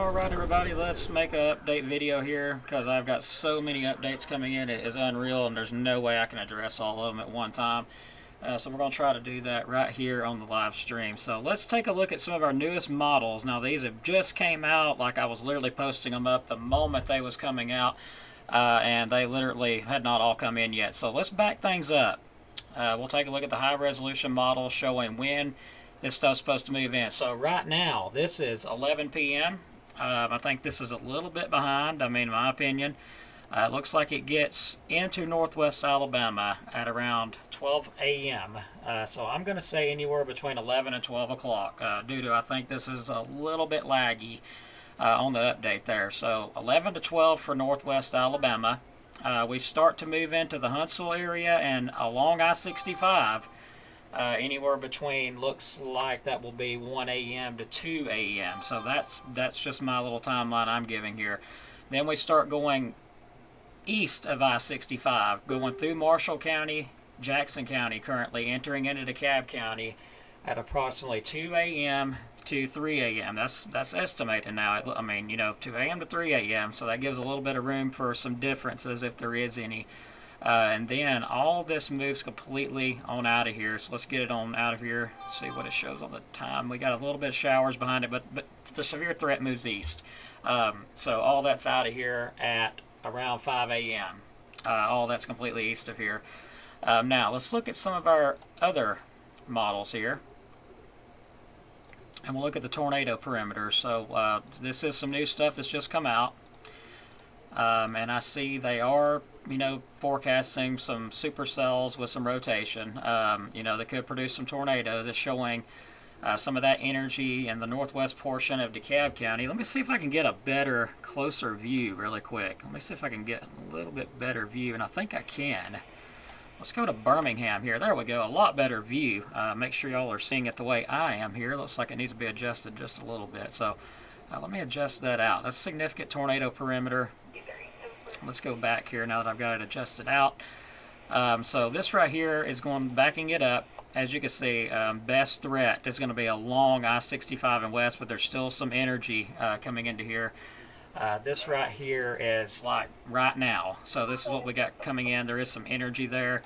Alright everybody, let's make an update video here because I've got so many updates coming in. It is unreal and there's no way I can address all of them at one time. So we're going to try to do that right here on the live stream. So let's take a look at some of our newest models. Now these have just came out, like I was literally posting them up the moment they was coming out. And they literally had not all come in yet. So let's back things up. We'll take a look at the high resolution model showing when this stuff's supposed to move in. So right now, this is 11 p.m. I think this is a little bit behind, in my opinion. It looks like it gets into northwest Alabama at around 12 a.m. So I'm going to say anywhere between 11 and 12 o'clock due to I think this is a little bit laggy on the update there. So 11 to 12 for northwest Alabama. We start to move into the Huntsville area and along I-65. Anywhere between, looks like that will be 1 a.m. to 2 a.m. So that's just my little timeline I'm giving here. Then we start going east of I-65, going through Marshall County, Jackson County currently, entering into DeKalb County at approximately 2 a.m. to 3 a.m. That's estimated now. 2 a.m. to 3 a.m. So that gives a little bit of room for some differences if there is any. And then all this moves completely on out of here. So let's get it on out of here. See what it shows on the time. We got a little bit of showers behind it, but the severe threat moves east. So all that's out of here at around 5 a.m. All that's completely east of here. Now let's look at some of our other models here. And we'll look at the tornado perimeter. So this is some new stuff that's just come out. And I see they are, forecasting some supercells with some rotation. That could produce some tornadoes. It's showing some of that energy in the northwest portion of DeKalb County. Let me see if I can get a better, closer view really quick. Let me see if I can get a little bit better view, and I think I can. Let's go to Birmingham here. There we go. A lot better view. Make sure y'all are seeing it the way I am here. Looks like it needs to be adjusted just a little bit. So let me adjust that out. That's significant tornado perimeter. Let's go back here now that I've got it adjusted out. So this right here is backing it up. As you can see, best threat is going to be along I-65 and west, but there's still some energy coming into here. This right here is like right now. So this is what we got coming in. There is some energy there.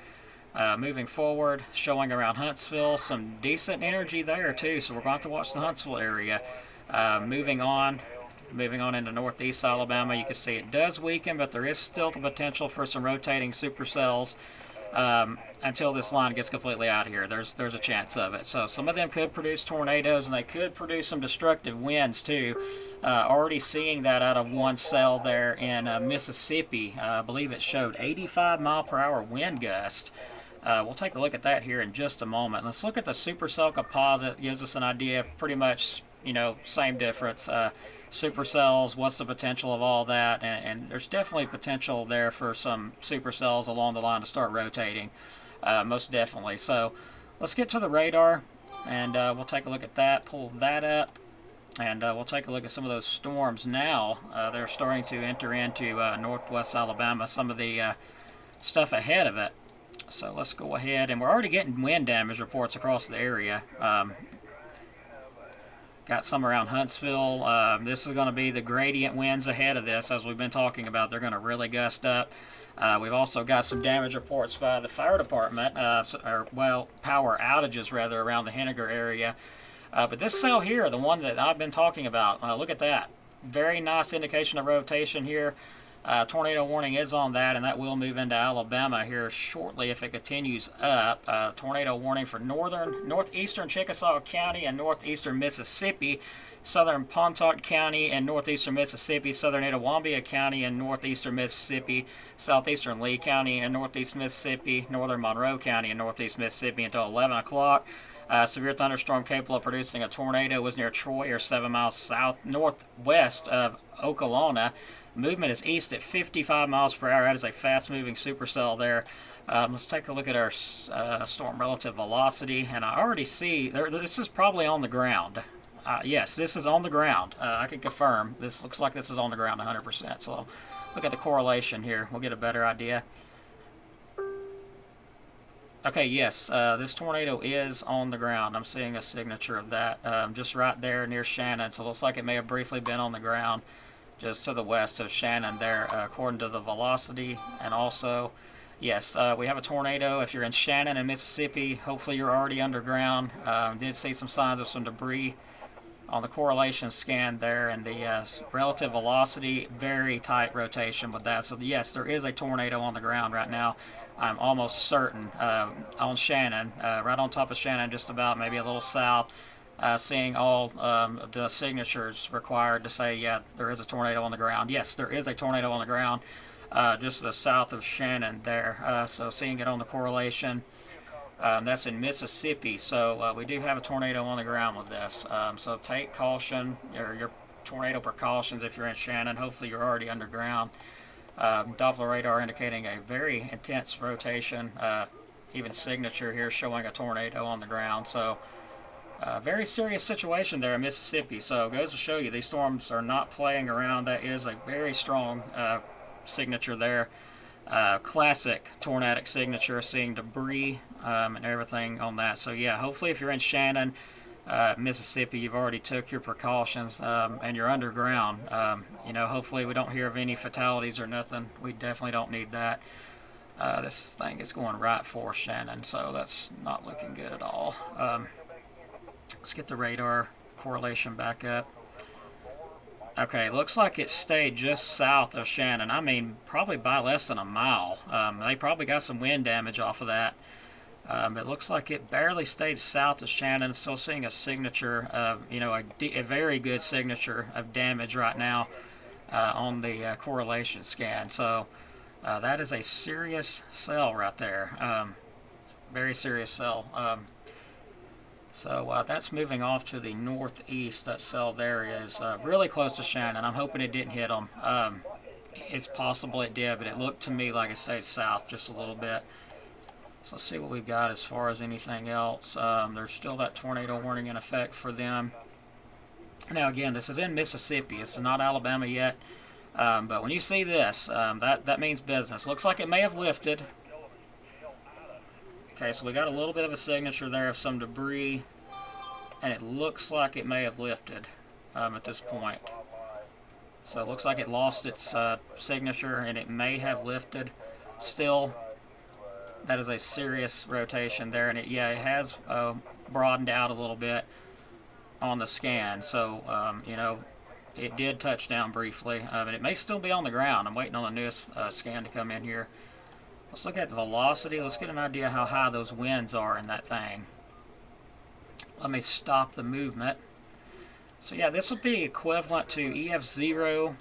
Moving forward, showing around Huntsville, some decent energy there too. So we're going to have to watch the Huntsville area. Moving on into northeast Alabama, you can see it does weaken, but there is still the potential for some rotating supercells until this line gets completely out of here. There's a chance of it. So some of them could produce tornadoes, and they could produce some destructive winds too. Already seeing that out of one cell there in Mississippi. I believe it showed 85 mile per hour wind gust. We'll take a look at that here in just a moment. Let's look at the supercell composite. It gives us an idea of pretty much, same difference. Supercells, what's the potential of all that, and there's definitely potential there for some supercells along the line to start rotating, most definitely. So let's get to the radar, and we'll take a look at that, pull that up, and we'll take a look at some of those storms now. They're starting to enter into northwest Alabama, some of the stuff ahead of it. So let's go ahead, and we're already getting wind damage reports across the area. Got some around Huntsville. This is going to be the gradient winds ahead of this, as we've been talking about. They're going to really gust up. We've also got some damage reports by the fire department, power outages rather, around the Henniger area. But this cell here, the one that I've been talking about, look at that. Very nice indication of rotation here. Tornado warning is on that, and that will move into Alabama here shortly if it continues up. Tornado warning for northeastern Chickasaw County and northeastern Mississippi, southern Pontotoc County and northeastern Mississippi, southern Itawambia County and northeastern Mississippi, southeastern Lee County and northeast Mississippi, northern Monroe County and northeast Mississippi until 11 o'clock. Severe thunderstorm capable of producing a tornado was near Troy, or 7 miles northwest of Okolona. Movement is east at 55 miles per hour. That is a fast-moving supercell there. Let's take a look at our storm relative velocity, and I already see this is probably on the ground. Yes, this is on the ground. I can confirm. This looks like this is on the ground 100%. So look at the correlation here. We'll get a better idea. Okay, yes, this tornado is on the ground. I'm seeing a signature of that just right there near Shannon. So it looks like it may have briefly been on the ground just to the west of Shannon there, according to the velocity. And also, yes, we have a tornado. If you're in Shannon in Mississippi, hopefully you're already underground. Did see some signs of some debris on the correlation scan there, and the relative velocity, very tight rotation with that. So yes, there is a tornado on the ground right now. I'm almost certain on Shannon, right on top of Shannon, just about maybe a little south. Seeing all the signatures required to say, yeah, there is a tornado on the ground. Yes, there is a tornado on the ground just to the south of Shannon there. So seeing it on the correlation, that's in Mississippi. So we do have a tornado on the ground with this. So take caution, your tornado precautions if you're in Shannon. Hopefully you're already underground. Doppler radar indicating a very intense rotation, even signature here showing a tornado on the ground. So very serious situation there in Mississippi. So it goes to show you these storms are not playing around. That is a very strong signature there. Classic tornadic signature, seeing debris and everything on that. So yeah, hopefully if you're in Shannon, Mississippi, you've already took your precautions and you're underground. Hopefully we don't hear of any fatalities or nothing. We definitely don't need that. This thing is going right for Shannon, so that's not looking good at all. Let's get the radar correlation back up. Okay, looks like it stayed just south of Shannon. I mean, probably by less than a mile. They probably got some wind damage off of that. It looks like it barely stayed south of Shannon. Still seeing a signature of, a very good signature of damage right now on the correlation scan. So that is a serious cell right there. Very serious cell. So that's moving off to the northeast. That cell there is really close to Shannon. I'm hoping it didn't hit them. It's possible it did, but it looked to me like it stayed south just a little bit. So let's see what we've got as far as anything else. There's still that tornado warning in effect for them. Now again, this is in Mississippi. This is not Alabama yet. But when you see this, that means business. Looks like it may have lifted. Okay, so we got a little bit of a signature there of some debris, and it looks like it may have lifted at this point. So it looks like it lost its signature, and it may have lifted. Still, that is a serious rotation there, and it has broadened out a little bit on the scan. So, it did touch down briefly, and it may still be on the ground. I'm waiting on the newest scan to come in here. Let's look at the velocity. Let's get an idea how high those winds are in that thing. Let me stop the movement. So yeah, this would be equivalent to EF0,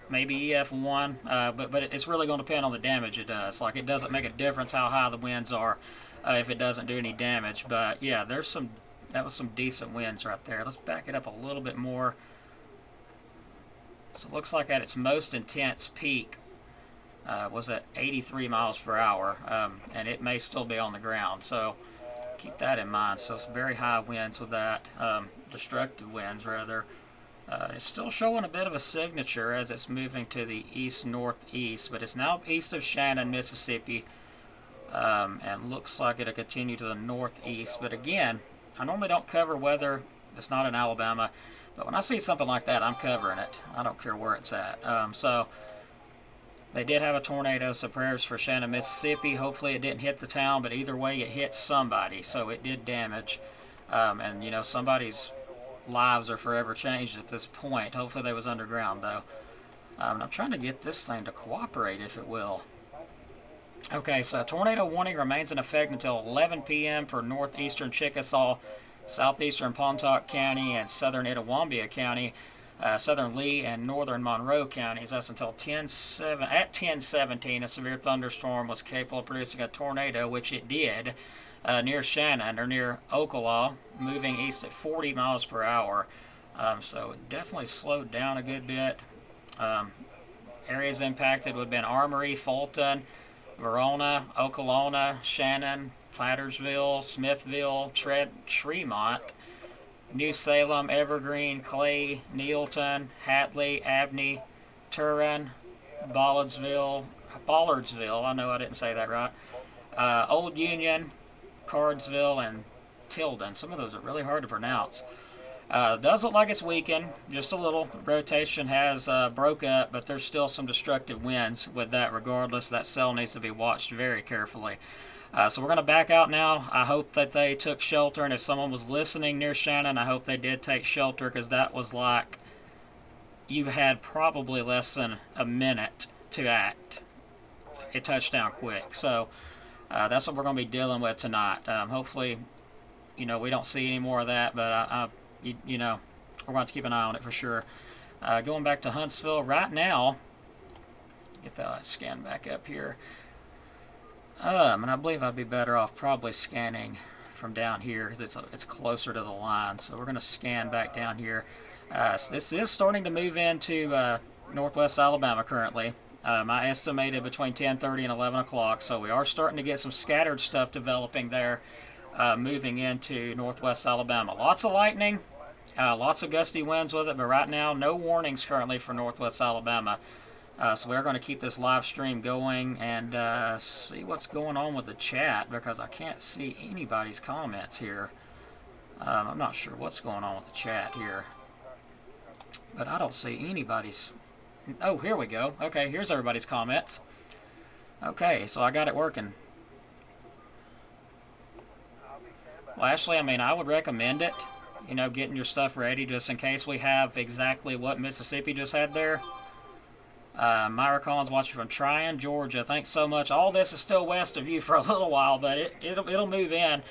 maybe EF1, but it's really going to depend on the damage it does. Like, it doesn't make a difference how high the winds are if it doesn't do any damage. But yeah, that was some decent winds right there. Let's back it up a little bit more. So it looks like at its most intense peak was at 83 miles per hour, and it may still be on the ground. So keep that in mind. So some very high winds with that, destructive winds rather. It's still showing a bit of a signature as it's moving to the east-northeast, but it's now east of Shannon, Mississippi, and looks like it'll continue to the northeast. But again, I normally don't cover weather that's not in Alabama, but when I see something like that, I'm covering it. I don't care where it's at. So they did have a tornado, so prayers for Shannon, Mississippi. Hopefully it didn't hit the town, but either way, it hit somebody, so it did damage. And, somebody's lives are forever changed at this point. Hopefully they was underground, though. I'm trying to get this thing to cooperate, if it will. Okay, so tornado warning remains in effect until 11 p.m. for northeastern Chickasaw, southeastern Pontotoc County, and southern Itawambia County. Southern Lee and northern Monroe counties. That's until 10:07. At 10:17, a severe thunderstorm was capable of producing a tornado, which it did, near Shannon or near Ocala, moving east at 40 miles per hour. So it definitely slowed down a good bit. Areas impacted would have been Armory, Fulton, Verona, Okolona, Shannon, Plattersville, Smithville, Treemont, New Salem, Evergreen, Clay, Nealton, Hatley, Abney, Turin, Ballardsville, I know I didn't say that right, Old Union, Cardsville, and Tilden. Some of those are really hard to pronounce. Does look like it's weakened just a little. Rotation has broke up, but there's still some destructive winds with that regardless. That cell needs to be watched very carefully. So we're going to back out now. I hope that they took shelter, and if someone was listening near Shannon, I hope they did take shelter, because that was like you had probably less than a minute to act. It touched down quick. So that's what we're going to be dealing with tonight. Hopefully, we don't see any more of that, but we're going to keep an eye on it for sure. Going back to Huntsville right now, get that scan back up here. And I believe I'd be better off probably scanning from down here, because it's closer to the line. So we're going to scan back down here. So this is starting to move into northwest Alabama currently. I estimated between 10:30 and 11 o'clock. So we are starting to get some scattered stuff developing there, moving into northwest Alabama. Lots of lightning, lots of gusty winds with it, but right now no warnings currently for northwest Alabama. So we're going to keep this live stream going and see what's going on with the chat, because I can't see anybody's comments here. I'm not sure what's going on with the chat here, but I don't see anybody's. Oh, here we go. Okay, here's everybody's comments. Okay, so I got it working. Well, actually, I would recommend it, getting your stuff ready just in case we have exactly what Mississippi just had there. Myra Collins watching from Tryon, Georgia. Thanks so much. All this is still west of you for a little while, but it'll move in.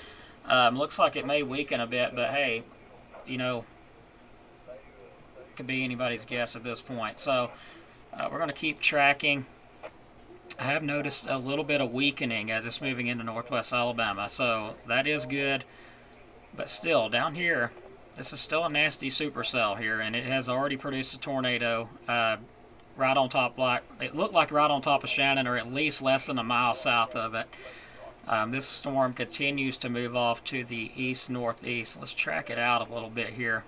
Looks like it may weaken a bit, but hey, could be anybody's guess at this point. So we're going to keep tracking. I have noticed a little bit of weakening as it's moving into northwest Alabama, so that is good. But still, down here, this is still a nasty supercell here, and it has already produced a tornado. Right on top, it looked like right on top of Shannon, or at least less than a mile south of it. This storm continues to move off to the east-northeast. Let's track it out a little bit here.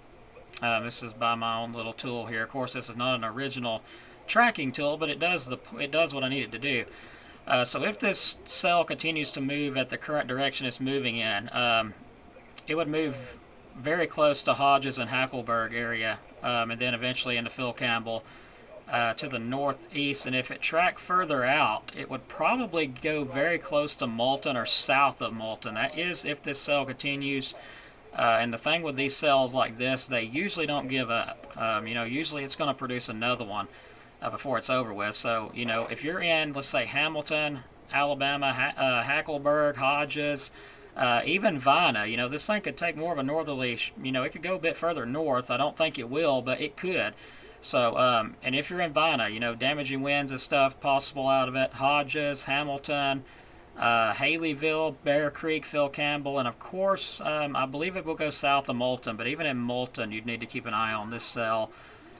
This is by my own little tool here. Of course, this is not an original tracking tool, but it does what I need it to do. So if this cell continues to move at the current direction it's moving in, it would move very close to Hodges and Hackleburg area, and then eventually into Phil Campbell. To the northeast, and if it tracked further out, it would probably go very close to Moulton or south of Moulton. That is if this cell continues. And the thing with these cells like this, they usually don't give up. Usually it's going to produce another one before it's over with. So, if you're in, let's say, Hamilton, Alabama, Hackleburg, Hodges, even Vina, this thing could take more of a northerly, it could go a bit further north. I don't think it will, but it could. So, and if you're in Vina, damaging winds and stuff possible out of it. Hodges, Hamilton, Haleyville, Bear Creek, Phil Campbell, and of course, I believe it will go south of Moulton. But even in Moulton, you'd need to keep an eye on this cell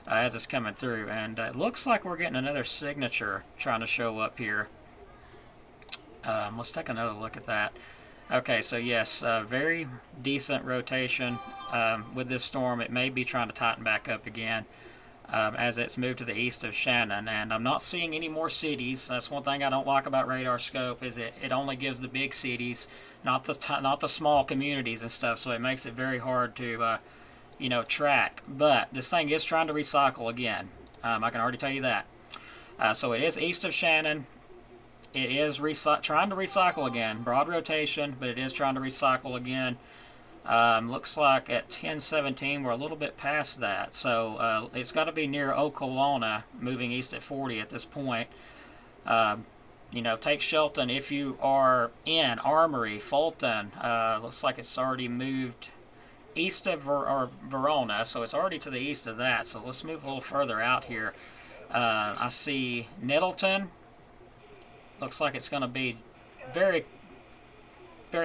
as it's coming through. And it looks like we're getting another signature trying to show up here. Let's take another look at that. Okay, so yes, very decent rotation with this storm. It may be trying to tighten back up again. As it's moved to the east of Shannon, and I'm not seeing any more cities. That's one thing I don't like about radar scope, is it only gives the big cities, not the small communities and stuff. So it makes it very hard to track. But this thing is trying to recycle again. I can already tell you that. So it is east of Shannon. It is trying to recycle again. Broad rotation, but it is trying to recycle again. Looks like at 10:17 we're a little bit past that, so it's got to be near Okolona, moving east at 40 at this point. Take Shelton if you are in Armory, Fulton. Looks like it's already moved east of Verona, so it's already to the east of that. So let's move a little further out here. I see Nettleton. Looks like it's going to be very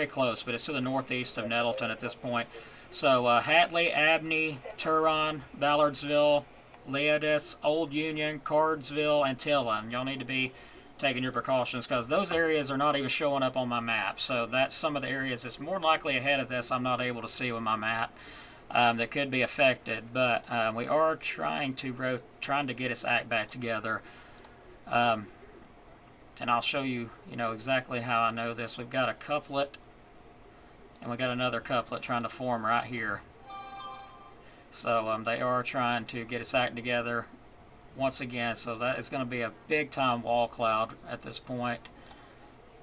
close, but it's to the northeast of Nettleton at this point. So Hatley, Abney, Turon, Ballardsville, Leodis, Old Union, Cardsville, and Tillen. Y'all need to be taking your precautions, because those areas are not even showing up on my map. So that's some of the areas that's more likely ahead of this I'm not able to see with my map that could be affected. But we are trying to get its act back together. And I'll show you, exactly how I know this. We've got a couplet And we got another couplet trying to form right here. So they are trying to get its act together once again. So that is going to be a big time wall cloud at this point.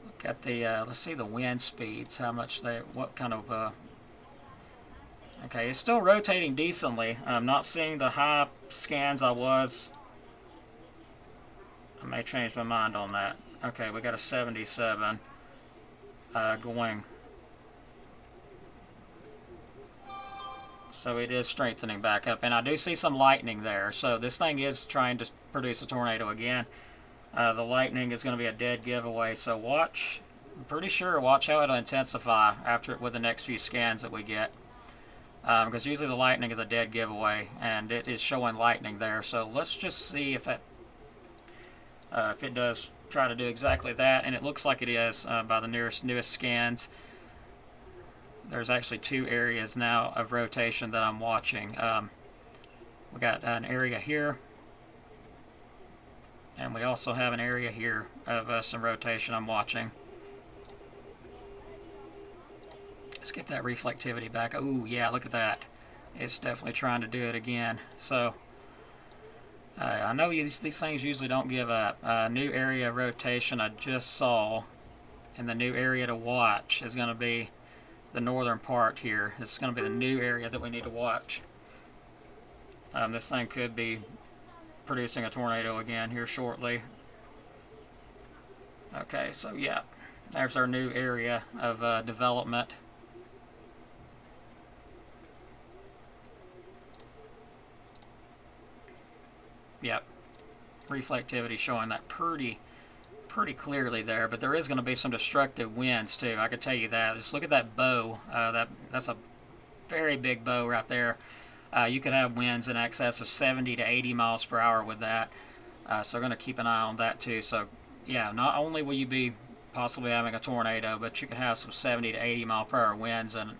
Look at the let's see the wind speeds, how much what kind of okay, it's still rotating decently. I'm not seeing the high scans I was. I may change my mind on that. Okay, we got a 77 going. So it is strengthening back up, and I do see some lightning there. So this thing is trying to produce a tornado again. The lightning is going to be a dead giveaway. So watch. I'm pretty sure. Watch how it'll intensify with the next few scans that we get. Because usually the lightning is a dead giveaway, and it is showing lightning there. So let's just see if it does try to do exactly that, and it looks like it is by the newest scans. There's actually two areas now of rotation that I'm watching. We got an area here, and we also have an area here of some rotation I'm watching. Let's get that reflectivity back. Oh yeah, look at that. It's definitely trying to do it again. So I know these things usually don't give up. New area of rotation I just saw, and the new area to watch is going to be the northern part here. It's going to be the new area that we need to watch. This thing could be producing a tornado again here shortly. Okay, so yeah, there's our new area of development. Yep, reflectivity showing that pretty clearly there, but there is going to be some destructive winds too. I could tell you that. Just look at that bow. That's a very big bow right there. You could have winds in excess of 70 to 80 miles per hour with that. So we're going to keep an eye on that too. So yeah, not only will you be possibly having a tornado, but you could have some 70 to 80 mile per hour winds, and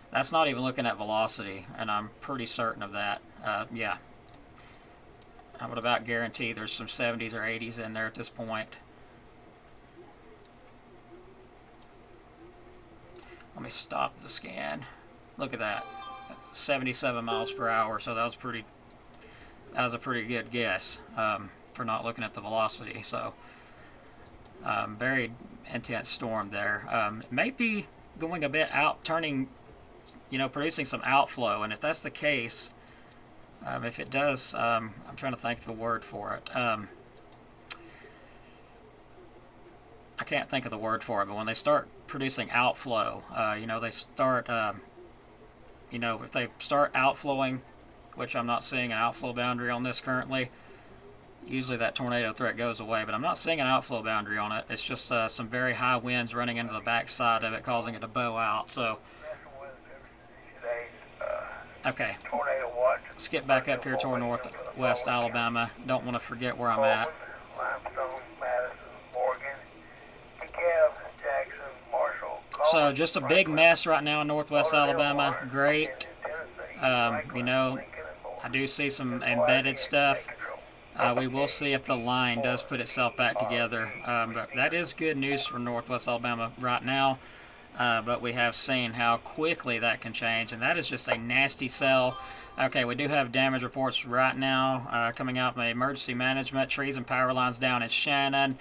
that's not even looking at velocity, and I'm pretty certain of that. Yeah. I would about guarantee there's some 70s or 80s in there at this point. Let me stop the scan. Look at that, 77 miles per hour. So that was a pretty good guess for not looking at the velocity. So very intense storm there. It may be going a bit out, producing some outflow, and if that's the case. If it does, I'm trying to think of the word for it. I can't think of the word for it, but when they start producing outflow, they start, if they start outflowing, which I'm not seeing an outflow boundary on this currently, usually that tornado threat goes away, but I'm not seeing an outflow boundary on it. It's just some very high winds running into the backside of it, causing it to bow out. So, okay. Let's get back up here toward northwest Alabama. Don't want to forget where I'm at. So just a big mess right now in northwest Alabama. Great. I do see some embedded stuff. We will see if the line does put itself back together. But that is good news for northwest Alabama right now. But we have seen how quickly that can change, and that is just a nasty cell. Okay, we do have damage reports right now coming out from emergency management. Trees and power lines down in Shannon.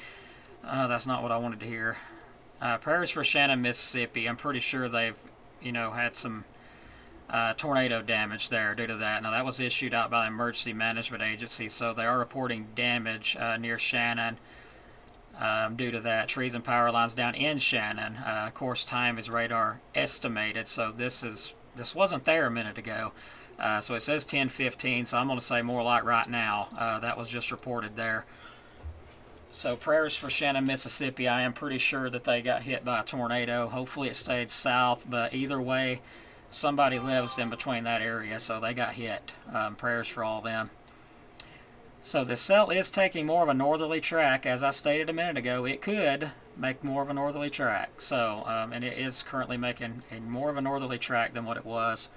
That's not what I wanted to hear. Prayers for Shannon, Mississippi. I'm pretty sure they've, had some tornado damage there due to that. Now, that was issued out by the emergency management agency, so they are reporting damage near Shannon. Due to that, trees and power lines down in Shannon. Of course, time is radar estimated, so this wasn't there a minute ago. So it says 10:15, so I'm going to say more like right now. That was just reported there. So prayers for Shannon, Mississippi. I am pretty sure that they got hit by a tornado. Hopefully it stayed south, but either way, somebody lives in between that area, so they got hit. Prayers for all of them. So the cell is taking more of a northerly track. As I stated a minute ago, it could make more of a northerly track. So, and it is currently making more of a northerly track than what it was.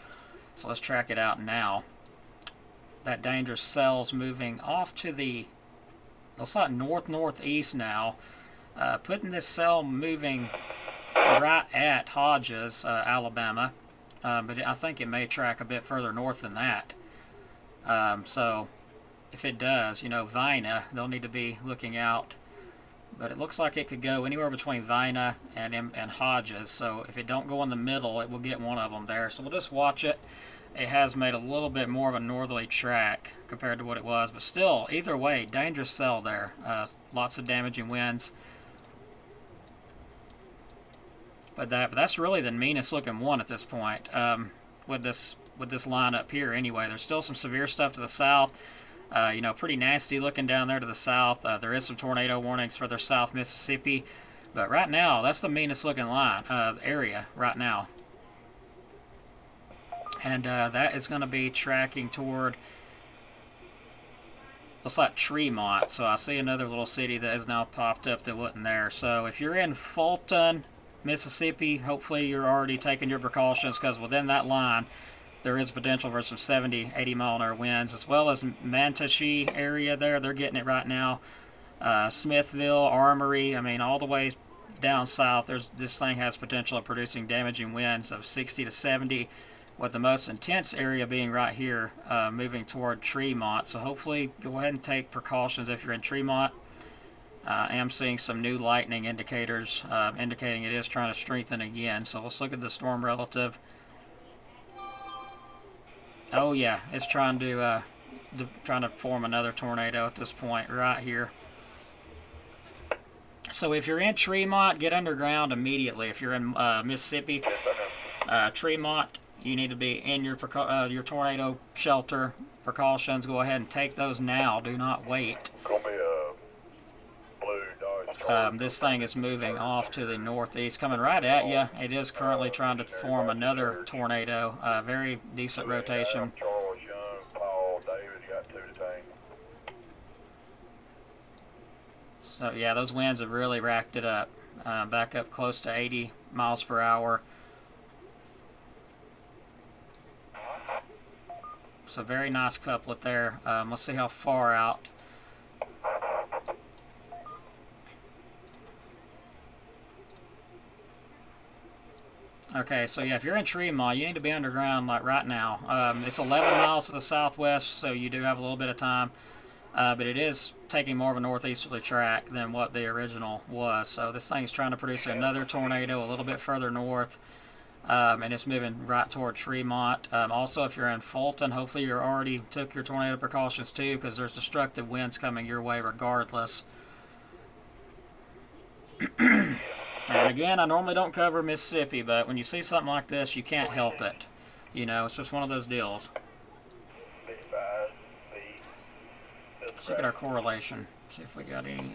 So let's track it out now. That dangerous cell's moving off to the, looks like northeast now. Putting this cell moving right at Hodges, Alabama, but I think it may track a bit further north than that. So if it does, Vina, they'll need to be looking out. But it looks like it could go anywhere between Vina and Hodges. So if it don't go in the middle, it will get one of them there. So we'll just watch it. It has made a little bit more of a northerly track compared to what it was. But still, either way, dangerous cell there. Lots of damaging winds. But that's really the meanest looking one at this point. With this line up here anyway. There's still some severe stuff to the south. Pretty nasty looking down there to the south. There is some tornado warnings further south Mississippi. But right now, that's the meanest looking line area right now. And that is going to be tracking toward, looks like Treemont. So I see another little city that has now popped up that wasn't there. So if you're in Fulton, Mississippi, hopefully you're already taking your precautions, because within that line, there is potential for some 70, 80 mile an hour winds, as well as Manatee area there. They're getting it right now. Smithville, Armory, all the way down south, this thing has potential of producing damaging winds of 60 to 70, with the most intense area being right here, moving toward Treemont. So hopefully go ahead and take precautions if you're in Treemont. I am seeing some new lightning indicators indicating it is trying to strengthen again. So let's look at the storm relative. Oh yeah, it's trying to form another tornado at this point right here. So if you're in Treemont, get underground immediately. If you're in Mississippi, Treemont, you need to be in your tornado shelter precautions. Go ahead and take those now. Do not wait. This thing is moving off to the northeast, coming right at you. It is currently trying to form another tornado. Very decent rotation. So yeah, those winds have really racked it up. Back up close to 80 miles per hour. So very nice couplet there. Let's see how far out. Okay, so yeah, if you're in Treemont, you need to be underground like right now. It's 11 miles to the southwest, so you do have a little bit of time. But it is taking more of a northeasterly track than what the original was. So this thing is trying to produce another tornado a little bit further north. And it's moving right toward Treemont. Also, if you're in Fulton, hopefully you already took your tornado precautions too, because there's destructive winds coming your way regardless. And again, I normally don't cover Mississippi, but when you see something like this, you can't help it. It's just one of those deals. Let's look at our correlation. See if we got any.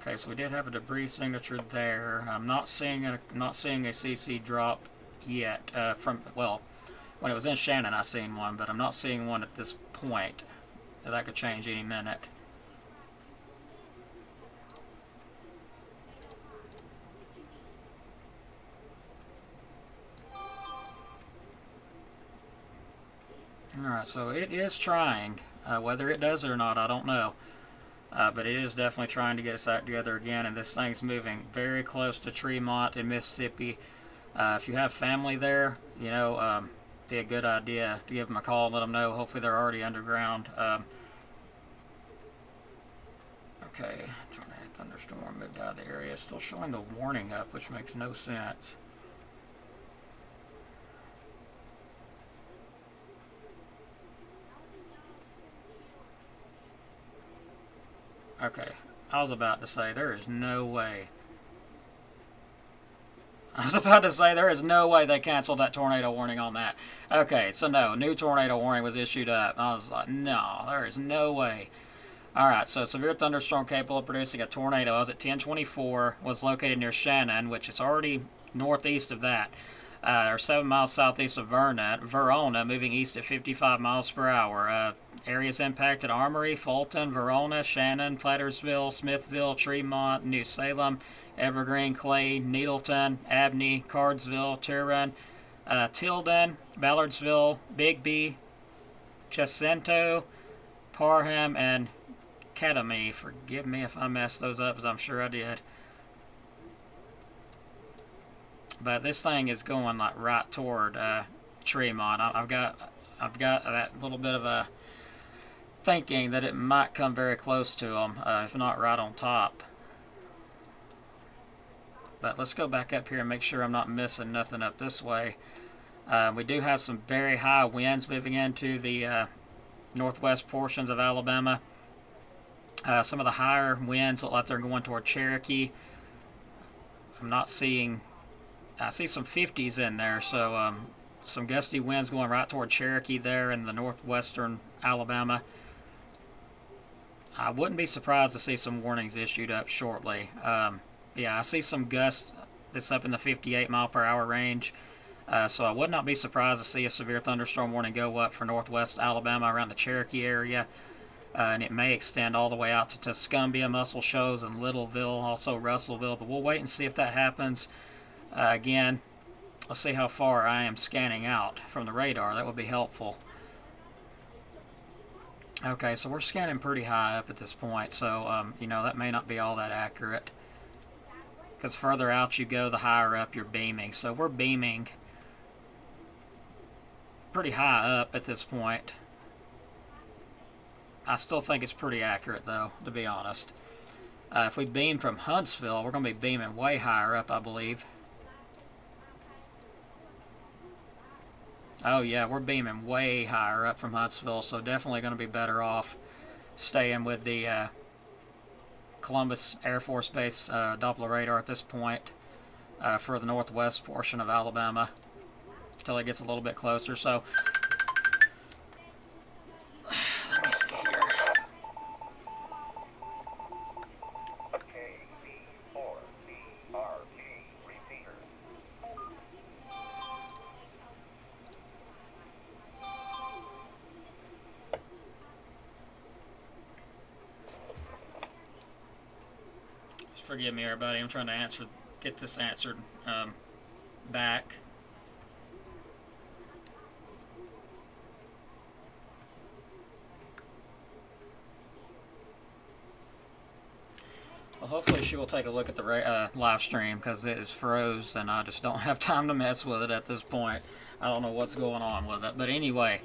Okay, so we did have a debris signature there. I'm not seeing a CC drop yet. When it was in Shannon, I seen one, but I'm not seeing one at this point. That could change any minute. Alright, so it is trying. Whether it does it or not, I don't know. But it is definitely trying to get us out together again, and this thing's moving very close to Treemont in Mississippi. If you have family there, be a good idea to give them a call and let them know. Hopefully they're already underground. Okay, tornado thunderstorm moved out of the area. It's still showing the warning up, which makes no sense. Okay, I was about to say there is no way. There is no way they canceled that tornado warning on that. Okay, so no, new tornado warning was issued up. I was like, no, there is no way. Alright, so severe thunderstorm capable of producing a tornado. I was at 1024, was located near Shannon, which is already northeast of that. Or 7 miles southeast of Verona, moving east at 55 miles per hour. Areas impacted: Armory, Fulton, Verona, Shannon, Plattersville, Smithville, Treemont, New Salem, Evergreen, Clay, Needleton, Abney, Cardsville, Turin, Tilden, Ballardsville, Bigby, Jacinto, Parham, and Academy. Forgive me if I messed those up, as I'm sure I did. But this thing is going like right toward Treemont. I've got that little bit of a thinking that it might come very close to them, if not right on top. But let's go back up here and make sure I'm not missing nothing up this way. We do have some very high winds moving into the northwest portions of Alabama. Some of the higher winds look like they're going toward Cherokee. I see some 50s in there, so some gusty winds going right toward Cherokee there in the northwestern Alabama. I wouldn't be surprised to see some warnings issued up shortly. Yeah, I see some gusts that's up in the 58 mile per hour range. So I would not be surprised to see a severe thunderstorm warning go up for northwest Alabama around the Cherokee area. And it may extend all the way out to Tuscumbia, Muscle Shoals, and Littleville, also Russellville. But we'll wait and see if that happens. Again, let's see how far I am scanning out from the radar. That would be helpful. Okay, so we're scanning pretty high up at this point. So, you know, that may not be all that accurate. Because further out you go, the higher up you're beaming. So we're beaming pretty high up at this point. I still think it's pretty accurate, though, to be honest. If we beam from Huntsville, we're going to be beaming way higher up, I believe. Oh, yeah, we're beaming way higher up from Huntsville, so definitely going to be better off staying with the Columbus Air Force Base Doppler radar at this point for the northwest portion of Alabama until it gets a little bit closer. So let me see here. Forgive me, everybody. I'm trying to get this answered back. Well, hopefully she will take a look at the live stream, because it is froze and I just don't have time to mess with it at this point. I don't know what's going on with it. But anyway,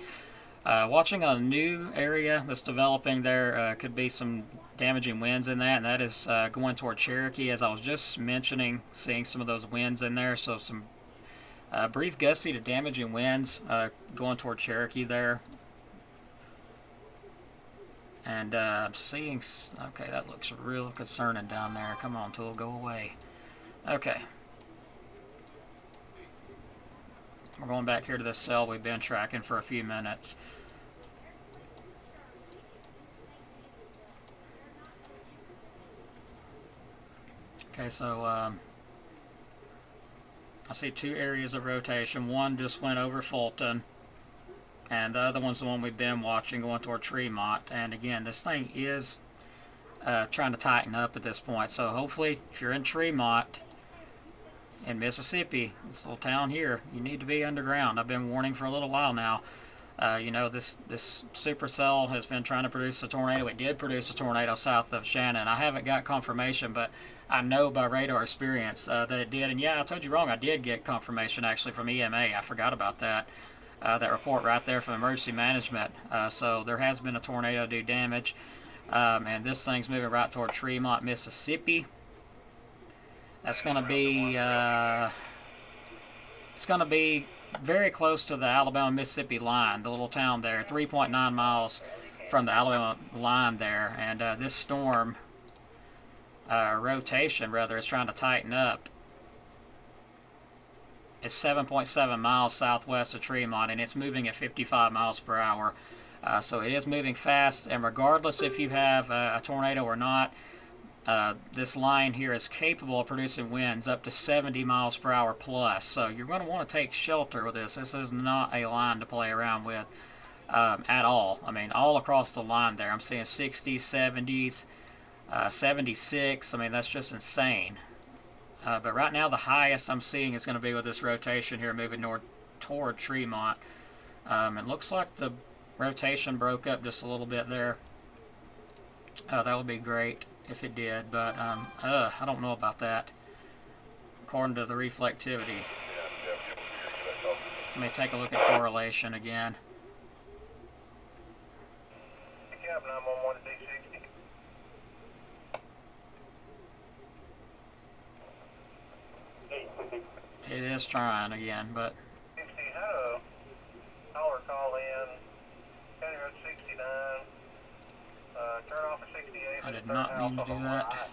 watching a new area that's developing there, could be some damaging winds in that, and that is going toward Cherokee, as I was just mentioning, seeing some of those winds in there. So some brief gusty to damaging winds going toward Cherokee there. And I'm seeing, okay, that looks real concerning down there. Come on, tool, go away. Okay. We're going back here to this cell we've been tracking for a few minutes. Okay, so I see two areas of rotation. One just went over Fulton, and the other one's the one we've been watching going toward Treemont. And again, this thing is trying to tighten up at this point. So hopefully, if you're in Treemont, in Mississippi, this little town here, you need to be underground. I've been warning for a little while now. You know, this Supercell has been trying to produce a tornado. It did produce a tornado south of Shannon. I haven't got confirmation, but I know by radar experience that it did. And yeah, I told you wrong. I did get confirmation actually from EMA. I forgot about that. That report right there from emergency management. So there has been a tornado do damage. And this thing's moving right toward Treemont, Mississippi. That's going to be it's going to be very close to the Alabama-Mississippi line, the little town there, 3.9 miles from the Alabama line there. And this storm rotation, rather, is trying to tighten up. It's 7.7 miles southwest of Treemont, and it's moving at 55 miles per hour. So it is moving fast, and regardless if you have a tornado or not, this line here is capable of producing winds up to 70 miles per hour plus. So you're going to want to take shelter with this. This is not a line to play around with at all. I mean, all across the line there, I'm seeing 60s, 70s, 76. I mean, that's just insane. But right now, the highest I'm seeing is going to be with this rotation here moving north toward Treemont. It looks like the rotation broke up just a little bit there. That would be great if it did, but I don't know about that. according to the reflectivity. Let me take a look at correlation again. It is trying again, but Had a caller call in, County Road 69, turn off at 68. I did not mean to do that.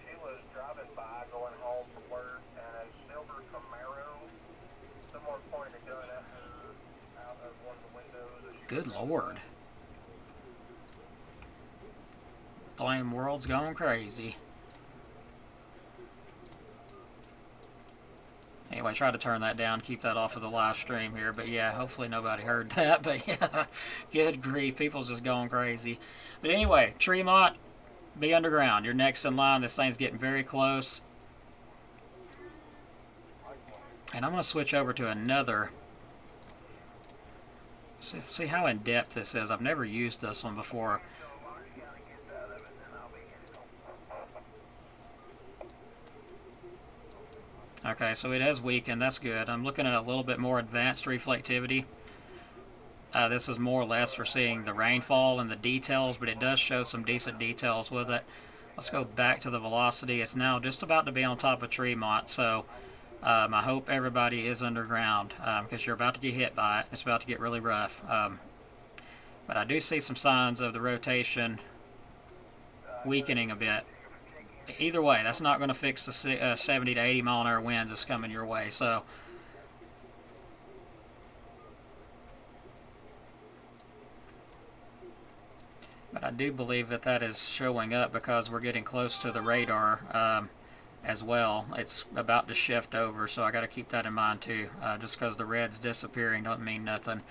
She was driving by, going home from work, and a silver Camaro. Someone pointed a gun at her out of one of the windows. Good Lord. Blame world's going crazy. Anyway, try to turn that down, keep that off of the live stream here. But yeah, hopefully nobody heard that. But yeah, good grief, people's just going crazy. But anyway, Treemont, be underground. You're next in line. This thing's getting very close. And I'm going to switch over to another. See how in depth this is. I've never used this one before. Okay, so it has weakened. That's good. I'm looking at a little bit more advanced reflectivity. This is more or less for seeing the rainfall and the details, but it does show some decent details with it. Let's go back to the velocity. It's now just about to be on top of Treemont, so I hope everybody is underground because you're about to get hit by it. It's about to get really rough. But I do see some signs of the rotation weakening a bit. Either way, that's not going to fix the 70 to 80 mile an hour winds that's coming your way. So, but I do believe that that is showing up because we're getting close to the radar as well. It's about to shift over, so I got to keep that in mind too. Just because the red's disappearing doesn't mean nothing.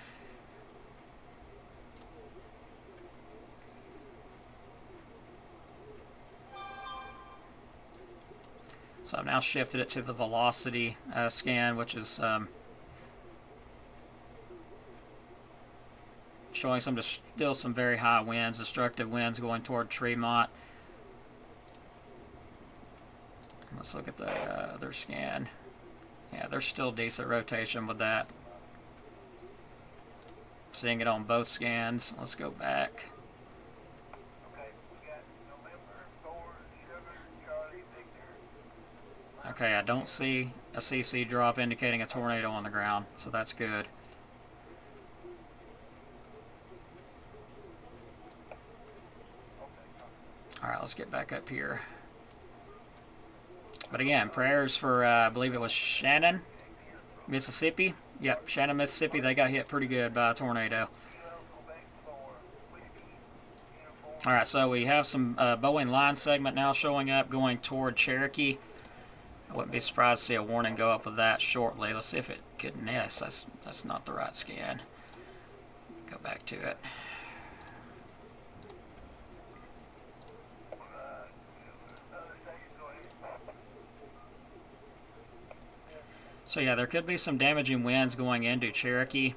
So I've now shifted it to the velocity scan, which is showing still some very high winds, destructive winds going toward Treemont. Let's look at the other scan. Yeah, there's still decent rotation with that. Seeing it on both scans. Let's go back. Okay, I don't see a CC drop indicating a tornado on the ground, so that's good. Alright, let's get back up here. But again, prayers for, I believe it was Shannon, Mississippi. Yep, Shannon, Mississippi, they got hit pretty good by a tornado. Alright, so we have some Boeing line segment now showing up going toward Cherokee. I wouldn't be surprised to see a warning go up with that shortly. Let's see if it could miss. That's not the right scan. Go back to it. So yeah, there could be some damaging winds going into Cherokee.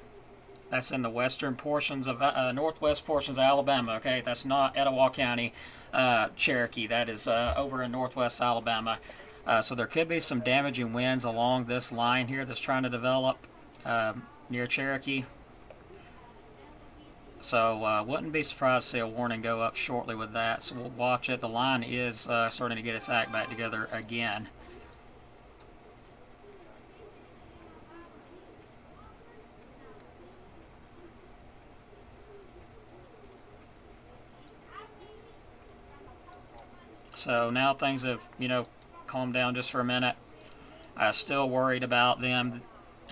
That's in the western portions of northwest portions of Alabama. Okay, that's not Etowah County, Cherokee. That is over in northwest Alabama. So there could be some damaging winds along this line here that's trying to develop near Cherokee. So wouldn't be surprised to see a warning go up shortly with that. So we'll watch it. The line is starting to get its act back together again. So now things have, calmed down just for a minute. Still worried about them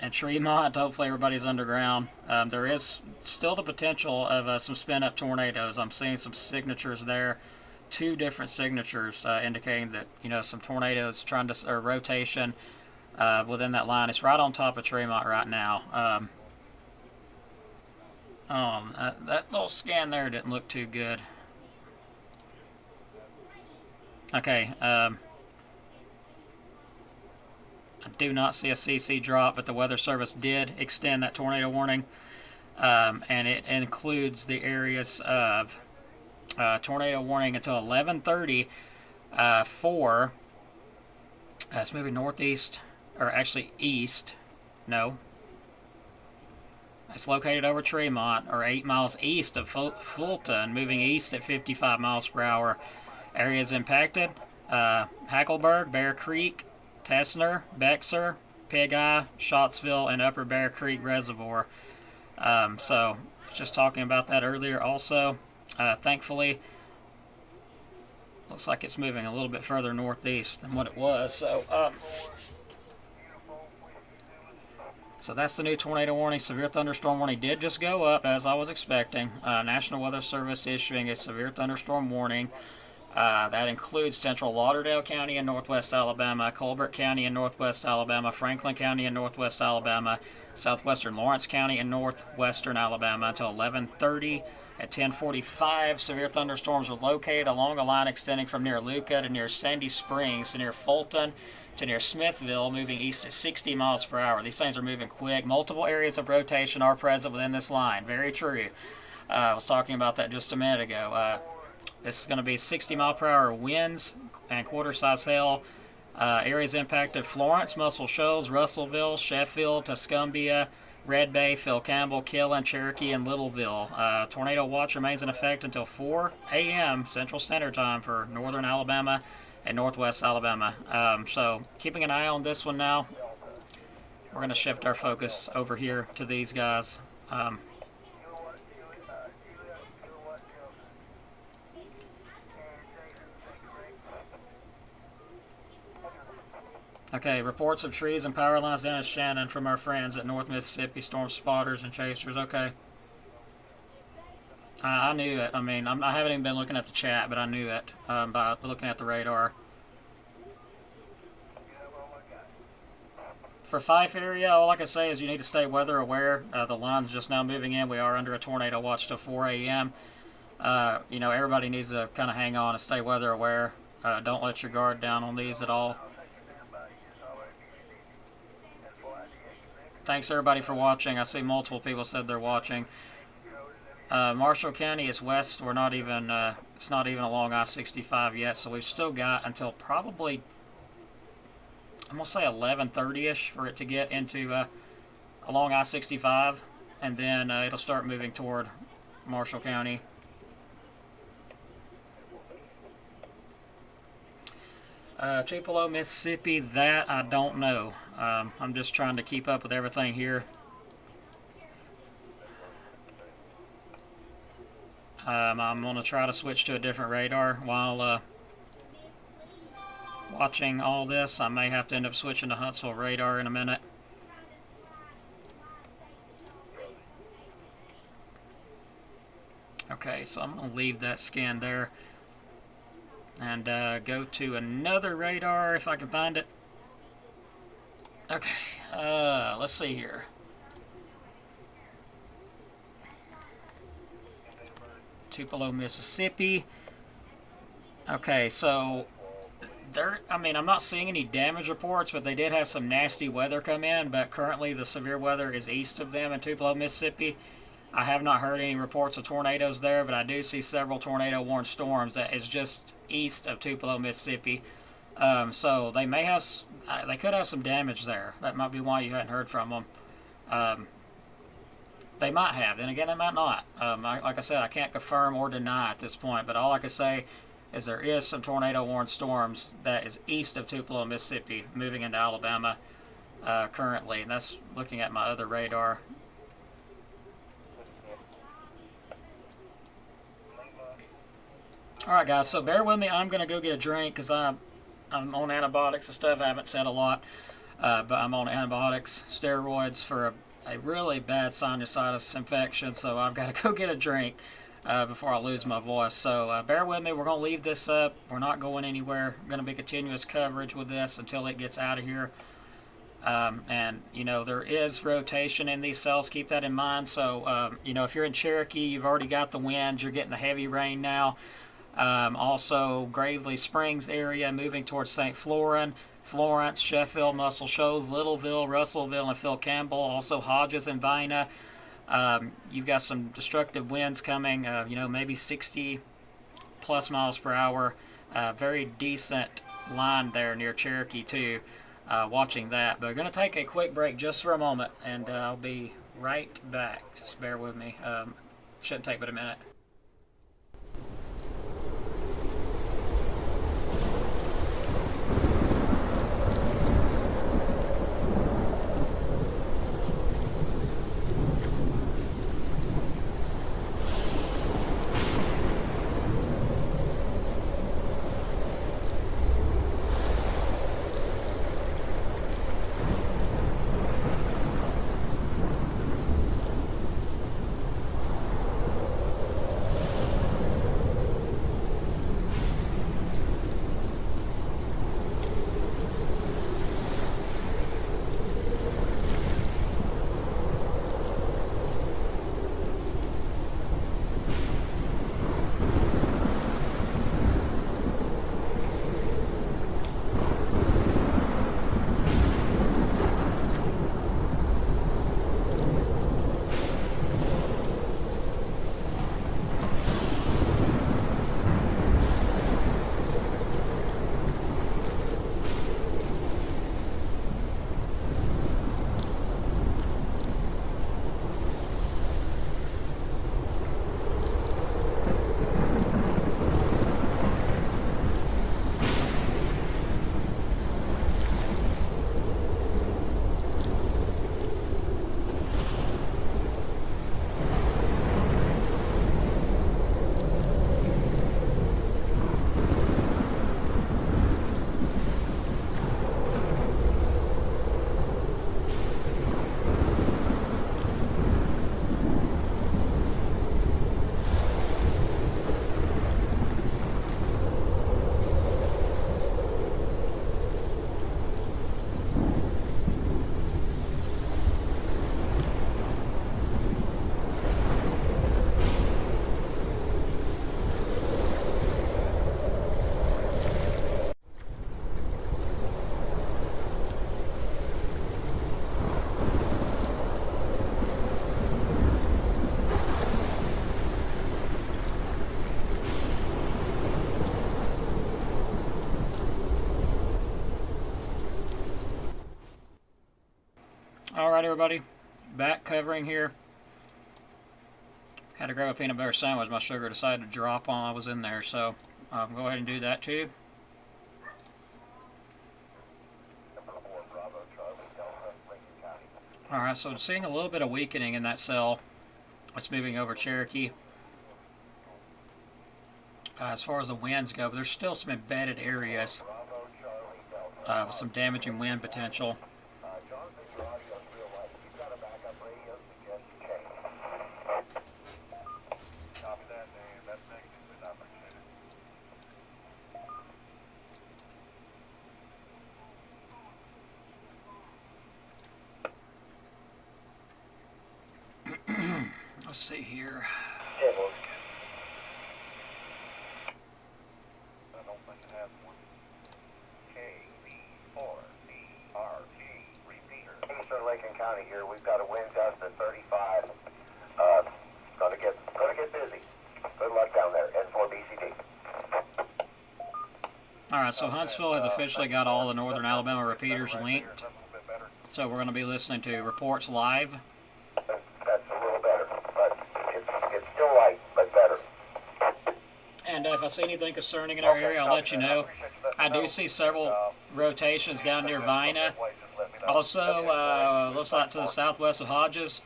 and Treemont. Hopefully everybody's underground. There is still the potential of some spin-up tornadoes. I'm seeing some signatures there, 2 different signatures indicating that some tornadoes trying to or rotation within that line. It's right on top of Treemont right now. That little scan there didn't look too good. Okay, I do not see a CC drop, but the Weather Service did extend that tornado warning, and it includes the areas of tornado warning until 11:30 for It's moving northeast, or actually east. No. It's located over Treemont, or 8 miles east of Fulton, moving east at 55 miles per hour. Areas impacted: Hackleburg, Bear Creek, Tessner, Bexar, Pig Eye, Schattsville, and Upper Bear Creek Reservoir. So, just talking about that earlier also. Thankfully, looks like it's moving a little bit further northeast than what it was. So that's the new tornado warning. Severe thunderstorm warning did just go up, as I was expecting. National Weather Service issuing a severe thunderstorm warning. That includes central Lauderdale County in northwest Alabama, Colbert County in northwest Alabama, Franklin County in northwest Alabama, southwestern Lawrence County in northwestern Alabama until 11:30. At 10:45, severe thunderstorms are located along a line extending from near Luca to near Sandy Springs to near Fulton to near Smithville, moving east at 60 miles per hour. These things are moving quick. Multiple areas of rotation are present within this line. Very true. I was talking about that just a minute ago. This is going to be 60 mile per hour winds and quarter-size hail. Areas impacted: Florence, Muscle Shoals, Russellville, Sheffield, Tuscumbia, Red Bay, Phil Campbell, Killen, Cherokee, and Littleville. Tornado watch remains in effect until 4 a.m. Central Standard Time for northern Alabama and northwest Alabama. So keeping an eye on this one now. We're going to shift our focus over here to these guys. Okay, reports of trees and power lines down at Shannon from our friends at North Mississippi Storm Spotters and Chasers. Okay. I knew it. I mean, I haven't even been looking at the chat, but I knew it by looking at the radar. For Fife area, all I can say is you need to stay weather aware. The line's just now moving in. We are under a tornado watch till 4 a.m. Everybody needs to kind of hang on and stay weather aware. Don't let your guard down on these at all. Thanks everybody for watching. I see multiple people said they're watching. Marshall County is west. We're not even. It's not even along I-65 yet, so we've still got until probably, I'm gonna say 11:30ish for it to get into along I-65, and then it'll start moving toward Marshall County. Tupelo, Mississippi, that I don't know. I'm just trying to keep up with everything here. I'm going to try to switch to a different radar while watching all this. I may have to end up switching to Huntsville radar in a minute. Okay, so I'm going to leave that scan there and go to another radar if I can find it. Okay, let's see here. Tupelo, Mississippi. Okay, so I'm not seeing any damage reports, but they did have some nasty weather come in, but currently the severe weather is east of them in Tupelo, Mississippi. I have not heard any reports of tornadoes there, but I do see several tornado-warned storms that is just east of Tupelo, Mississippi. So they may have, they could have some damage there. That might be why you hadn't heard from them. They might have, and again, they might not. Like I said, I can't confirm or deny at this point, but all I can say is there is some tornado-warned storms that is east of Tupelo, Mississippi, moving into Alabama currently, and that's looking at my other radar. Alright guys, so bear with me. I'm going to go get a drink because I'm on antibiotics and stuff. I haven't said a lot, but I'm on antibiotics, steroids for a really bad sinusitis infection, so I've got to go get a drink before I lose my voice. So bear with me. We're going to leave this up. We're not going anywhere. Going to be continuous coverage with this until it gets out of here. And, there is rotation in these cells. Keep that in mind. So, if you're in Cherokee, you've already got the winds. You're getting the heavy rain now. Also, Gravely Springs area moving towards St. Florence, Sheffield, Muscle Shoals, Littleville, Russellville, and Phil Campbell. Also, Hodges and Vina. You've got some destructive winds coming, maybe 60 plus miles per hour. Very decent line there near Cherokee too, watching that. But we're going to take a quick break just for a moment, and I'll be right back. Just bear with me. Shouldn't take but a minute. Alright everybody, back covering here. Had to grab a peanut butter sandwich. My sugar decided to drop while I was in there, so go ahead and do that too. Alright, so seeing a little bit of weakening in that cell. It's moving over Cherokee. As far as the winds go, but there's still some embedded areas with some damaging wind potential. Let's see here. I don't think it has one. KV4DRT repeater. Eastern Lincoln County here. We've got a wind gust at 35. Gonna get busy. Good luck down there. N4 BCD. All right, so Huntsville has officially got all the Northern Alabama repeaters linked. So we're going to be listening to reports live. That's a little better, but it's still light, but better. And if I see anything concerning in our area, I'll let you know. I do see several rotations down near Vina. Also, looks like to the southwest of Hodges.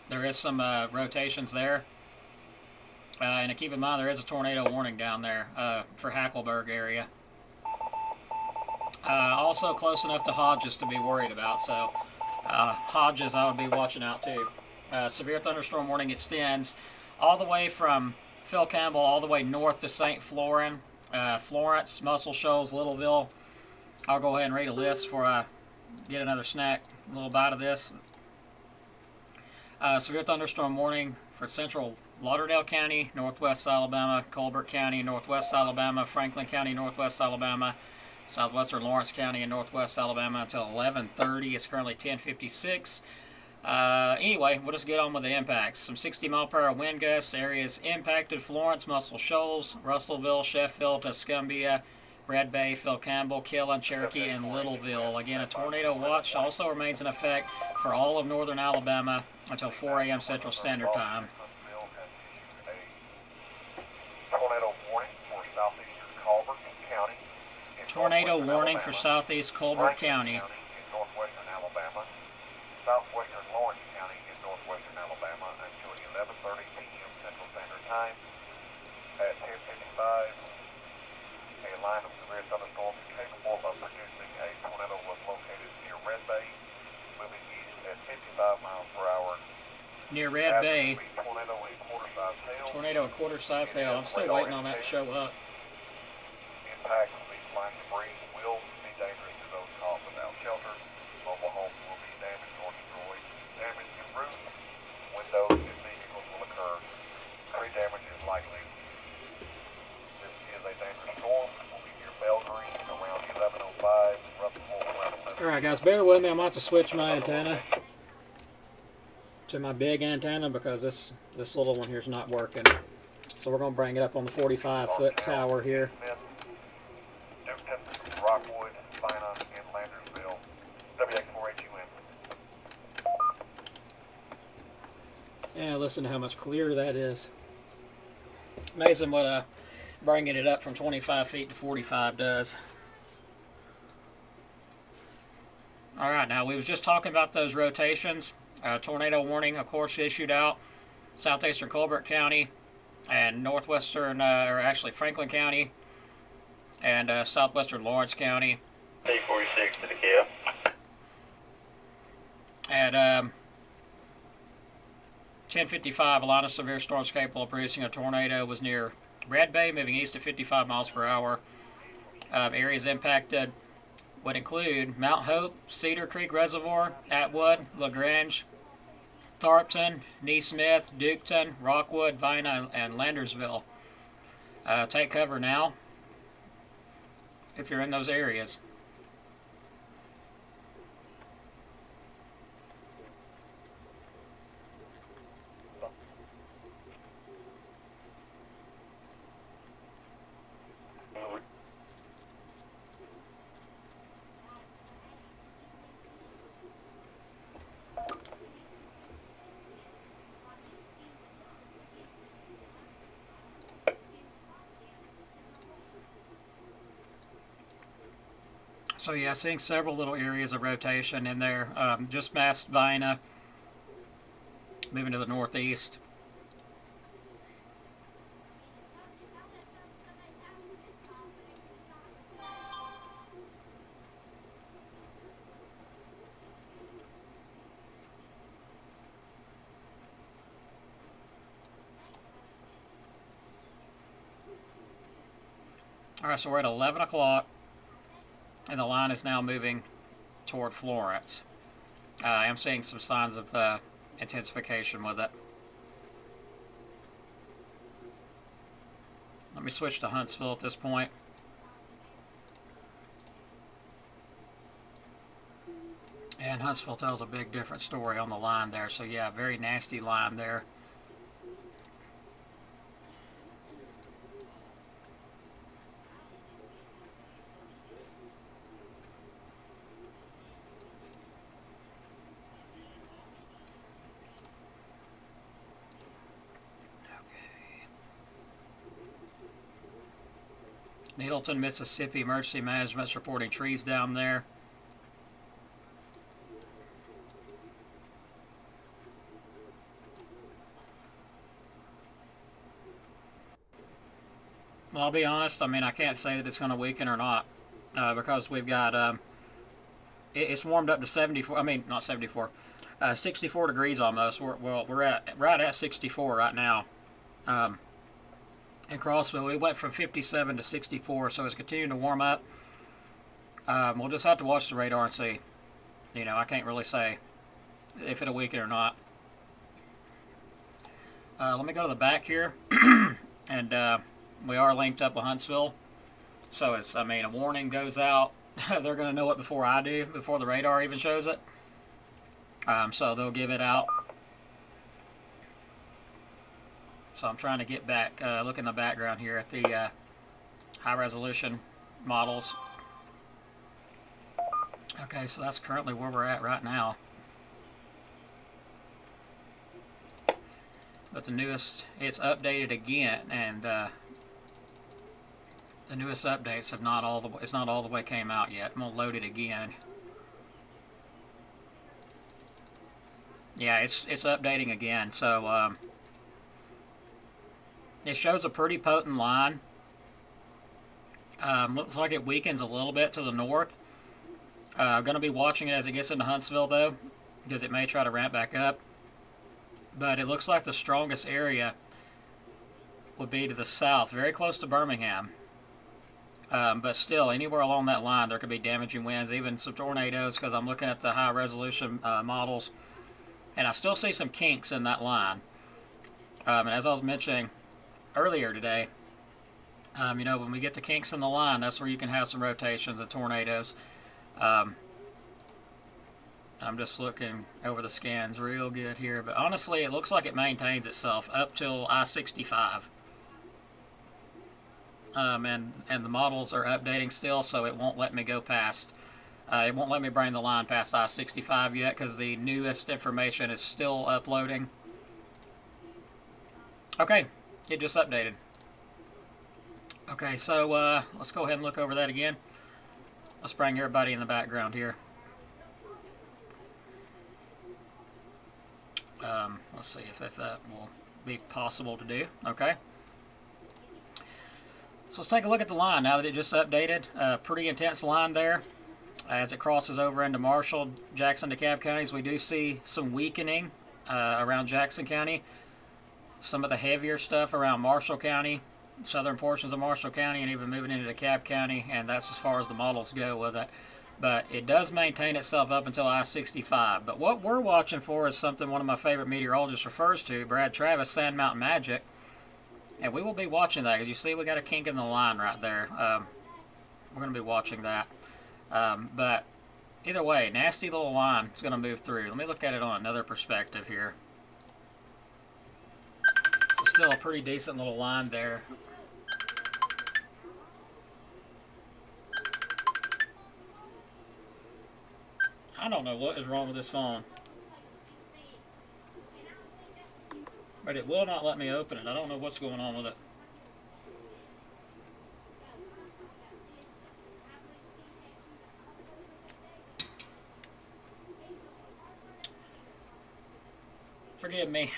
There is some rotations there. And keep in mind, there is a tornado warning down there for Hackleburg area. Also close enough to Hodges to be worried about, so Hodges I would be watching out too. Severe thunderstorm warning extends all the way from Phil Campbell all the way north to St. Florence, Muscle Shoals, Littleville. I'll go ahead and read a list before I get another snack, a little bite of this. Severe thunderstorm warning for central Lauderdale County, northwest Alabama, Colbert County, northwest Alabama, Franklin County, northwest Alabama, southwestern Lawrence County, and northwest Alabama until 11:30. It's currently 10:56. Anyway, we'll just get on with the impacts. Some 60-mile-per-hour wind gusts. Areas impacted: Florence, Muscle Shoals, Russellville, Sheffield, Tuscumbia, Red Bay, Phil Campbell, Killen, Cherokee, and Littleville. Again, a tornado watch also remains in effect for all of northern Alabama until 4 a.m. Central Standard Time. Tornado warning for southeast Colbert County. Northwestern Alabama, southwestern Lawrence County in northwestern Alabama until 11:30 p.m. Central Standard Time. At 10:55, a line of severe thunderstorms capable of producing a tornado was located near Red Bay, moving east at 55 miles per hour. Near Red Bay. Tornado a quarter-size hail. Tornado a quarter-size hail. I'm still waiting on that to show up. Impacts of these flying debris will be dangerous to those caught without shelter. Mobile homes will be damaged or destroyed. Damage to roofs, windows, and vehicles will occur. Tree damage is likely. This is a dangerous storm. We'll be near Belgreen around 11:05. Russellville around 11. Alright guys, bear with me. I'm about to switch my antenna to my big antenna because this little one here is not working. So we're going to bring it up on the 45-foot tower here. Rockwood, Vina, and Landersville. WX4HUM. Yeah, listen to how much clearer that is. Amazing what bringing it up from 25 feet to 45 does. Alright, now we was just talking about those rotations. Tornado warning, of course, issued out. Southeastern Colbert County and northwestern, or actually Franklin County and southwestern Lawrence County. T46 to the kill. At 10:55, a line of severe storms capable of producing a tornado was near Red Bay, moving east at 55 miles per hour. Areas impacted would include Mount Hope, Cedar Creek Reservoir, Atwood, LaGrange, Tharpton, Neesmith, Duketon, Rockwood, Vina, and Landersville. Take cover now if you're in those areas. So yeah, seeing several little areas of rotation in there. Just past Vina, moving to the northeast. Alright, so we're at 11 o'clock. And the line is now moving toward Florence. I am seeing some signs of intensification with it. Let me switch to Huntsville at this point. And Huntsville tells a big different story on the line there. So yeah, very nasty line there. Needleton, Mississippi Emergency Management's reporting trees down there. Well, I'll be honest, I mean, I can't say that it's going to weaken or not because we've got, it's warmed up to 74, I mean, not 74, 64 degrees almost. We're at right at 64 right now. In Crossville, we went from 57 to 64, so it's continuing to warm up. We'll just have to watch the radar and see. You know, I can't really say if it'll weaken or not. Let me go to the back here, and we are linked up with Huntsville. So it's, I mean, a warning goes out. They're going to know it before I do, before the radar even shows it. So they'll give it out. So I'm trying to get back, look in the background here at the high resolution models. Okay, so that's currently where we're at right now. But the newest, it's updated again, and the newest updates have not all the, it's not all the way came out yet. I'm gonna load it again. Yeah, it's updating again. So it shows a pretty potent line. Looks like it weakens a little bit to the north. I'm going to be watching it as it gets into Huntsville, though, because it may try to ramp back up. But it looks like the strongest area would be to the south, very close to Birmingham. But still, anywhere along that line, there could be damaging winds, even some tornadoes, because I'm looking at the high-resolution models. And I still see some kinks in that line. And as I was mentioning earlier today, you know, when we get the kinks in the line, that's where you can have some rotations and tornadoes. I'm just looking over the scans real good here, but honestly, it looks like it maintains itself up till I-65. And the models are updating still, so it won't let me go past. It won't let me bring the line past I-65 yet because the newest information is still uploading. Okay, it just updated. Okay, so let's go ahead and look over that again. Let's bring everybody in the background here. Let's see if that will be possible to do. Okay. So let's take a look at the line now that it just updated. Pretty intense line there. As it crosses over into Marshall, Jackson, DeKalb counties, we do see some weakening around Jackson County. Some of the heavier stuff around Marshall County, southern portions of Marshall County, and even moving into DeKalb County, and that's as far as the models go with it. But it does maintain itself up until I-65. But what we're watching for is something one of my favorite meteorologists refers to, Brad Travis, Sand Mountain Magic. And we will be watching that. As you see, we got a kink in the line right there. We're going to be watching that. But either way, nasty little line is going to move through. Let me look at it on another perspective here. So still a pretty decent little line there. I don't know what is wrong with this phone, but it will not let me open it. I don't know what's going on with it. Forgive me.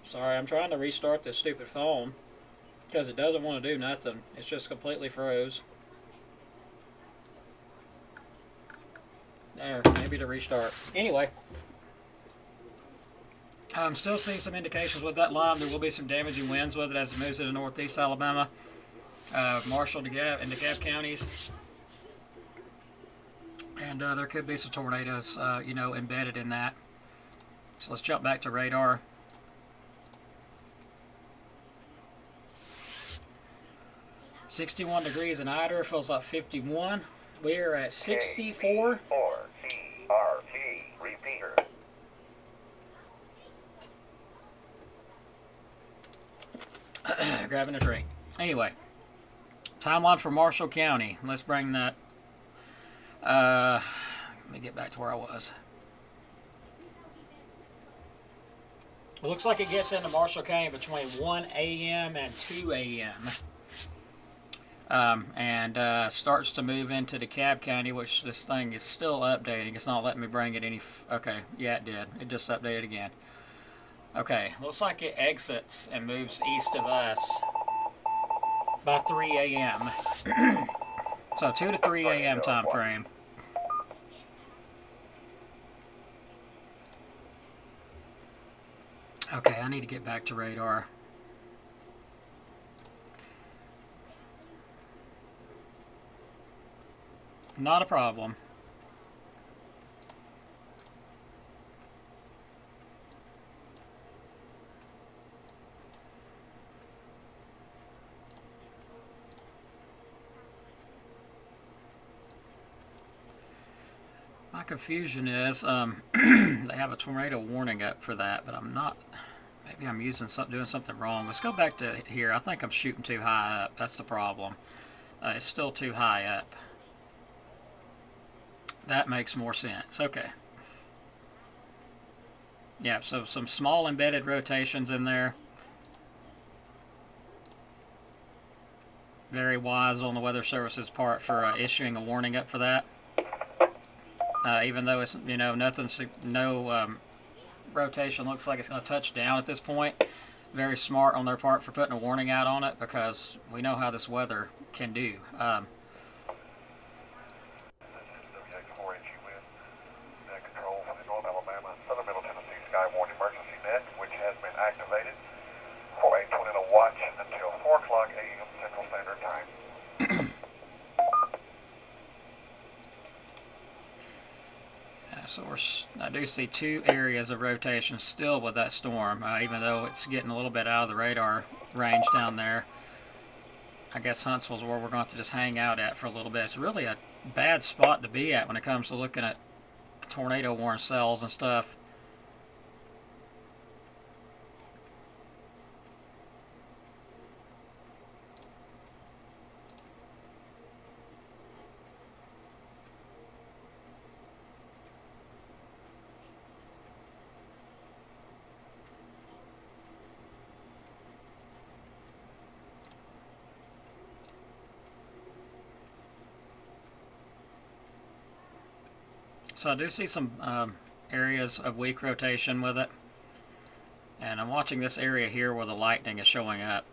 Sorry, I'm trying to restart this stupid phone because it doesn't want to do nothing. It's just completely froze. There, maybe to restart. Anyway, I'm still seeing some indications with that line. There will be some damaging winds with it as it moves into northeast Alabama, Marshall, and DeKalb counties. And there could be some tornadoes, you know, embedded in that. So let's jump back to radar. (61 degrees in Ider, feels like 51. We are at 64. KBRT, repeater. Grabbing a drink. Anyway, timeline for Marshall County. Let's bring that. Let me get back to where I was. It looks like it gets into Marshall County between 1 a.m. and 2 a.m. And starts to move into DeKalb County, which this thing is still updating. It's not letting me bring it any. Okay, yeah, it did. It just updated again. Okay, looks like it exits and moves east of us by 3 a.m. So 2 to 3 a.m. time frame. Okay, I need to get back to radar. Not a problem. My confusion is they have a tornado warning up for that, but I'm not. Maybe I'm doing something wrong. Let's go back to here. I think I'm shooting too high up. That's the problem. It's still too high up. That makes more sense. Okay. Yeah, so some small embedded rotations in there. Very wise on the Weather Service's part for issuing a warning up for that. Even though it's, no rotation looks like it's going to touch down at this point. Very smart on their part for putting a warning out on it, because we know how this weather can do. Control for the North Alabama and Southern Middle Tennessee Skywarn Emergency Net, which has been activated for a tornado watch until 4 o'clock a.m. Central Standard Time. So I do see 2 areas of rotation still with that storm, even though it's getting a little bit out of the radar range down there. I guess Huntsville's where we're going to have to just hang out at for a little bit. It's really a bad spot to be at when it comes to looking at tornado warning cells and stuff. So I do see some areas of weak rotation with it. And I'm watching this area here where the lightning is showing up.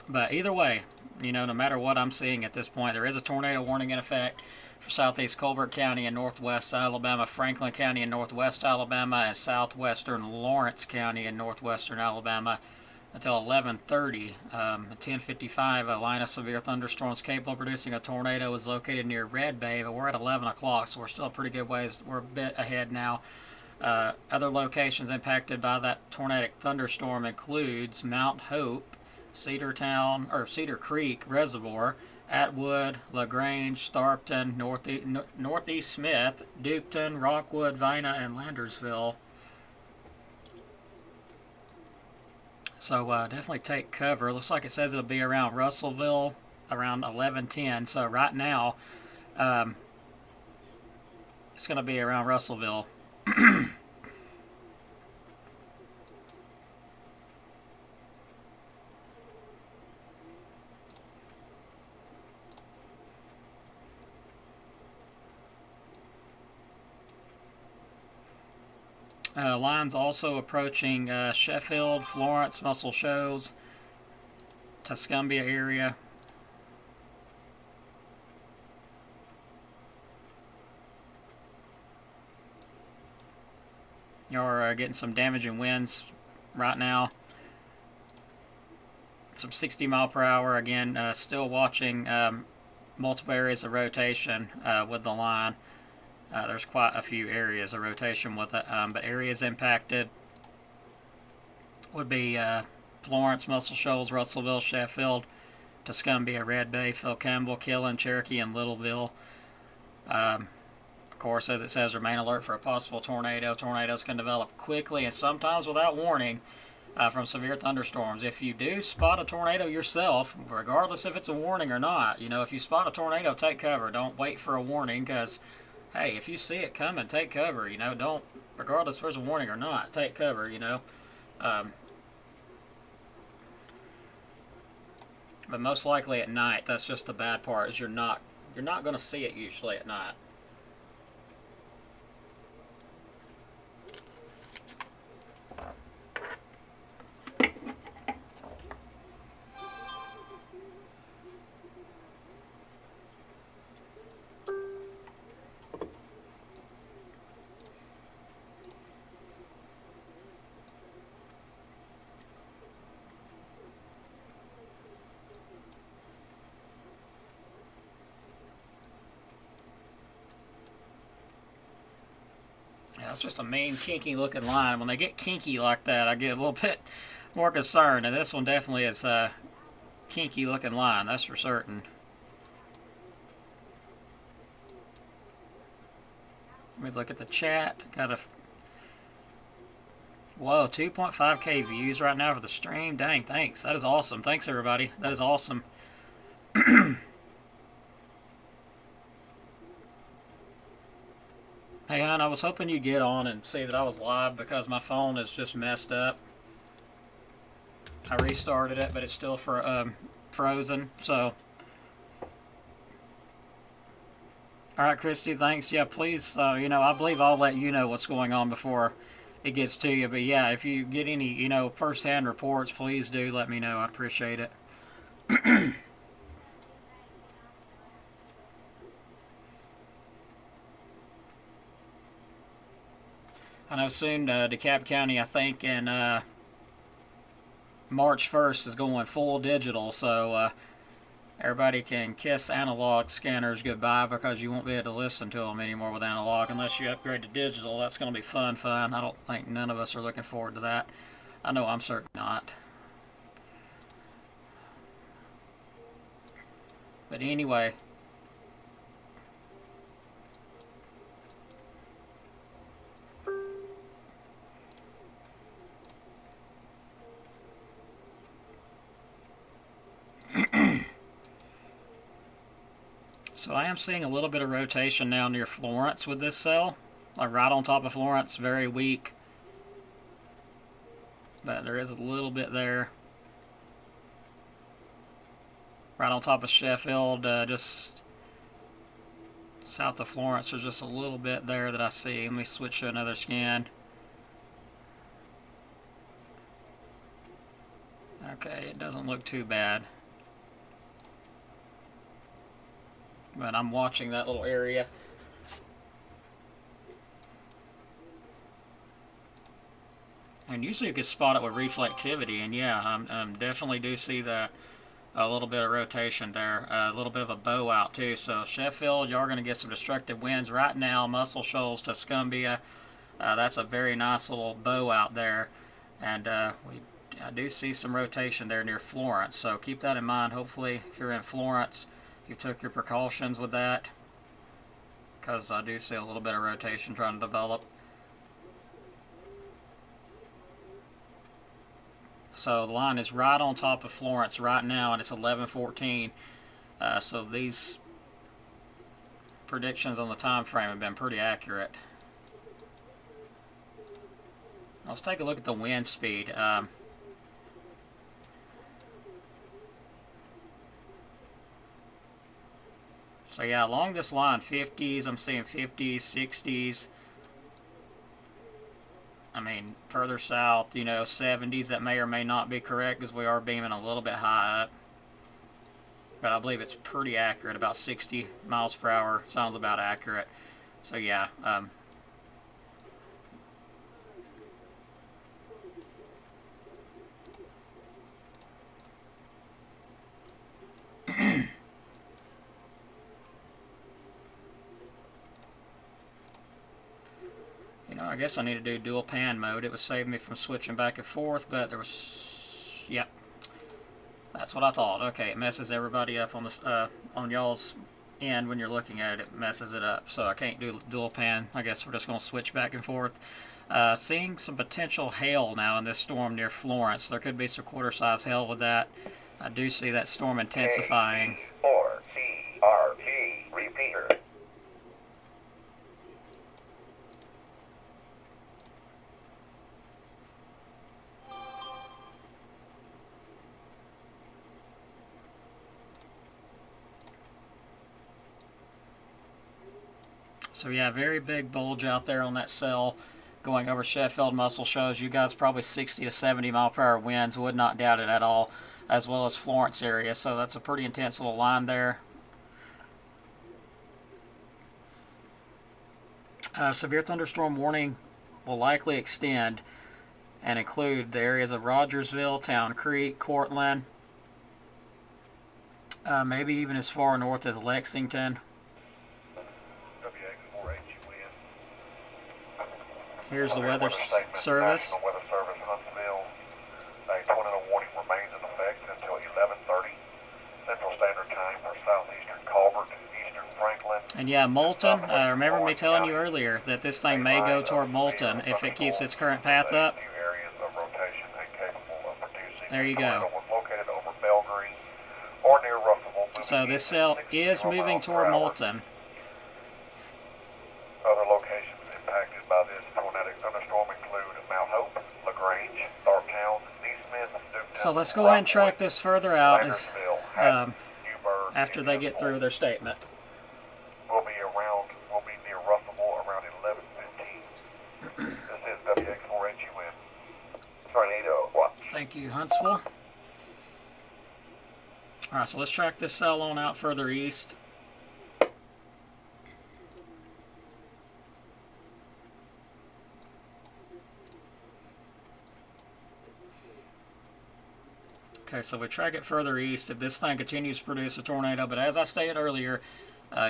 But either way, no matter what I'm seeing at this point, there is a tornado warning in effect for southeast Colbert County and northwest Alabama, Franklin County and northwest Alabama, and southwestern Lawrence County and northwestern Alabama until 11:30. 10:55, a line of severe thunderstorms capable of producing a tornado is located near Red Bay, but we're at 11 o'clock, so we're still a pretty good ways. We're a bit ahead now. Other locations impacted by that tornadic thunderstorm includes Mount Hope, Cedar Creek Reservoir, Atwood, LaGrange, Starkton, Northeast Smith, Duketon, Rockwood, Vina, and Landersville. So definitely take cover. Looks like it says it'll be around Russellville around 11:10. So right now, it's going to be around Russellville. Lines also approaching Sheffield, Florence, Muscle Shoals, Tuscumbia area. You're getting some damaging winds right now. Some 60 mile per hour. Again, still watching multiple areas of rotation with the line. There's quite a few areas of rotation with it, but areas impacted would be Florence, Muscle Shoals, Russellville, Sheffield, Tuscumbia, Red Bay, Phil Campbell, Killen, Cherokee, and Littleville. Of course, as it says, remain alert for a possible tornado. Tornadoes can develop quickly and sometimes without warning from severe thunderstorms. If you do spot a tornado yourself, regardless if it's a warning or not, if you spot a tornado, take cover. Don't wait for a warning, because hey, if you see it coming, take cover. Don't, regardless if there's a warning or not, take cover. But most likely at night. That's just the bad part. Is you're not going to see it usually at night. It's just a mean, kinky looking line. When they get kinky like that, I get a little bit more concerned. And this one definitely is a kinky looking line, that's for certain. Let me look at the chat. Got a whoa, 2.5K views right now for the stream. Dang, thanks. That is awesome. Thanks everybody. That is awesome. Hey, hon, I was hoping you'd get on and see that I was live because my phone is just messed up. I restarted it, but it's still frozen. So, all right, Christy, thanks. Yeah, please. I believe I'll let you know what's going on before it gets to you. But yeah, if you get any, first-hand reports, please do let me know. I appreciate it. I know soon DeKalb County, I think, in March 1st is going full digital, so everybody can kiss analog scanners goodbye because you won't be able to listen to them anymore with analog unless you upgrade to digital. That's going to be fun. I don't think none of us are looking forward to that. I know I'm certainly not. But anyway, so I am seeing a little bit of rotation now near Florence with this cell. Like right on top of Florence, very weak. But there is a little bit there. Right on top of Sheffield, just south of Florence, there's just a little bit there that I see. Let me switch to another scan. Okay, it doesn't look too bad. But I'm watching that little area. And usually you can spot it with reflectivity, and yeah, I definitely do see that. A little bit of rotation there, a little bit of a bow out too. So Sheffield, y'all are going to get some destructive winds right now. Muscle Shoals, Tuscumbia, that's a very nice little bow out there. And I do see some rotation there near Florence. So keep that in mind. Hopefully, if you're in Florence, you took your precautions with that, because I do see a little bit of rotation trying to develop. So the line is right on top of Florence right now, and it's 11:14. So these predictions on the time frame have been pretty accurate. Let's take a look at the wind speed. So yeah, along this line, 50s, I'm seeing 50s, 60s. I mean, further south, 70s, that may or may not be correct because we are beaming a little bit high up. But I believe it's pretty accurate, about 60 miles per hour. Sounds about accurate. So yeah. I guess I need to do dual pan mode. It was saving me from switching back and forth, but there was, yep, that's what I thought. Okay, it messes everybody up on the on y'all's end when you're looking at it. It messes it up, so I can't do dual pan. I guess we're just going to switch back and forth. Seeing some potential hail now in this storm near Florence. There could be some quarter-size hail with that. I do see that storm intensifying. KC4CRG repeater. So yeah, very big bulge out there on that cell going over Sheffield. Muscle shows you guys probably 60 to 70 mile per hour winds. Would not doubt it at all, as well as Florence area. So that's a pretty intense little line there. Severe thunderstorm warning will likely extend and include the areas of Rogersville, Town Creek, Cortland, maybe even as far north as Lexington. Here's the weather service. National Weather Service, Huntsville. A tornado warning remains in effect until 11:30 Central Standard Time for southeastern Colbert, eastern Franklin, And yeah, Molten, remember me telling you earlier that this thing may go toward Molten if it keeps its current path up? There you go. So this cell is moving toward Molten. Other locations impacted by this tornadic thunderstorm include Mount Hope, LaGrange, Darktown, Neesmith, Newton. So let's go ahead and track this further out Newburgh, after they get through their statement. We'll be near Russellville around 11:15. This is WX4HUN. Tornado watch. Thank you, Huntsville. All right, so let's track this cell on out further east. Okay, so we track it further east if this thing continues to produce a tornado, but as I stated earlier,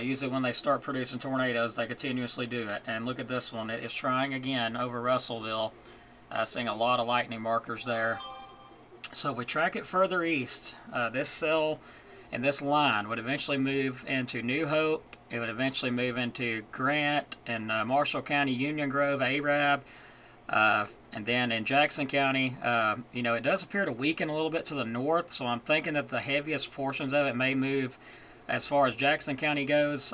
usually when they start producing tornadoes, they continuously do it. And look at this one, it is trying again over Russellville, seeing a lot of lightning markers there. So we track it further east. This cell and this line would eventually move into New Hope. It would eventually move into Grant and Marshall County, Union Grove, Arab. And then in Jackson County, you know, it does appear to weaken a little bit to the north, so I'm thinking that the heaviest portions of it may move as far as Jackson County goes.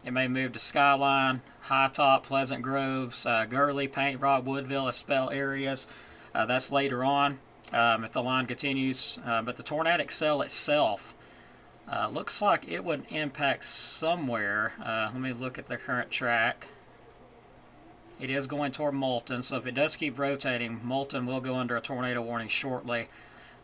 It may move to Skyline, High Top, Pleasant Groves, Gurley, Paint Rock, Woodville, Espell areas. That's later on if the line continues. But the tornadic cell itself looks like it would impact somewhere. Let me look at the current track. It is going toward Molten, so if it does keep rotating, Molten will go under a tornado warning shortly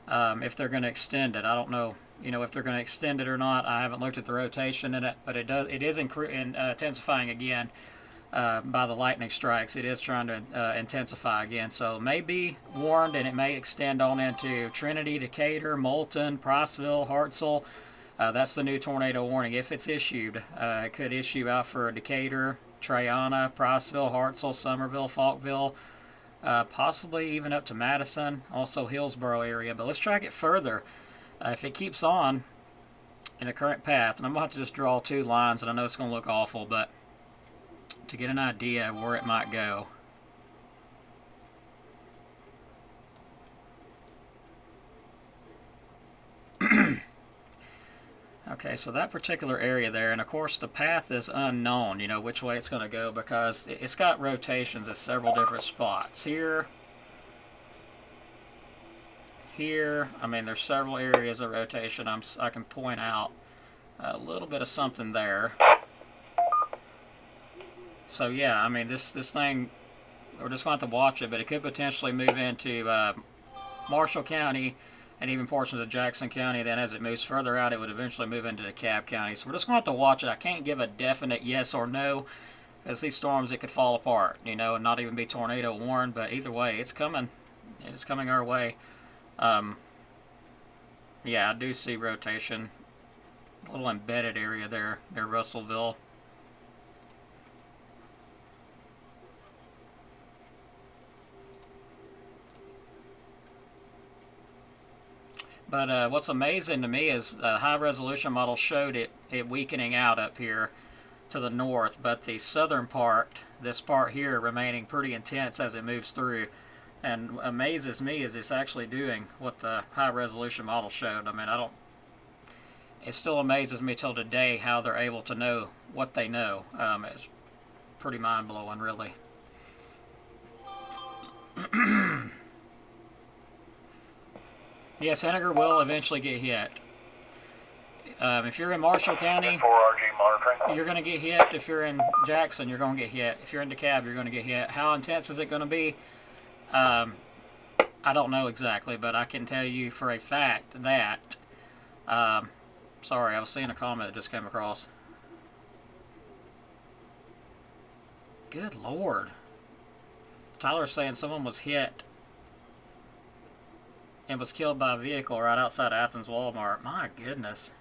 if they're going to extend it. I don't know, you know, if they're going to extend it or not. I haven't looked at the rotation in it, but it is intensifying again by the lightning strikes. It is trying to intensify again, so it may be warned, and it may extend on into Trinity, Decatur, Molten, Priceville, Hartselle. That's the new tornado warning. If it's issued, it could issue out for Decatur, Triana, Priceville, Hartselle, Somerville, Falkville, possibly even up to Madison, also Hillsboro area. But let's track it further. If it keeps on in the current path, and I'm going to have to just draw two lines, and I know it's going to look awful, but to get an idea of where it might go. Okay, so that particular area there, and of course the path is unknown, you know, which way it's going to go, because it's got rotations at several different spots. Here, I mean, there's several areas of rotation I can point out a little bit of something there. So yeah, I mean, this thing, we're just going to have to watch it, but it could potentially move into Marshall County, and even portions of Jackson County. Then as it moves further out, it would eventually move into DeKalb County. So we're just going to have to watch it. I can't give a definite yes or no, because these storms, it could fall apart, you know, and not even be tornado warned. But either way, it's coming. It's coming our way. Yeah, I do see rotation. A little embedded area there near Russellville. But what's amazing to me is the high-resolution model showed it weakening out up here to the north, but the southern part, this part here, remaining pretty intense as it moves through. And amazes me is it's actually doing what the high-resolution model showed. I mean, it still amazes me till today how they're able to know what they know. It's pretty mind-blowing, really. Yes, Henniger will eventually get hit. If you're in Marshall County, you're going to get hit. If you're in Jackson, you're going to get hit. If you're in DeKalb, you're going to get hit. How intense is it going to be? I don't know exactly, but I can tell you for a fact that... sorry, I was seeing a comment that just came across. Good Lord. Tyler's saying someone was hit and was killed by a vehicle right outside Athens Walmart. My goodness.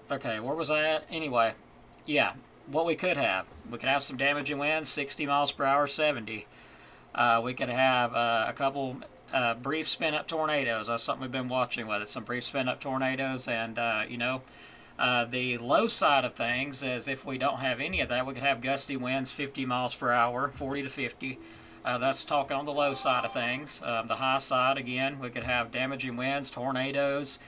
Okay, where was I at? Anyway, yeah, what we could have some damaging winds, 60 miles per hour, 70. We could have a couple brief spin-up tornadoes. That's something we've been watching with it. Some brief spin-up tornadoes, and, you know, The low side of things is if we don't have any of that, we could have gusty winds 50 miles per hour, 40 to 50. That's talking on the low side of things. The high side, again, we could have damaging winds, tornadoes.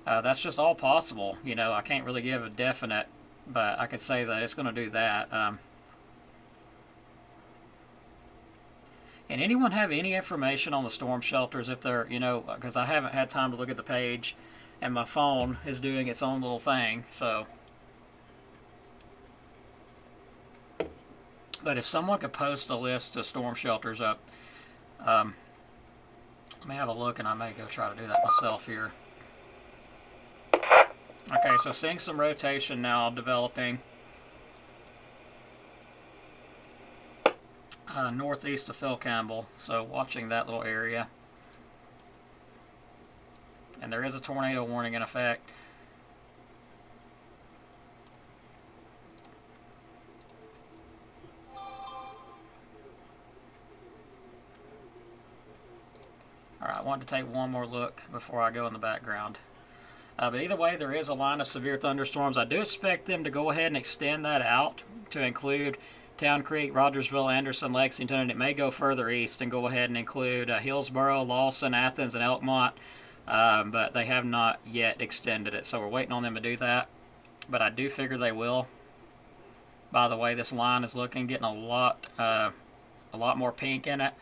That's just all possible. You know, I can't really give a definite, but I could say that it's going to do that. And anyone have any information on the storm shelters if they're, you know, because I haven't had time to look at the page and my phone is doing its own little thing, so. But if someone could post a list of storm shelters up, let me have a look and I may go try to do that myself here. Okay, so seeing some rotation now developing. Northeast of Phil Campbell, so watching that little area. And there is a tornado warning in effect. Alright, I wanted to take one more look before I go in the background. But either way, there is a line of severe thunderstorms. I do expect them to go ahead and extend that out to include Town Creek, Rogersville, Anderson, Lexington, and it may go further east and go ahead and include Hillsboro, Lawson, Athens, and Elkmont, but they have not yet extended it, so we're waiting on them to do that, but I do figure they will. By the way, this line is looking, getting a lot more pink in it.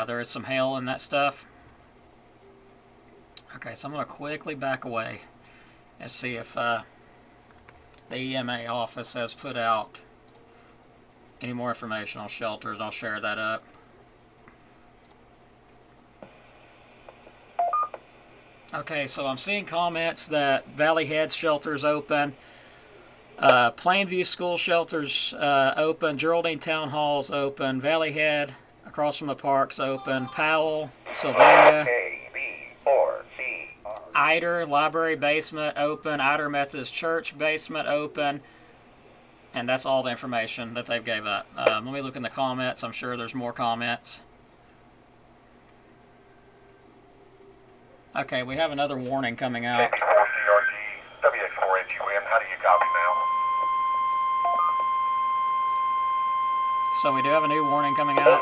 There is some hail in that stuff. Okay, so I'm going to quickly back away and see if the EMA office has put out any more information on shelters. I'll share that up. Okay, so I'm seeing comments that Valley Head shelters open, Plainview School shelters open, Geraldine Town Hall's open, Valley Head across from the park's open, Powell, Sylvania, Eider Library basement open, Eider Methodist Church basement open. And that's all the information that they've gave up. Let me look in the comments. I'm sure there's more comments. Okay, we have another warning coming out. WX4HUN, how do you copy now? So we do have a new warning coming out.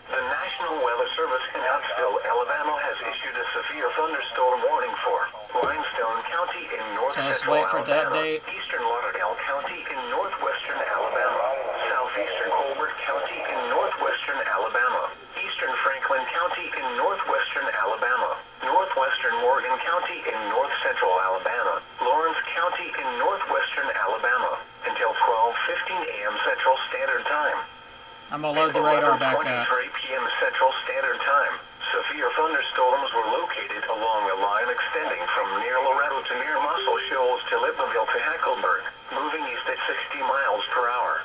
The National Weather Service in Huntsville, Alabama has issued a severe thunderstorm warning for Limestone County in So let's north-central wait for it to Alabama, update. eastern Lauderdale County in northwestern Alabama, southeastern Colbert County in northwestern Alabama, eastern Franklin County in northwestern Alabama, northwestern Morgan County in north-central Alabama, Lawrence County in northwestern Alabama, until 12:15 a.m. Central Standard Time. I'm going to load the radar back up. 11:23 p.m. Central Standard Time. Severe thunderstorms were located along a line extending from near Loretto to near Muscle Shoals to Libreville to Hackleburg, moving east at 60 miles per hour.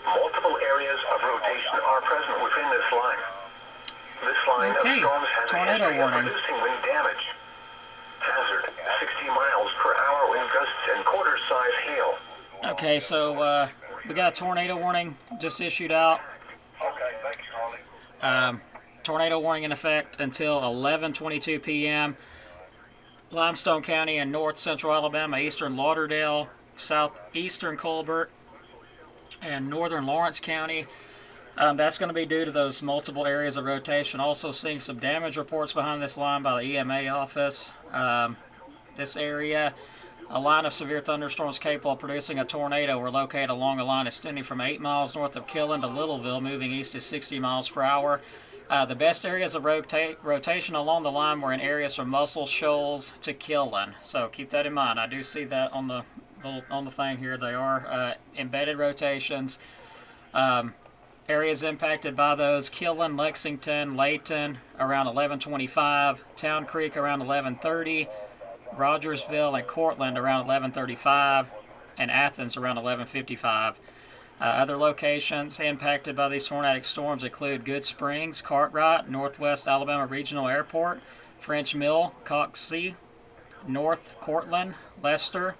Multiple areas of rotation are present within this line. This line of storms has a history of producing wind damage. Hazard, 60 miles per hour wind gusts and quarter-size hail. Okay, so we got a tornado warning just issued out. Okay, thank you, Harley. Tornado warning in effect until 11:22 p.m. Limestone County in north central Alabama, eastern Lauderdale, southeastern Colbert, and northern Lawrence County. That's going to be due to those multiple areas of rotation. Also seeing some damage reports behind this line by the EMA office. This area, a line of severe thunderstorms capable of producing a tornado were located along a line extending from 8 miles north of Killen to Littleville, moving east at 60 miles per hour. The best areas of rotation along the line were in areas from Muscle Shoals to Killen. So keep that in mind. I do see that on the thing here. They are embedded rotations. Areas impacted by those: Killen, Lexington, Layton around 11:25, Town Creek around 11:30, Rogersville and Cortland around 11:35, and Athens around 11:55. Other locations impacted by these tornadic storms include Good Springs, Cartwright, Northwest Alabama Regional Airport, French Mill, Coxsey, North Cortland, Lester,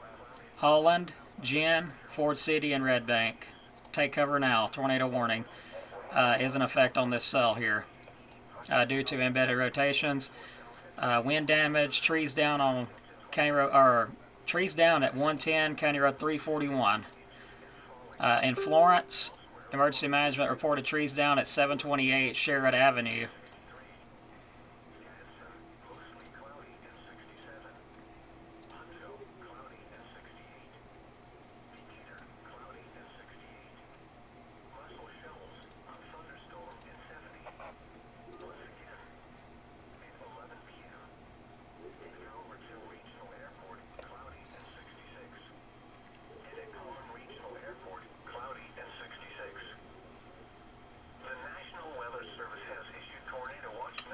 Holland, Ginn, Ford City, and Red Bank. Take cover now. Tornado warning is in effect on this cell here due to embedded rotations. Wind damage, trees down on County Road, or trees down at 110, County Road 341. In Florence, emergency management reported trees down at 728 Sherrod Avenue.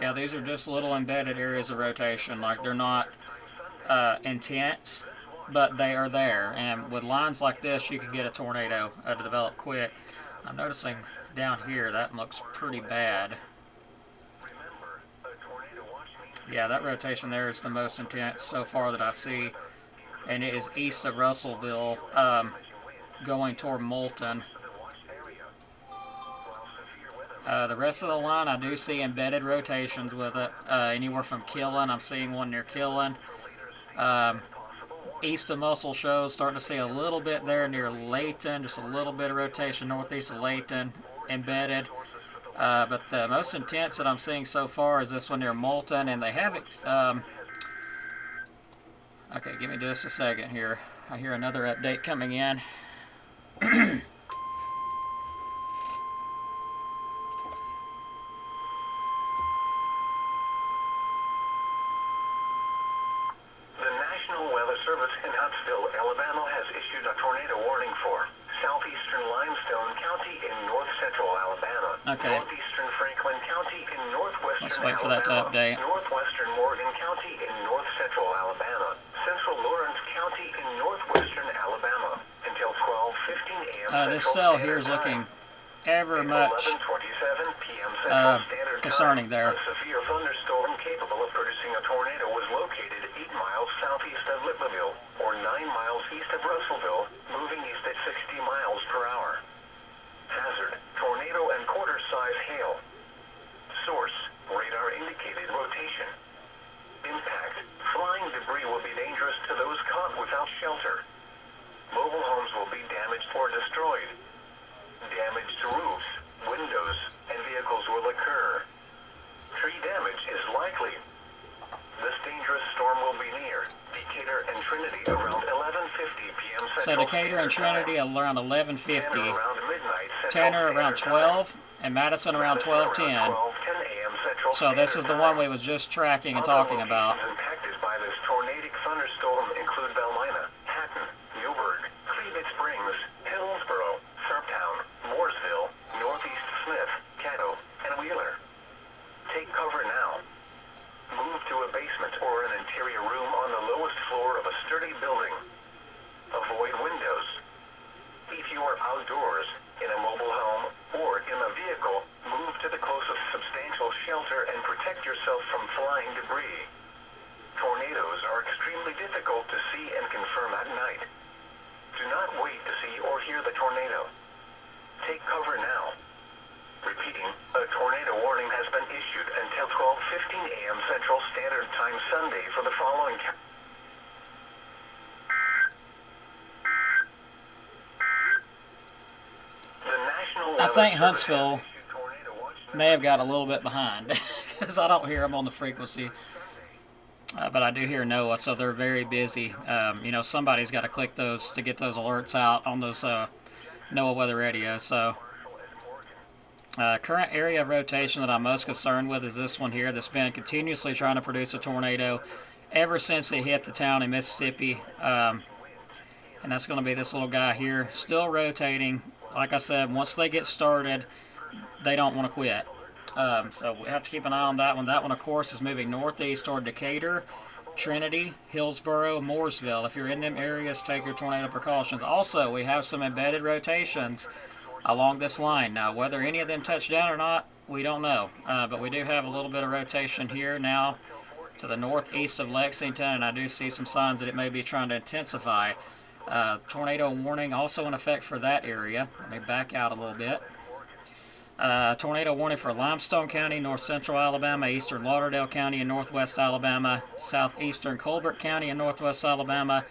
Yeah, these are just little embedded areas of rotation. Like, they're not intense, but they are there. And with lines like this, you can get a tornado to develop quick. I'm noticing down here that looks pretty bad. Yeah, that rotation there is the most intense so far that I see, and it is east of Russellville, going toward Moulton. The rest of the line, I do see embedded rotations with it. Anywhere from Killen, I'm seeing one near Killen. East of Muscle Shoals, starting to see a little bit there near Layton, just a little bit of rotation northeast of Layton, embedded. But the most intense that I'm seeing so far is this one near Moulton, and they have it. Okay, give me just a second here. I hear another update coming in. Service in Huntsville, Alabama has issued a tornado warning for southeastern Limestone County in north central Alabama, okay. northeastern Franklin County in northwestern Let's wait for that to update. northwestern Morgan County in north central Alabama, central Lawrence County in northwestern Alabama until 12:15 a.m. This cell here is looking ever much concerning there. A severe thunderstorm capable of producing a tornado was located 8 miles southeast of Lippaville, or 9 miles east of Russellville, moving east at 60 miles per hour. Hazard, tornado and quarter-size hail. Source, radar indicated rotation. Impact, flying debris will be dangerous to those caught without shelter. Mobile homes will be damaged or destroyed. Damage to roofs, windows, and vehicles will occur. Tree damage is likely. This dangerous storm will be near Decatur and Trinity around 11:50 p.m. So Decatur and Trinity around 11:50. around midnight Tanner around 12, and Madison around 12:10. 12:10 a.m. Central So this is the one we was just tracking and talking about. Impacted by this tornadic thunderstorm include Belmina, Hatton, Newburgh, Cleveland Springs, Hillsboro, Thurptown, Mooresville, Northeast Smith, Caddo, and Wheeler. Take cover now. Move to a basement or an interior room on the lowest floor of a sturdy building. Avoid windows. If you are outdoors, in a mobile home, or in a vehicle, move to the closest substantial shelter and protect yourself from flying debris. Tornadoes are extremely difficult to see and confirm at night. Do not wait to see or hear the tornado. Take cover now. Repeating, a tornado warning has been issued until 12:15 a.m. Central Standard Time Sunday for the following. I think Huntsville may have got a little bit behind because I don't hear them on the frequency. But I do hear NOAA, so they're very busy. Somebody's got to click those to get those alerts out on those NOAA weather radios. So, current area of rotation that I'm most concerned with is this one here that's been continuously trying to produce a tornado ever since it hit the town in Mississippi. And that's going to be this little guy here, still rotating. Like I said, once they get started, they don't want to quit. So we have to keep an eye on that one. That one, of course, is moving northeast toward Decatur, Trinity, Hillsboro, Mooresville. If you're in them areas, take your tornado precautions. Also, we have some embedded rotations along this line. Now, whether any of them touch down or not, we don't know. But we do have a little bit of rotation here now to the northeast of Lexington, and I do see some signs that it may be trying to intensify. Tornado warning also in effect for that area. Let me back out a little bit. Tornado warning for Limestone County, north central Alabama, eastern Lauderdale County and northwest Alabama, southeastern Colbert County and northwest Alabama,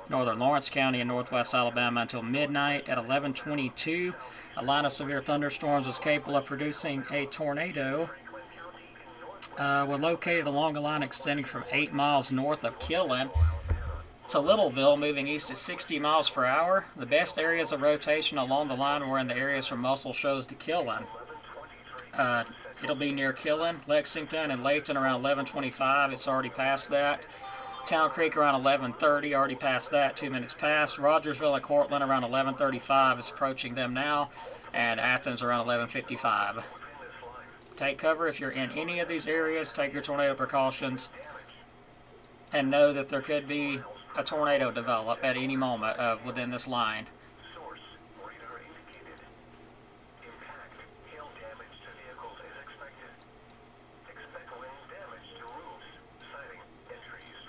northern Lawrence County and northwest Alabama until midnight. At 11:22, a line of severe thunderstorms was capable of producing a tornado. Were located along a line extending from 8 miles north of Killen to Littleville, moving east at 60 miles per hour. The best areas of rotation along the line were in the areas from Muscle Shoals to Killen. It'll be near Killen, Lexington, and Layton around 11:25. It's already past that. Town Creek around 11:30, already past that, 2 minutes past. Rogersville and Cortland around 11:35, it's approaching them now. And Athens around 11:55. Take cover if you're in any of these areas. Take your tornado precautions and know that there could be a tornado develop at any moment within this line. Source, radar indicated. Impact, hail damage to vehicles is expected. Expect wind damage to roofs, siding, and trees.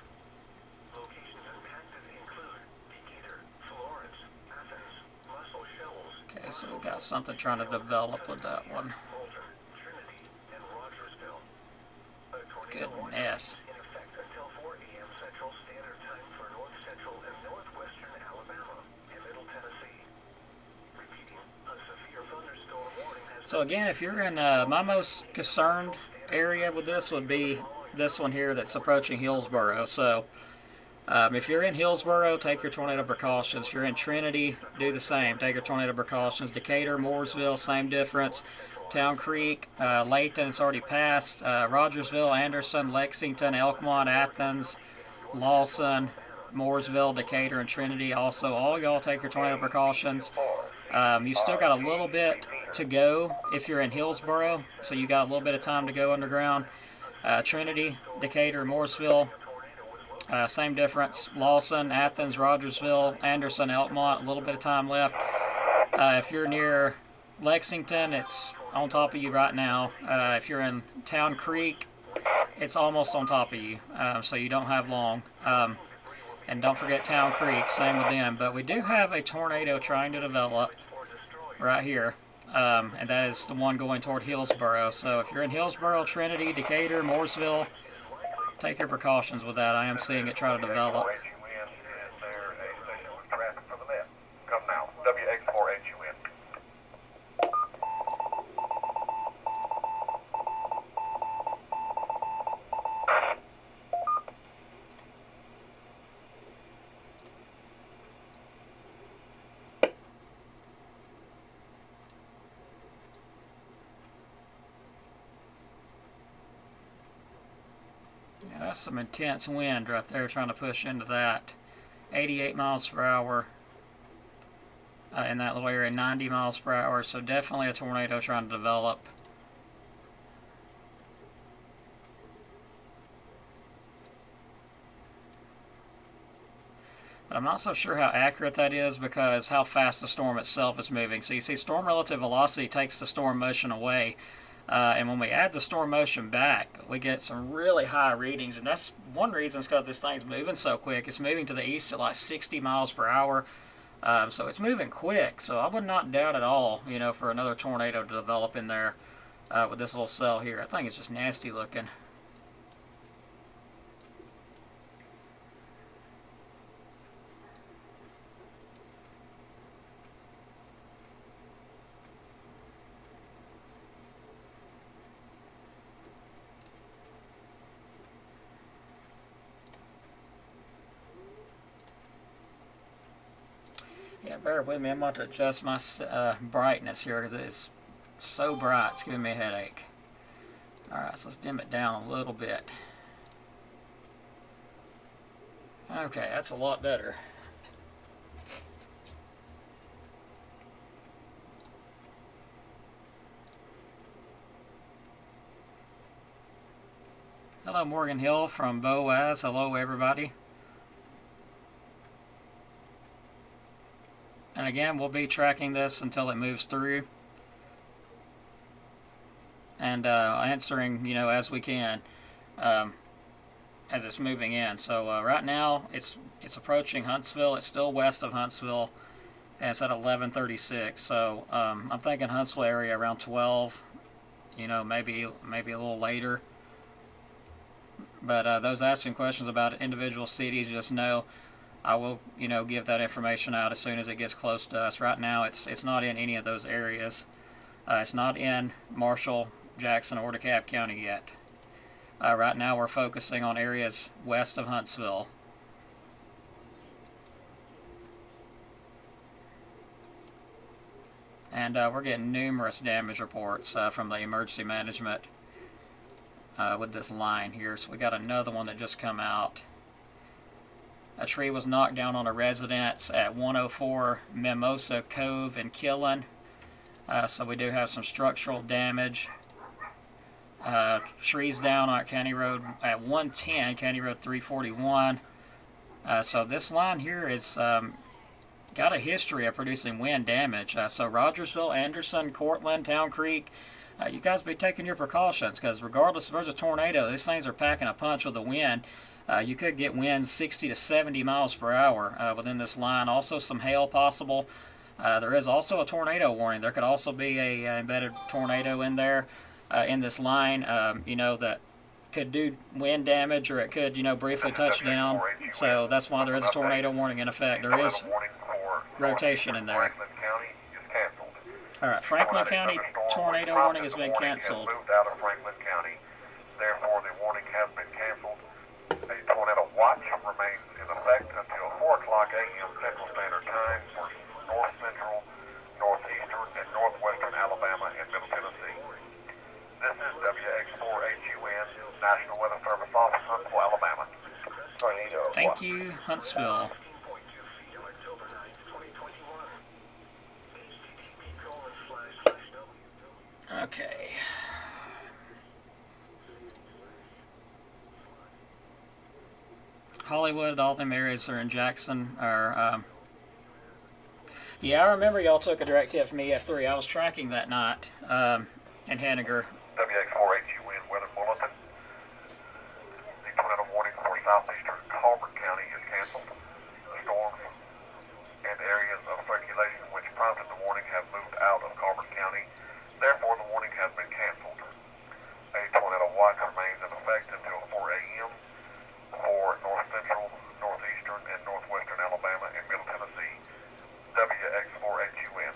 Locations impacted include Decatur, Florence, Athens, Muscle Shoals. Okay, so we got something trying to develop with that one. Moulton, Trinity, and Rogersville. A tornado warning Goodness. in effect until 4 a.m. Central Standard Time for North Central and Northwestern Alabama and Middle Tennessee. Repeating, a severe thunderstorm warning has So again, if you're in my most concerned area with this would be this one here that's approaching Hillsboro. So if you're in Hillsboro, take your tornado precautions. If you're in Trinity, do the same. Take your tornado precautions. Decatur, Mooresville, same difference. Town Creek, Layton, it's already passed. Rogersville, Anderson, Lexington, Elkmont, Athens, Lawson, Mooresville, Decatur, and Trinity. Also, all y'all take your tornado precautions. You've still got a little bit to go if you're in Hillsboro, so you got a little bit of time to go underground. Trinity, Decatur, Mooresville, same difference. Lawson, Athens, Rogersville, Anderson, Elkmont, a little bit of time left. If you're near Lexington, it's on top of you right now. If you're in Town Creek, it's almost on top of you, so you don't have long. And don't forget Town Creek, same with them. But we do have a tornado trying to develop right here, and that is the one going toward Hillsboro. So if you're in Hillsboro, Trinity, Decatur, Mooresville, take your precautions with that. I am seeing it try to develop. WX4HUN is there a station with traffic for the net? Come now, WX4HUN. Yeah, that's some intense wind right there trying to push into that. 88 miles per hour in that little area, 90 miles per hour. So definitely a tornado trying to develop. But I'm not so sure how accurate that is because how fast the storm itself is moving. So you see storm relative velocity takes the storm motion away. And when we add the storm motion back, we get some really high readings. And that's one reason is because this thing's moving so quick. It's moving to the east at like 60 miles per hour. So it's moving quick. So I would not doubt at all, you know, for another tornado to develop in there with this little cell here. I think it's just nasty looking. Yeah, bear with me. I'm about to adjust my brightness here because it's so bright. It's giving me a headache. Alright, so let's dim it down a little bit. Okay, that's a lot better. Hello, Morgan Hill from Boaz. Hello, everybody. And again, we'll be tracking this until it moves through and answering, you know, as we can as it's moving in. So right now, it's approaching Huntsville. It's still west of Huntsville. And it's at 11:36. So I'm thinking Huntsville area around 12. Maybe a little later. But those asking questions about individual cities, just know I will, give that information out as soon as it gets close to us. Right now, it's not in any of those areas. It's not in Marshall, Jackson, or DeKalb County yet. Right now, we're focusing on areas west of Huntsville. And we're getting numerous damage reports from the emergency management with this line here. So we got another one that just come out. A tree was knocked down on a residence at 104 Mimosa Cove in Killen. So we do have some structural damage. Trees down on County Road at 110, County Road 341. So this line here is got a history of producing wind damage. So Rogersville, Anderson, Cortland, Town Creek, you guys be taking your precautions, because regardless if there's a tornado, these things are packing a punch with the wind. You could get winds 60 to 70 miles per hour within this line. Also some hail possible. There is also a tornado warning. There could also be a embedded tornado in there in this line, that could do wind damage, or it could, briefly touch down. So that's why there is a tornado warning in effect. There is rotation in there. All right, Franklin County tornado warning has been canceled. Moved out of Franklin County. Therefore, the warning has been canceled. A tornado watch remains in effect until 4 o'clock a.m. Central Standard Time for north central, northeastern, and northwestern Alabama and Middle Tennessee. This is WX4HUN, National Weather Service Office, Huntsville, Alabama. Tornado Thank you, Huntsville. Okay. Hollywood, all them areas are in Jackson. Yeah, I remember y'all took a direct hit from EF3. I was tracking that night in Henniger. WX4HUN Weather Bulletin. The tornado warning for southeastern Colbert County is canceled. The storms and areas of circulation which prompted the warning have moved out of Colbert County. Therefore, the warning has been canceled. A tornado watch remains in effect until 4 a.m. for north central, northeastern, and northwestern Alabama and Middle Tennessee. WX4HUN.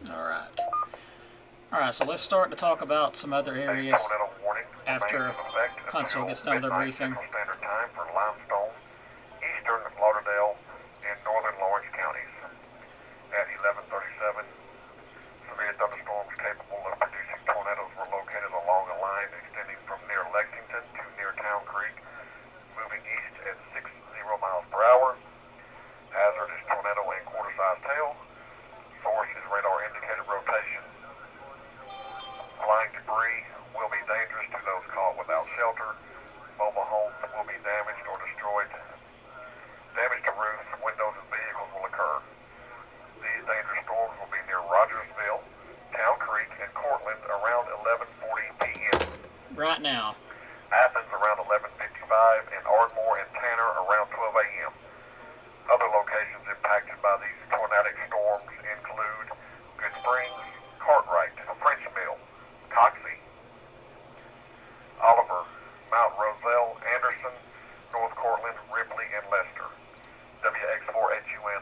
All right, so let's start to talk about some other areas after Huntsville gets done with their briefing. Central Standard Time for Limestone, eastern Lauderdale, and northern Lawrence counties. At 11:37, severe thunderstorms capable of producing tornadoes were located along a line extending from near Lexington to near Town Creek, moving east at 60 miles per hour. Hazardous tornado and quarter-sized tail. Source is radar indicated rotation. Flying debris will be dangerous to those caught without shelter. Mobile homes will be damaged or destroyed. Damage to roofs, windows, and vehicles will occur. These dangerous storms will be near Rogersville, Town Creek, and Cortland around 11:40 p.m. Right now. Athens around 11:55, and Ardmore and Tanner around 12 a.m. Other locations impacted by these tornadic storms include Good Springs, Cartwright, French Mill, Coxey, Oliver, Mount Roselle, Anderson, North Cortland, Ripley, and Lester. WX4HUN.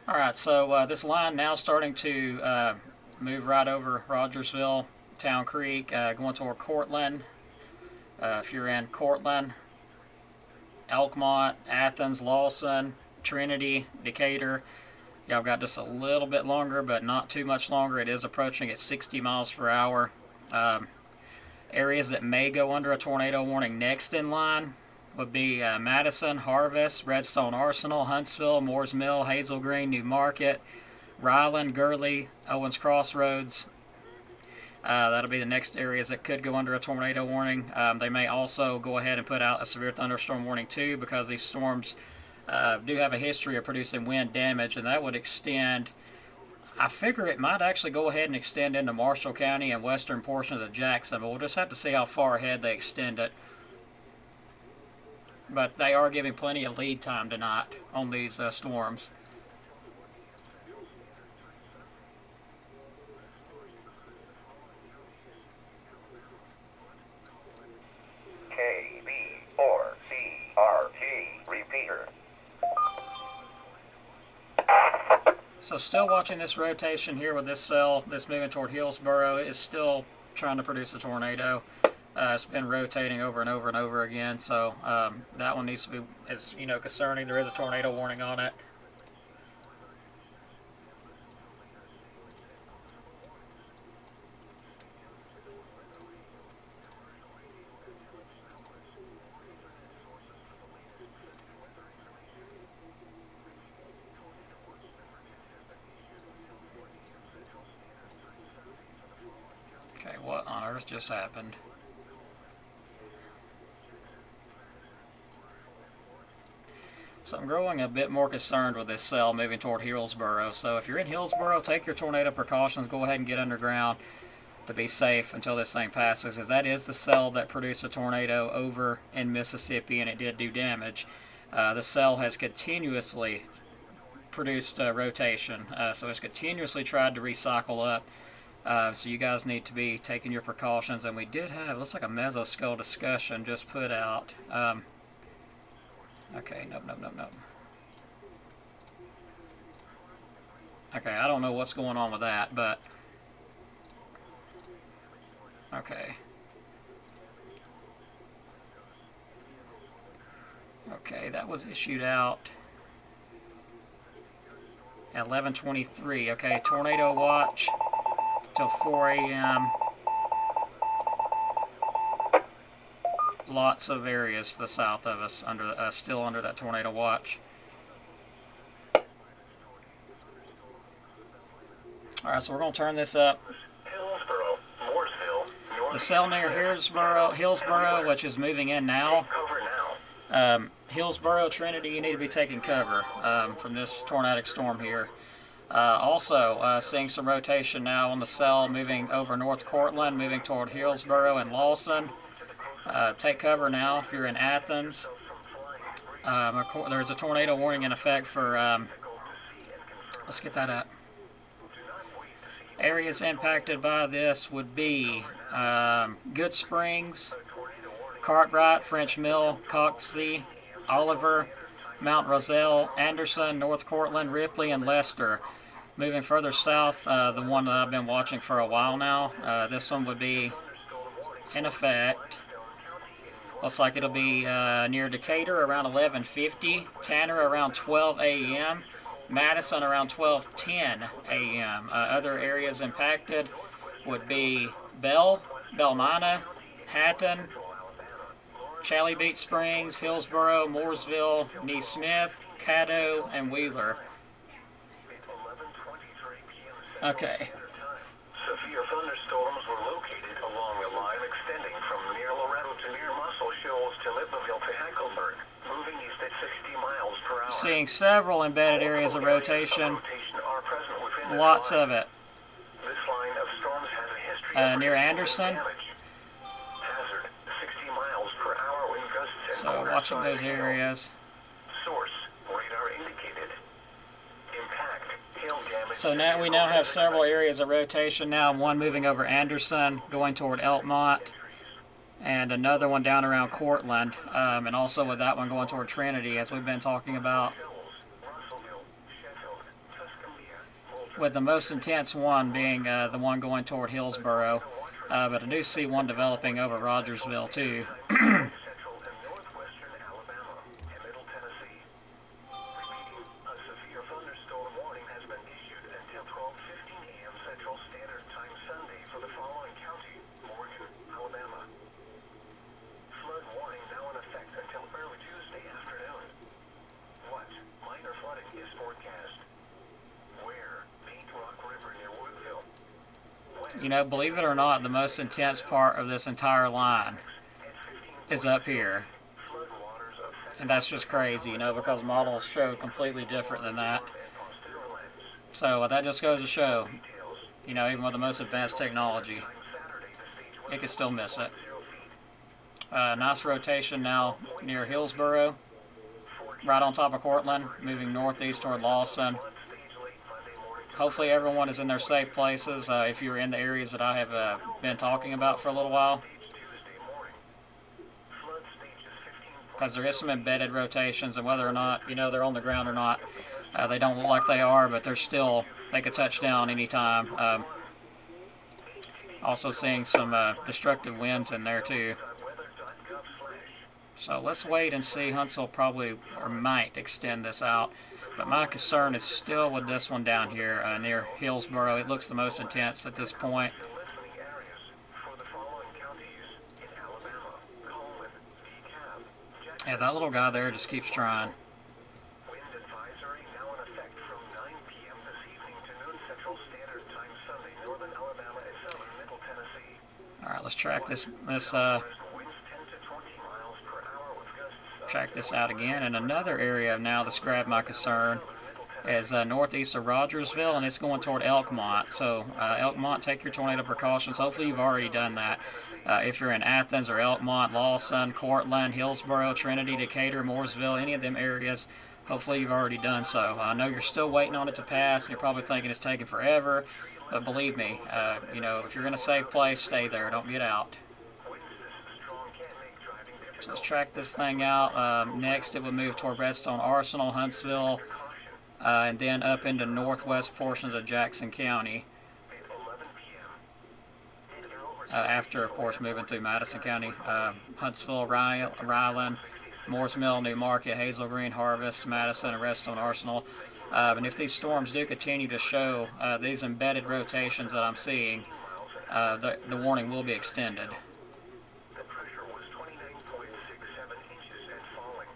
All right, so this line now starting to move right over Rogersville, Town Creek, going toward Cortland. If you're in Cortland, Elkmont, Athens, Lawson, Trinity, Decatur, y'all got just a little bit longer, but not too much longer. It is approaching at 60 miles per hour. Areas that may go under a tornado warning next in line would be Madison, Harvest, Redstone Arsenal, Huntsville, Moores Mill, Hazel Green, New Market, Ryland, Gurley, Owens Crossroads. That'll be the next areas that could go under a tornado warning. They may also go ahead and put out a severe thunderstorm warning too, because these storms do have a history of producing wind damage, and that would extend. I figure it might actually go ahead and extend into Marshall County and western portions of Jackson, but we'll just have to see how far ahead they extend it. but they are giving plenty of lead time tonight on these storms. KB4CRT repeater. So still watching this rotation here with this cell that's moving toward Hillsboro. Is still trying to produce a tornado. It's been rotating over and over and over again, so that one needs to be, as you know, concerning. There is a tornado warning on it. Okay, what on earth just happened? So I'm growing a bit more concerned with this cell moving toward Hillsboro. So if you're in Hillsboro, take your tornado precautions. Go ahead and get underground to be safe until this thing passes, because that is the cell that produced a tornado over in Mississippi, and it did do damage. The cell has continuously produced rotation, so it's continuously tried to recycle up. So you guys need to be taking your precautions. And we did have, looks like a mesoscale discussion just put out. Okay, nope. Okay, I don't know what's going on with that, but okay. Okay, that was issued out at 11:23. Okay, tornado watch till 4 a.m. Lots of areas to the south of us under still under that tornado watch. All right, so we're going to turn this up. Hillsboro, Mooresville, The cell near Hillsboro, which is moving in now. cover now. Hillsboro, Trinity, you need to be taking cover from this tornadic storm here. Also, seeing some rotation now on the cell moving over North Cortland, moving toward Hillsboro and Lawson. Take cover now if you're in Athens. There's a tornado warning in effect for, let's get that up. Areas impacted by this would be Good Springs, Cartwright, French Mill, Coxsey, Oliver, Mount Roselle, Anderson, North Cortland, Ripley, and Lester. Moving further south, the one that I've been watching for a while now, this one would be in effect. Looks like it'll be near Decatur around 11:50, Tanner around 12 a.m., Madison around 12:10 a.m. Other areas impacted would be Belmina, Hatton, Charlie Beach Springs, Hillsboro, Mooresville, Neesmith, Caddo, and Wheeler. Okay. Severe thunderstorms were located along a line extending from near Loretto to near Muscle Shoals to Libreville to Hackleburg, moving east at 60 miles per hour. Seeing several embedded areas of rotation. Are present within Lots line. of it. This line of storms has a history of Near Anderson. damage. Hazard 60 miles per hour wind gusts and So watching those areas. Source radar indicated. Impact hail damage. So now we now have several areas of rotation now. One moving over Anderson, going toward Elkmont, and another one down around Cortland, and also with that one going toward Trinity, as we've been talking about. With the most intense one being the one going toward Hillsboro, but I do see one developing over Rogersville too. Central and northwestern Alabama and Middle Tennessee. Repeating, a severe thunderstorm warning has been issued until 12:15 a.m. Central Standard Time Sunday for the following county: Morgan, Alabama. Flood warning now in effect until early Tuesday afternoon. What minor flooding is forecast? Where? Paint Rock River near Woodville. You know, believe it or not, the most intense part of this entire line is up here. And that's just crazy, you know, because models show completely different than that. So that just goes to show, you know, even with the most advanced technology, it can still miss it. Nice rotation now near Hillsboro, right on top of Cortland, moving northeast toward Lawson. Hopefully everyone is in their safe places if you're in the areas that I have been talking about for a little while. Because there is some embedded rotations, and whether or not, they're on the ground or not, they don't look like they are, but they could touch down anytime. Also seeing some destructive winds in there too. So let's wait and see. Huntsville probably or might extend this out. But my concern is still with this one down here near Hillsboro. It looks the most intense at this point. Yeah, that little guy there just keeps trying. Wind advisory now in effect from 9 p.m. this evening to noon Central Standard Time Sunday. Northern Alabama is southern Middle Tennessee. All right, let's track this Winds 10 to 20 miles per hour with gusts. track this out again. And another area now that's grabbed my concern is northeast of Rogersville, and it's going toward Elkmont. So Elkmont, take your tornado precautions. Hopefully you've already done that. If you're in Athens or Elkmont, Lawson, Cortland, Hillsboro, Trinity, Decatur, Mooresville, any of them areas, hopefully you've already done so. I know you're still waiting on it to pass. You're probably thinking it's taking forever, but believe me, if you're in a safe place, stay there. Don't get out. So let's track this thing out. Next, it would move toward Redstone Arsenal, Huntsville, and then up into northwest portions of Jackson County. After, of course, moving through Madison County, Huntsville, Ryland, Moores Mill, New Market, Hazel Green, Harvest, Madison, and Redstone Arsenal. And if these storms do continue to show these embedded rotations that I'm seeing, the warning will be extended. The pressure was 29.67 inches and falling.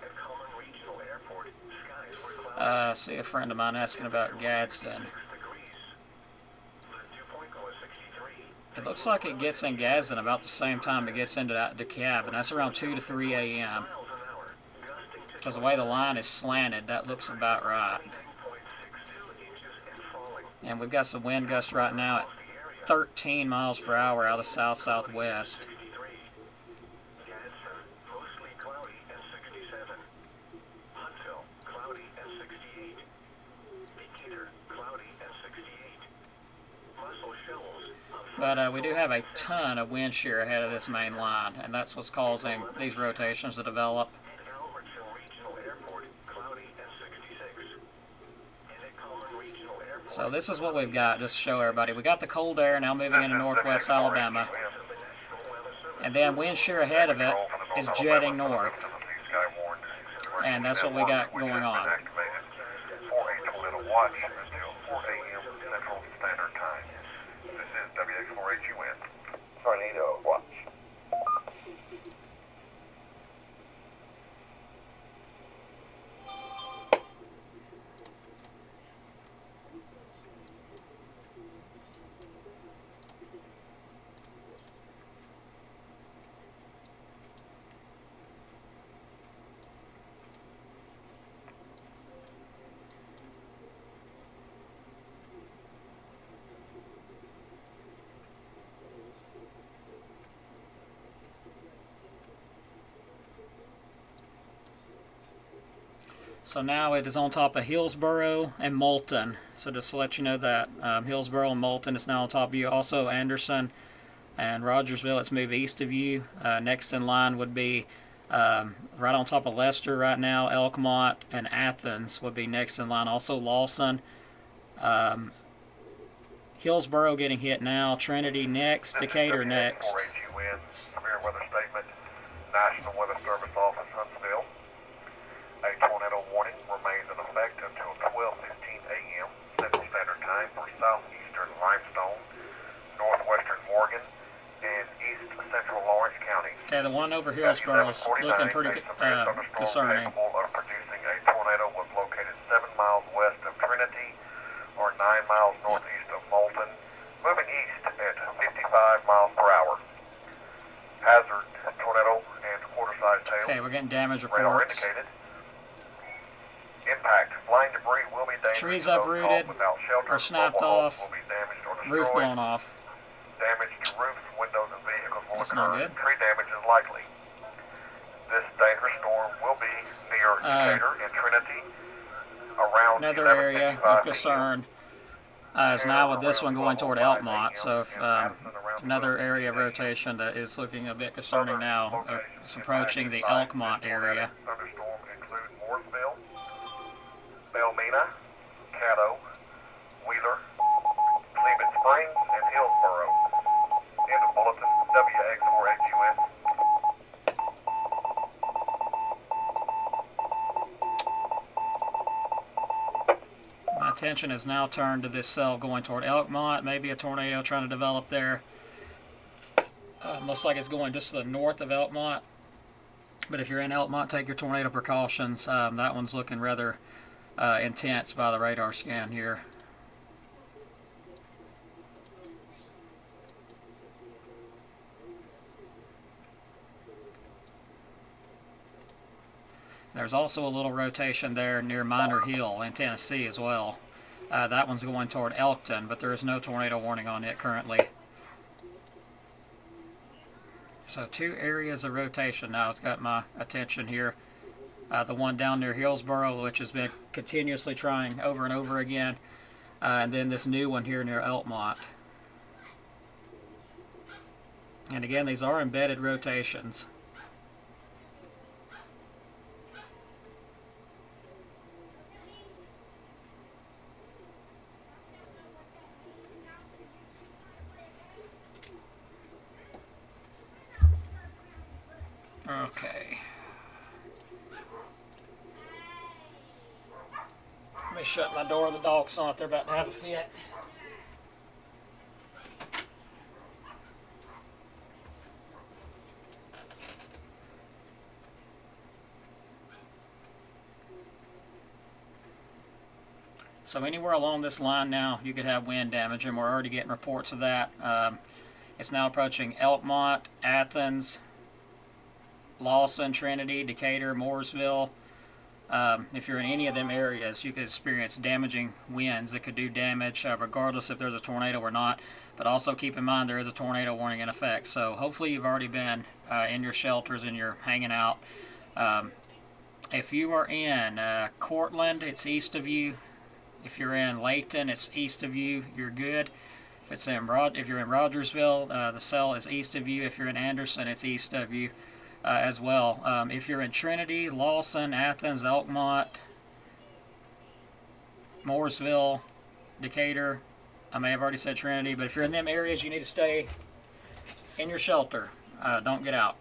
At Coleman Regional Airport, skies were cloudy. See a friend of mine asking about Gadsden. It looks like it gets in Gadsden about the same time it gets into DeKalb, and that's around 2 to 3 a.m. Because the way the line is slanted, that looks about right. And we've got some wind gusts right now at 13 miles per hour out of south-southwest. But we do have a ton of wind shear ahead of this main line, and that's what's causing these rotations to develop. So this is what we've got, just to show everybody. We got the cold air now moving into northwest Alabama. And then wind shear ahead of it is jetting north. And that's what we got going on. For a tornado watch until 4 a.m. Central Standard Time. This is WX4HUN. Tornado watch. So now it is on top of Hillsboro and Moulton. So just to let you know that Hillsboro and Moulton is now on top of you. Also Anderson and Rogersville, it's moved east of you. Next in line would be right on top of Lester right now. Elkmont and Athens would be next in line. Also Lawson. Hillsboro getting hit now. Trinity next. Decatur next. WX4HUN, Severe Weather Statement, National Weather Service Office, Huntsville. A tornado warning remains in effect until 12:15 a.m. Central Standard Time for southeastern Limestone, northwestern Morgan, and east central Lawrence County. Okay, the one over Hillsboro is looking pretty concerning. Capable of producing a tornado was located 7 miles west of Trinity or 9 miles northeast of Moulton, moving east at 55 miles per hour. Hazard tornado and quarter-sized hail. Okay, we're getting damage Radar reports. indicated. Impact. Flying debris will be dangerous. Trees to those uprooted caught without shelter. or snapped Mobile homes off. will be damaged or Roof destroyed. blown off. Damage to roofs, windows, and vehicles will That's not occur. good. Tree damage is likely. This dangerous storm will be near Decatur and Trinity around Another area of 11:55 concern is now with this one going toward Elkmont. So if another area of rotation that is looking a bit concerning now is approaching the Elkmont area. Thunderstorm include Mooresville, Belmina, Caddo, Wheeler, Cleveland Springs, and Hillsboro. End of bulletin. WX4HUN. My attention is now turned to this cell going toward Elkmont. Maybe a tornado trying to develop there. Looks like it's going just to the north of Elkmont. But if you're in Elkmont, take your tornado precautions. That one's looking rather intense by the radar scan here. There's also a little rotation there near Minor Hill in Tennessee as well. That one's going toward Elkton, but there is no tornado warning on it currently. So 2 areas of rotation now has got my attention here. The one down near Hillsboro, which has been continuously trying over and over again. And then this new one here near Elkmont. And again, these are embedded rotations. Okay. Let me shut my door. The dogs saw it. They're about to have a fit. So anywhere along this line now, you could have wind damage, and we're already getting reports of that. It's now approaching Elkmont, Athens, Lawson, Trinity, Decatur, Mooresville. If you're in any of them areas, you could experience damaging winds that could do damage regardless if there's a tornado or not. But also keep in mind there is a tornado warning in effect. So hopefully you've already been in your shelters and you're hanging out. If you are in Cortland, it's east of you. If you're in Layton, it's east of you. You're good. If you're in Rogersville, the cell is east of you. If you're in Anderson, it's east of you. As well. If you're in Trinity, Lawson, Athens, Elkmont, Mooresville, Decatur, I may have already said Trinity, but if you're in them areas, you need to stay in your shelter. Don't get out.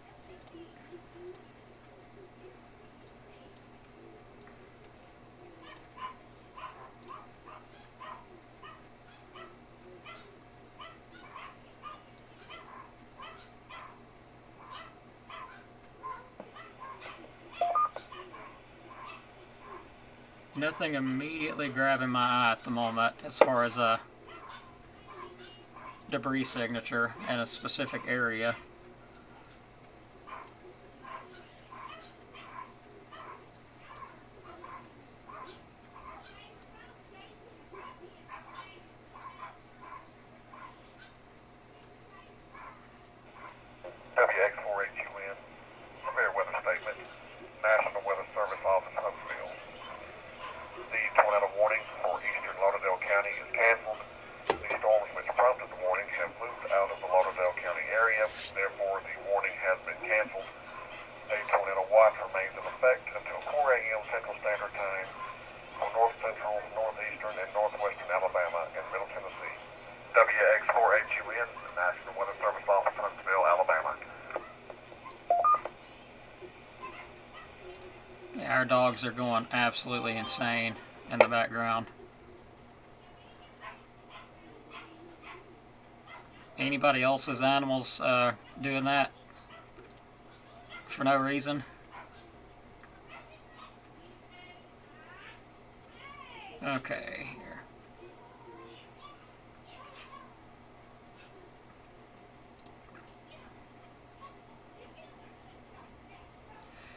Nothing immediately grabbing my eye at the moment as far as a debris signature in a specific area. WX4HUN. Severe weather statement. National Weather Service Office, Huntsville. The tornado warning for eastern Lauderdale County is canceled. The storms which prompted the warning have moved out of the Lauderdale County area. Therefore, the warning has been canceled. A tornado watch remains in effect until 4 a.m. Central Standard Time for north central, northeastern, and northwestern Alabama and middle Tennessee. WX4HUN, National Weather Service Office, Huntsville, Alabama. Yeah, our dogs are going absolutely insane in the background. Anybody else's animals doing that for no reason? Okay, here.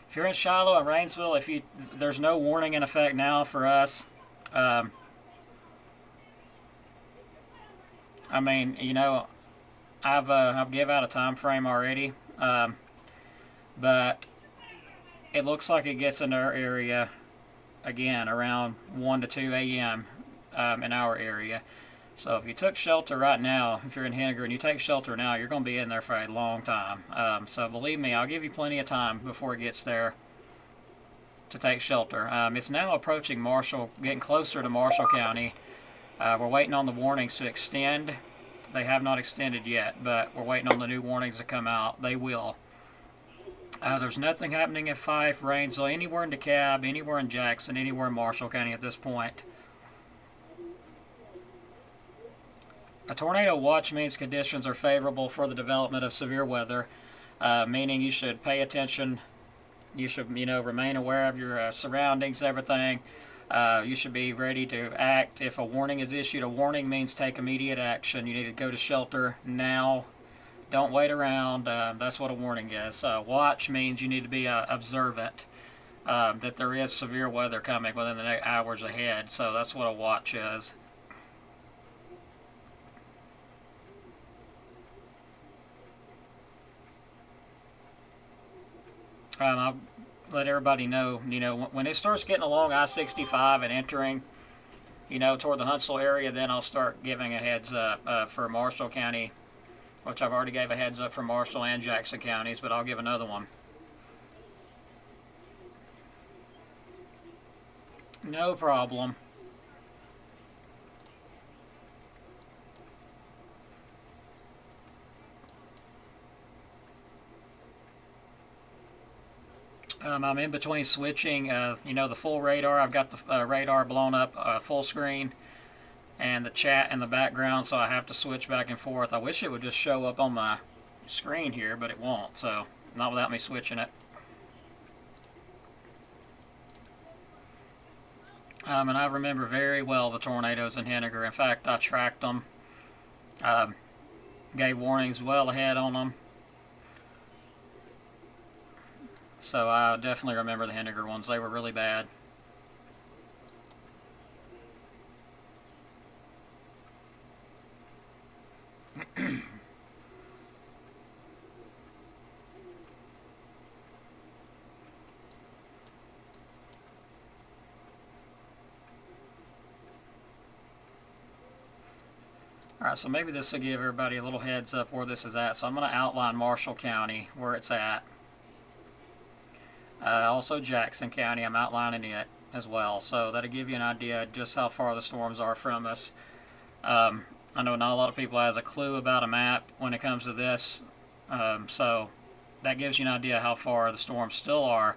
If you're in Shiloh and Rainsville, there's no warning in effect now for us. I mean, you know, I've give out a time frame already, but it looks like it gets in our area again around 1 to 2 a.m. In our area. So if you took shelter right now, if you're in Henniger and you take shelter now, you're going to be in there for a long time. So believe me, I'll give you plenty of time before it gets there to take shelter. It's now approaching Marshall, getting closer to Marshall County. We're waiting on the warnings to extend. They have not extended yet, but we're waiting on the new warnings to come out. They will. There's nothing happening at Fife, Rainsville, anywhere in DeKalb, anywhere in Jackson, anywhere in Marshall County at this point. A tornado watch means conditions are favorable for the development of severe weather, meaning you should pay attention. You should, remain aware of your surroundings, everything. You should be ready to act. If a warning is issued, a warning means take immediate action. You need to go to shelter now. Don't wait around. That's what a warning is. Watch means you need to be observant that there is severe weather coming within the next hours ahead. So that's what a watch is. I'll let everybody know, when it starts getting along I-65 and entering, toward the Huntsville area, then I'll start giving a heads up for Marshall County, which I've already gave a heads up for Marshall and Jackson counties, but I'll give another one. No problem. I'm in between switching, the full radar. I've got the radar blown up full screen and the chat in the background, so I have to switch back and forth. I wish it would just show up on my screen here, but it won't, so not without me switching it. And I remember very well the tornadoes in Henniger. In fact, I tracked them, gave warnings well ahead on them. So I definitely remember the Henniger ones. They were really bad. Alright, so maybe this will give everybody a little heads up where this is at. So I'm going to outline Marshall County, where it's at. Also Jackson County, I'm outlining it as well, so that'll give you an idea just how far the storms are from us. I know not a lot of people has a clue about a map when it comes to this, so that gives you an idea how far the storms still are.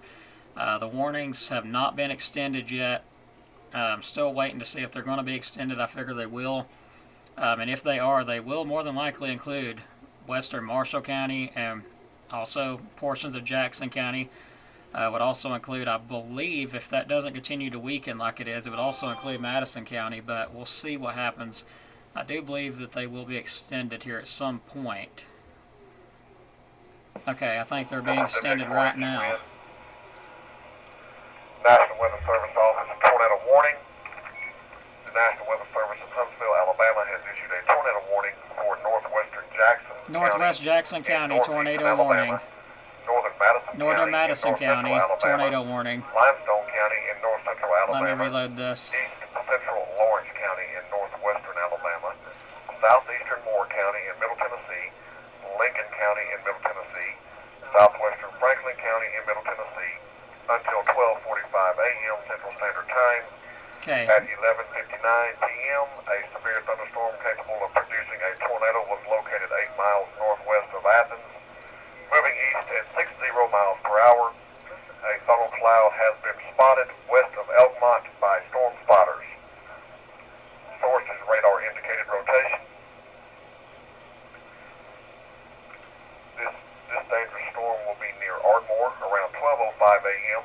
The warnings have not been extended yet. I'm still waiting to see if they're going to be extended. I figure they will, and if they are, they will more than likely include western Marshall County and also portions of Jackson County. Would also include, I believe, if that doesn't continue to weaken like it is, it would also include Madison County, but we'll see what happens. I do believe that they will be extended here at some point. Okay, I think they're being extended right now. National Weather Service offers a tornado warning. The National Weather Service in Huntsville, Alabama has issued a tornado warning for northwestern Jackson Northwest County, Jackson County tornado Alabama, warning. Northern Madison County tornado warning. Limestone County in north central Alabama. Let me reload this. East central Lawrence County in northwestern Alabama. Southeastern Moore County in Middle Tennessee. Lincoln County in Middle Tennessee. Southwestern Franklin County in Middle Tennessee. Until 12:45 a.m. Central Standard Time. Okay. At 11:59 p.m., a severe thunderstorm capable of producing a tornado was located 8 miles northwest of Athens, moving east at 60 miles per hour. A funnel cloud has been spotted west of Elkmont by storm spotters. Source is radar indicated rotation. This dangerous storm will be near Ardmore around 12:05 a.m.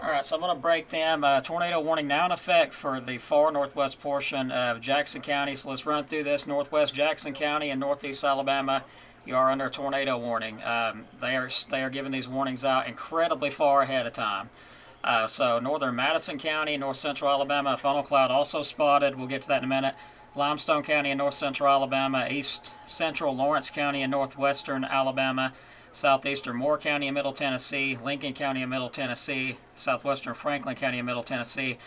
Alright, so I'm going to break them. Tornado warning now in effect for the far northwest portion of Jackson County. So let's run through this. Northwest Jackson County and northeast Alabama, you are under a tornado warning. They are giving these warnings out incredibly far ahead of time. So northern Madison County, north central Alabama, a funnel cloud also spotted. We'll get to that in a minute. Limestone County in north central Alabama, east central Lawrence County in northwestern Alabama, southeastern Moore County in middle Tennessee, Lincoln County in middle Tennessee, southwestern Franklin County in middle Tennessee.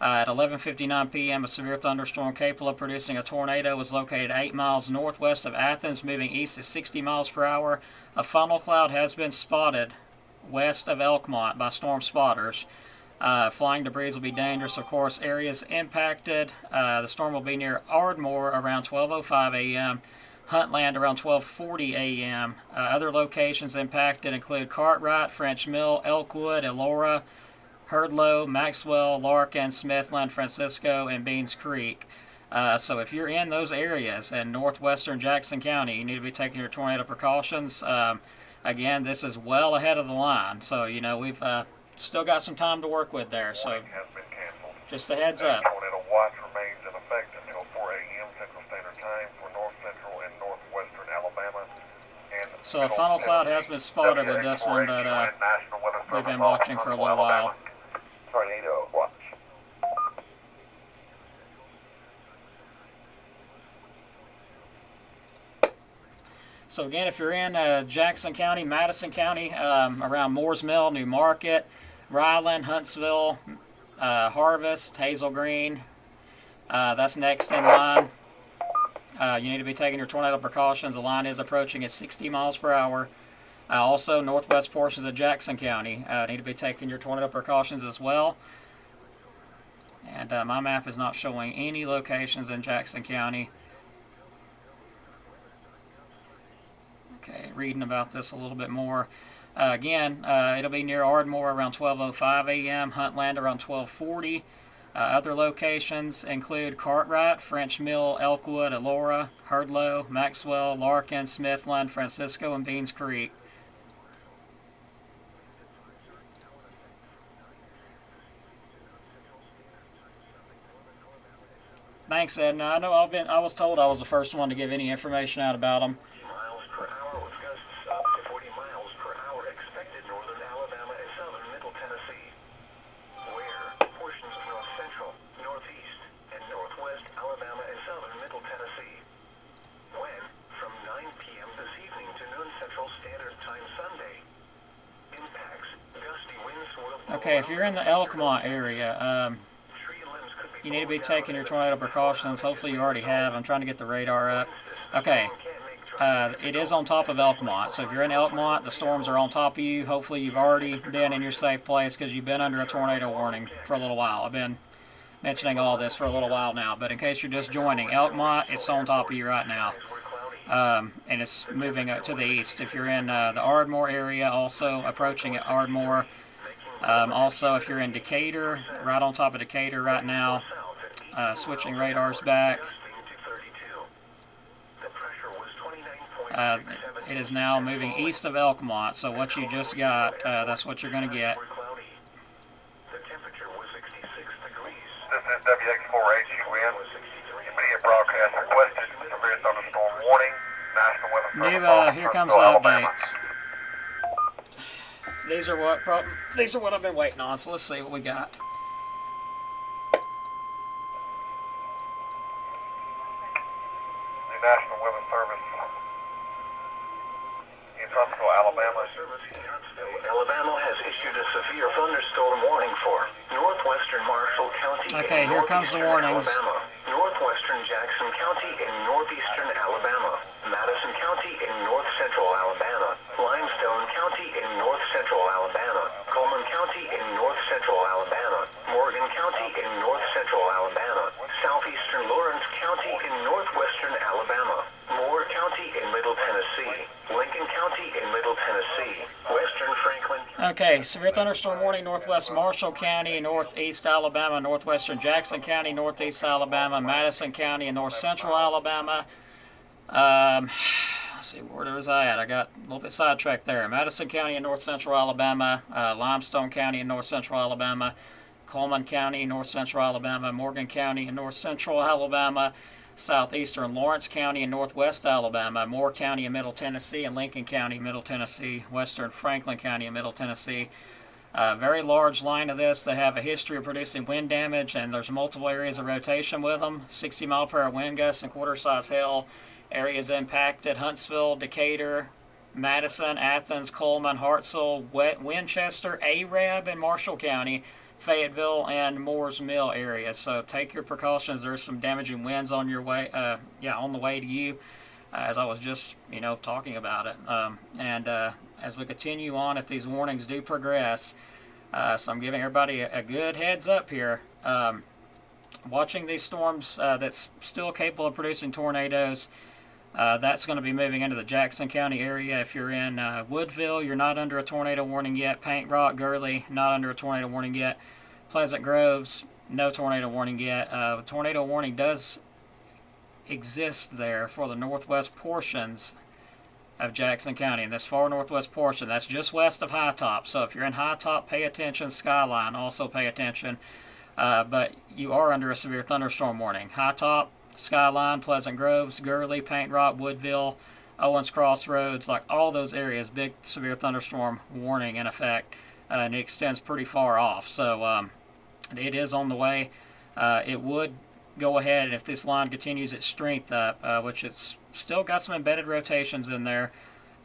At 11:59 p.m., a severe thunderstorm capable of producing a tornado was located 8 miles northwest of Athens, moving east at 60 miles per hour. A funnel cloud has been spotted west of Elkmont by storm spotters. Flying debris will be dangerous, of course. Areas impacted. The storm will be near Ardmore around 12:05 a.m., Huntland around 12:40 a.m. Other locations impacted include Cartwright, French Mill, Elkwood, Elora, Herdlow, Maxwell, Larkin, Smithland, Francisco, and Beans Creek. So if you're in those areas in northwestern Jackson County, you need to be taking your tornado precautions. Again, this is well ahead of the line, so we've still got some time to work with there. So Warning has been canceled. just a heads up. Tornado watch remains in effect until 4 a.m. Central Standard Time for north central and northwestern Alabama. And So a funnel cloud has been spotted with this one that we've been watching for a little while. Tornado watch. So again, if you're in Jackson County, Madison County, around Moores Mill, New Market, Ryland, Huntsville, Harvest, Hazel Green, that's next in line. You need to be taking your tornado precautions. The line is approaching at 60 miles per hour. Also, northwest portions of Jackson County need to be taking your tornado precautions as well. And my map is not showing any locations in Jackson County. Okay, reading about this a little bit more. Again, it'll be near Ardmore around 12:05 a.m., Huntland around 12:40. Other locations include Cartwright, French Mill, Elkwood, Elora, Herdlow, Maxwell, Larkin, Smithland, Francisco, and Beans Creek. Thanks, Edna. I know I was told I was the first one to give any information out about them. Miles per hour with gusts up to 40 miles per hour expected northern Alabama and southern middle Tennessee. Where portions of north central, northeast, and northwest Alabama and southern middle Tennessee. When from 9 p.m. this evening to noon Central Standard Time Sunday. Impacts, gusty winds will... Okay, if you're in the Elkmont area, you need to be taking your tornado precautions. Hopefully you already have. I'm trying to get the radar up. Okay, it is on top of Elkmont. So if you're in Elkmont, the storms are on top of you. Hopefully you've already been in your safe place because you've been under a tornado warning for a little while. I've been mentioning all this for a little while now. But in case you're just joining, Elkmont, it's on top of you right now. And it's moving up to the east. If you're in the Ardmore area, also approaching at Ardmore. Also, if you're in Decatur, right on top of Decatur right now, switching radars back. It is now moving east of Elkmont, so what you just got, that's what you're going to get. This is WX4HUN. Immediate broadcast requested. Severe thunderstorm warning. National Weather Service. Here comes the updates. These are what I've been waiting on. So let's see what we got. The National Weather Service in Huntsville, Alabama. Alabama has issued a severe thunderstorm warning for northwestern Marshall County. Okay, here comes the warnings. Alabama, northwestern Jackson County and northeastern Alabama, Madison County and north central Alabama, Limestone County in north central Alabama, Coleman County in north central Alabama, Morgan County in north central Alabama, southeastern Lawrence County in northwestern Alabama, Moore County in middle Tennessee, Lincoln County in middle Tennessee, western Franklin. Okay, severe thunderstorm warning, northwest Marshall County, northeast Alabama, northwestern Jackson County, northeast Alabama, Madison County, and north central Alabama. Let's see, where was I at? I got a little bit sidetracked there. Madison County in north central Alabama, Limestone County in north central Alabama, Coleman County in north central Alabama, Morgan County in north central Alabama, southeastern Lawrence County in northwest Alabama, Moore County in middle Tennessee, and Lincoln County in middle Tennessee, western Franklin County in middle Tennessee. Very large line of this. They have a history of producing wind damage, and there's multiple areas of rotation with them. 60 mile per hour wind gusts and quarter-size hail. Areas impacted: Huntsville, Decatur, Madison, Athens, Coleman, Hartsville, Winchester, Arab, and Marshall County, Fayetteville, and Moores Mill areas. So take your precautions. There's some damaging winds on your way, on the way to you, as I was just, talking about it. As we continue on, if these warnings do progress, so I'm giving everybody a good heads up here. Watching these storms that's still capable of producing tornadoes. That's going to be moving into the Jackson County area. If you're in Woodville, you're not under a tornado warning yet. Paint Rock, Gurley, not under a tornado warning yet. Pleasant Groves, no tornado warning yet. Tornado warning does exist there for the northwest portions of Jackson County. And this far northwest portion, that's just west of High Top. So if you're in High Top, pay attention. Skyline, also pay attention. But you are under a severe thunderstorm warning. High Top, Skyline, Pleasant Groves, Gurley, Paint Rock, Woodville, Owens Crossroads, like all those areas, big severe thunderstorm warning in effect, and it extends pretty far off. So it is on the way. It would go ahead, and if this line continues its strength up, which it's still got some embedded rotations in there,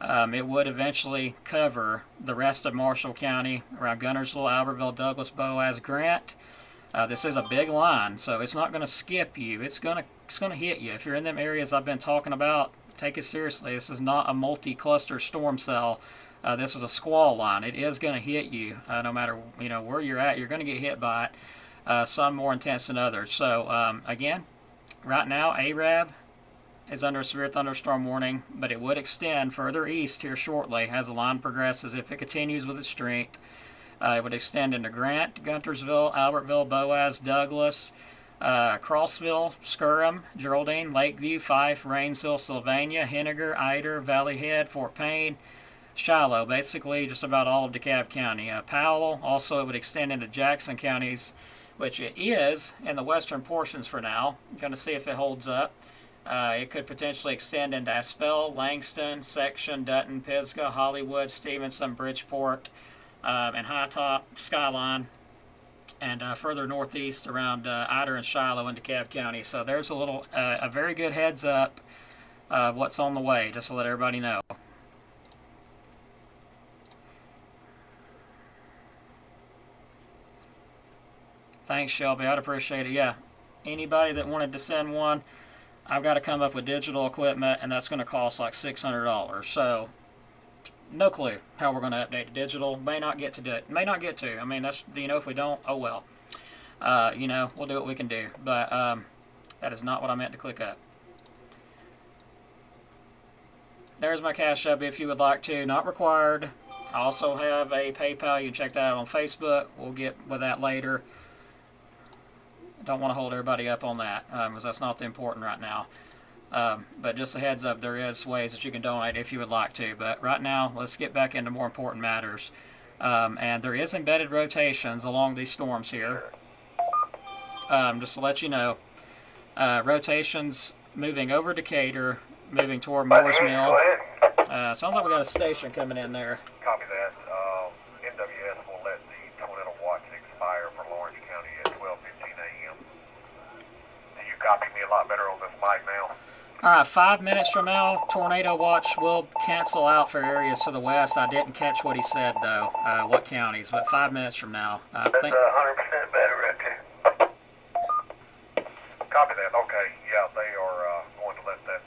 it would eventually cover the rest of Marshall County around Guntersville, Albertville, Douglas, Boaz, Grant. This is a big line, so it's not going to skip you. It's going to hit you. If you're in them areas I've been talking about, take it seriously. This is not a multi-cluster storm cell. This is a squall line. It is going to hit you, no matter where you're at. You're going to get hit by it. Some more intense than others. So again, right now Arab is under a severe thunderstorm warning, but it would extend further east here shortly as the line progresses. If it continues with its strength, it would extend into Grant, Guntersville, Albertville, Boaz, Douglas, Crossville, Skirham, Geraldine, Lakeview, Fife, Rainsville, Sylvania, Henniger, Eider, Valley Head, Fort Payne, Shiloh, basically just about all of DeKalb County. Powell, also it would extend into Jackson counties, which it is in the western portions for now. I'm going to see if it holds up. It could potentially extend into Aspell, Langston, Section, Dutton, Pisgah, Hollywood, Stevenson, Bridgeport, and High Top, Skyline, and further northeast around Eider and Shiloh in DeKalb County. So there's a very good heads up of what's on the way, just to let everybody know. Thanks, Shelby. I'd appreciate it. Yeah, anybody that wanted to send one, I've got to come up with digital equipment, and that's going to cost like $600. So no clue how we're going to update the digital. May not get to do it. May not get to. I mean, that's, if we don't, oh well. We'll do what we can do. But that is not what I meant to click up. There's my Cash App if you would like to. Not required. I also have a PayPal. You can check that out on Facebook. We'll get with that later. Don't want to hold everybody up on that because that's not the important right now. But just a heads up, there is ways that you can donate if you would like to. But right now, let's get back into more important matters. And there is embedded rotations along these storms here. Just to let you know, rotations moving over Decatur, moving toward Moores Mill. Sounds like we got a station coming in there. Copy that. NWS will let the tornado watch expire for Lawrence County at 12:15 a.m. Do you copy me a lot better on this mic now? All right, 5 minutes from now, tornado watch will cancel out for areas to the west. I didn't catch what he said, though, what counties, but 5 minutes from now. That's 100% better right there. Copy that. Okay, yeah, they are going to let that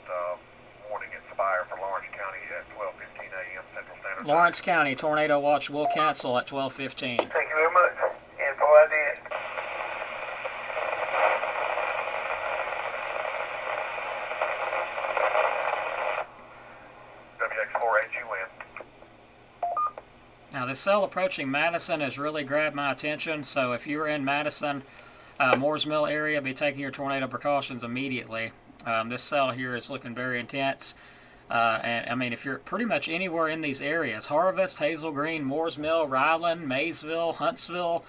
warning expire for Lawrence County at 12:15 a.m. Central Standard Time. Lawrence County tornado watch will cancel at 12:15. Thank you very much. Info I did. Now, this cell approaching Madison has really grabbed my attention, so if you're in Madison, Moores Mill area, be taking your tornado precautions immediately. This cell here is looking very intense. And I mean, if you're pretty much anywhere in these areas, Harvest, Hazel Green, Moores Mill, Ryland, Maysville, Huntsville,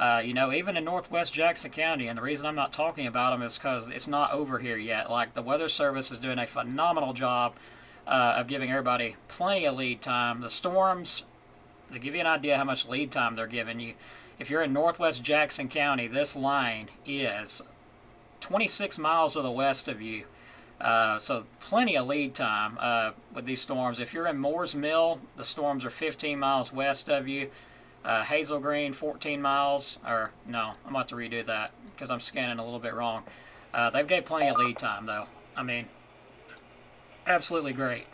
even in northwest Jackson County, and the reason I'm not talking about them is because it's not over here yet. Like, the Weather Service is doing a phenomenal job of giving everybody plenty of lead time. The storms to give you an idea how much lead time they're giving you, if you're in northwest Jackson County, this line is 26 miles to the west of you. So plenty of lead time with these storms. If you're in Moores Mill, the storms are 15 miles west of you. Hazel Green, 14 miles, or no, I'm about to redo that because I'm scanning a little bit wrong. They've gave plenty of lead time though. I mean, absolutely great.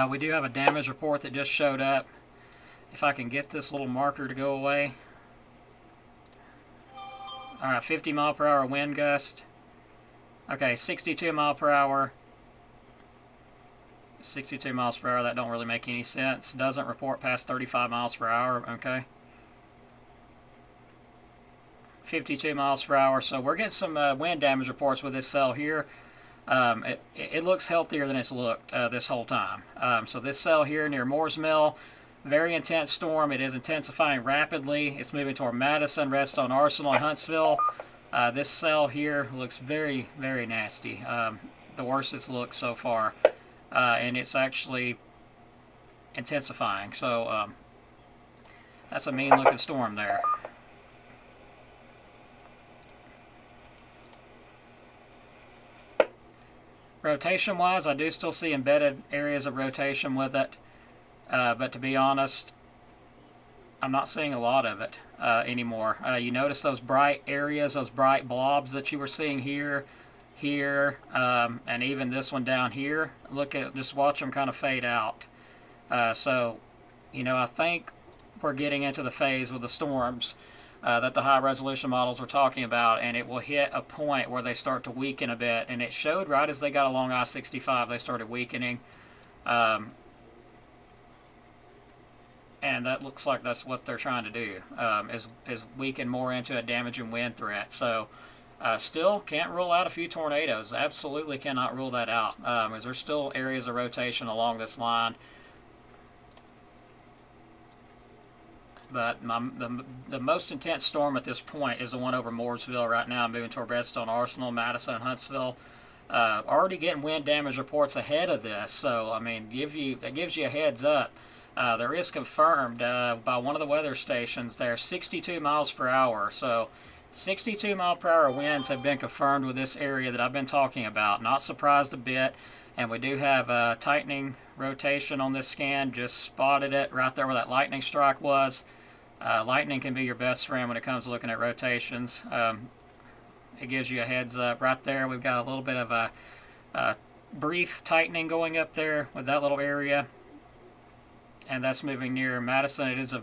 We do have a damage report that just showed up. If I can get this little marker to go away. All right, 50 mile per hour wind gust. Okay, 62 mile per hour. 62 miles per hour, that don't really make any sense. Doesn't report past 35 miles per hour, okay. 52 miles per hour, so we're getting some wind damage reports with this cell here. It looks healthier than it's looked this whole time. So this cell here near Moores Mill, very intense storm. It is intensifying rapidly. It's moving toward Madison, Redstone Arsenal, and Huntsville. This cell here looks very, very nasty. The worst it's looked so far. And it's actually intensifying. So that's a mean looking storm there. Rotation wise, I do still see embedded areas of rotation with it. But to be honest, I'm not seeing a lot of it anymore. You notice those bright areas, those bright blobs that you were seeing here, and even this one down here. Just watch them kind of fade out. So, you know, I think we're getting into the phase with the storms that the high resolution models were talking about, and it will hit a point where they start to weaken a bit. And it showed right as they got along I-65, they started weakening. And that looks like that's what they're trying to do, is weaken more into a damaging wind threat. So still can't rule out a few tornadoes. Absolutely cannot rule that out, as there's still areas of rotation along this line. But the most intense storm at this point is the one over Mooresville right now, moving toward Redstone Arsenal, Madison, and Huntsville. Already getting wind damage reports ahead of this, so I mean, that gives you a heads up. There is confirmed by one of the weather stations there 62 miles per hour. So 62 mile per hour winds have been confirmed with this area that I've been talking about. Not surprised a bit. And we do have tightening rotation on this scan. Just spotted it right there where that lightning strike was. Lightning can be your best friend when it comes to looking at rotations. It gives you a heads up right there. We've got a little bit of a brief tightening going up there with that little area. And that's moving near Madison. It is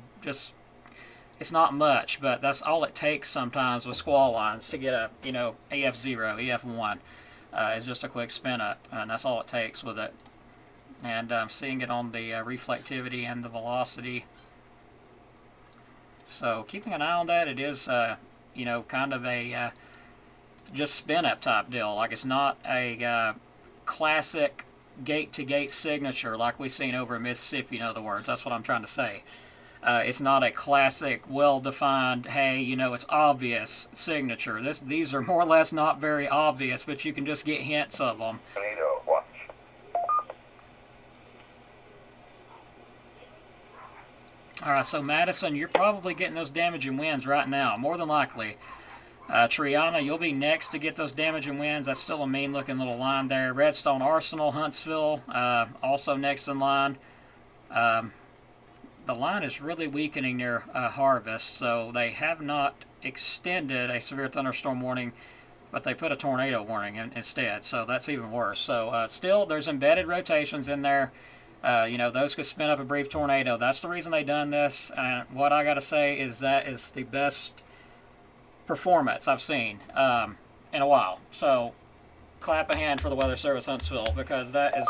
it's not much, but that's all it takes sometimes with squall lines to get a, EF0, EF1. Is just a quick spin up, and that's all it takes with it. And I'm seeing it on the reflectivity and the velocity. So keeping an eye on that. It is, kind of a just spin up type deal. Like it's not a classic gate-to-gate signature like we've seen over in Mississippi, in other words. That's what I'm trying to say. It's not a classic, well-defined, hey, it's obvious signature. These are more or less not very obvious, but you can just get hints of them. Watch. All right, so Madison, you're probably getting those damaging winds right now, more than likely. Triana, you'll be next to get those damaging winds. That's still a mean-looking little line there. Redstone Arsenal, Huntsville, also next in line. The line is really weakening near Harvest, so they have not extended a severe thunderstorm warning, but they put a tornado warning instead, so that's even worse. So still, there's embedded rotations in there. Those could spin up a brief tornado. That's the reason they done this. And what I got to say is that is the best performance I've seen in a while. So clap a hand for the Weather Service Huntsville, because that is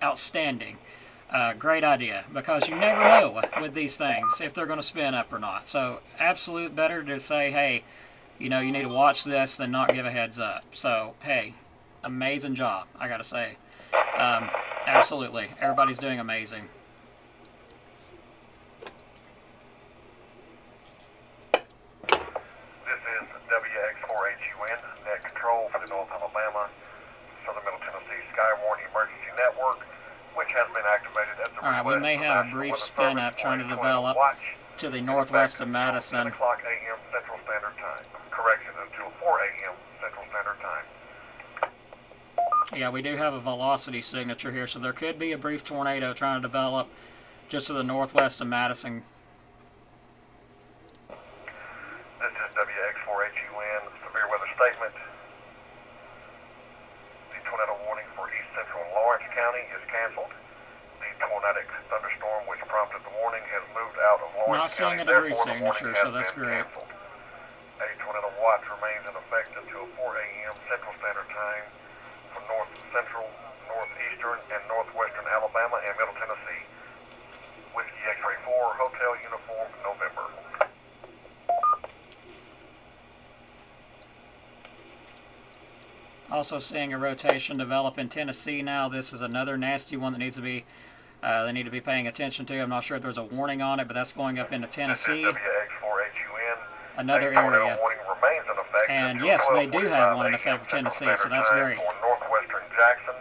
outstanding. Great idea, because you never know with these things if they're going to spin up or not. So absolute better to say, hey, you need to watch this than not give a heads up. So hey, amazing job, I got to say. Absolutely, everybody's doing amazing. This is WX4HUN, net control for the North Alabama, Southern Middle Tennessee Sky Warning Emergency Network, which has been activated as the... All right, we may have a brief spin up trying to develop to the northwest of Madison. 10 o'clock a.m. Central Standard Time. Correction, until 4 a.m. Central Standard Time. Yeah, we do have a velocity signature here, so there could be a brief tornado trying to develop just to the northwest of Madison. This is WX4HUN, severe weather statement. The tornado warning for east central Lawrence County is canceled. The tornadic thunderstorm which prompted the warning has moved out of Lawrence Not seeing County. a degree Therefore, the warning signature, has so that's been great. canceled. A tornado watch remains in effect until 4 a.m. Central Standard Time for north central, northeastern, and northwestern Alabama and Middle Tennessee. Whiskey X-ray 4, Hotel Uniform, November. Also seeing a rotation develop in Tennessee now. This is another nasty one that needs to be, they need to be paying attention to. I'm not sure if there's a warning on it, but that's going up into Tennessee. This is WX4HUN. Another A tornado area. warning remains in effect And until yes, they do have one in 12:45 effect for a.m. Tennessee, so Central that's Standard great. Time for northwestern Jackson,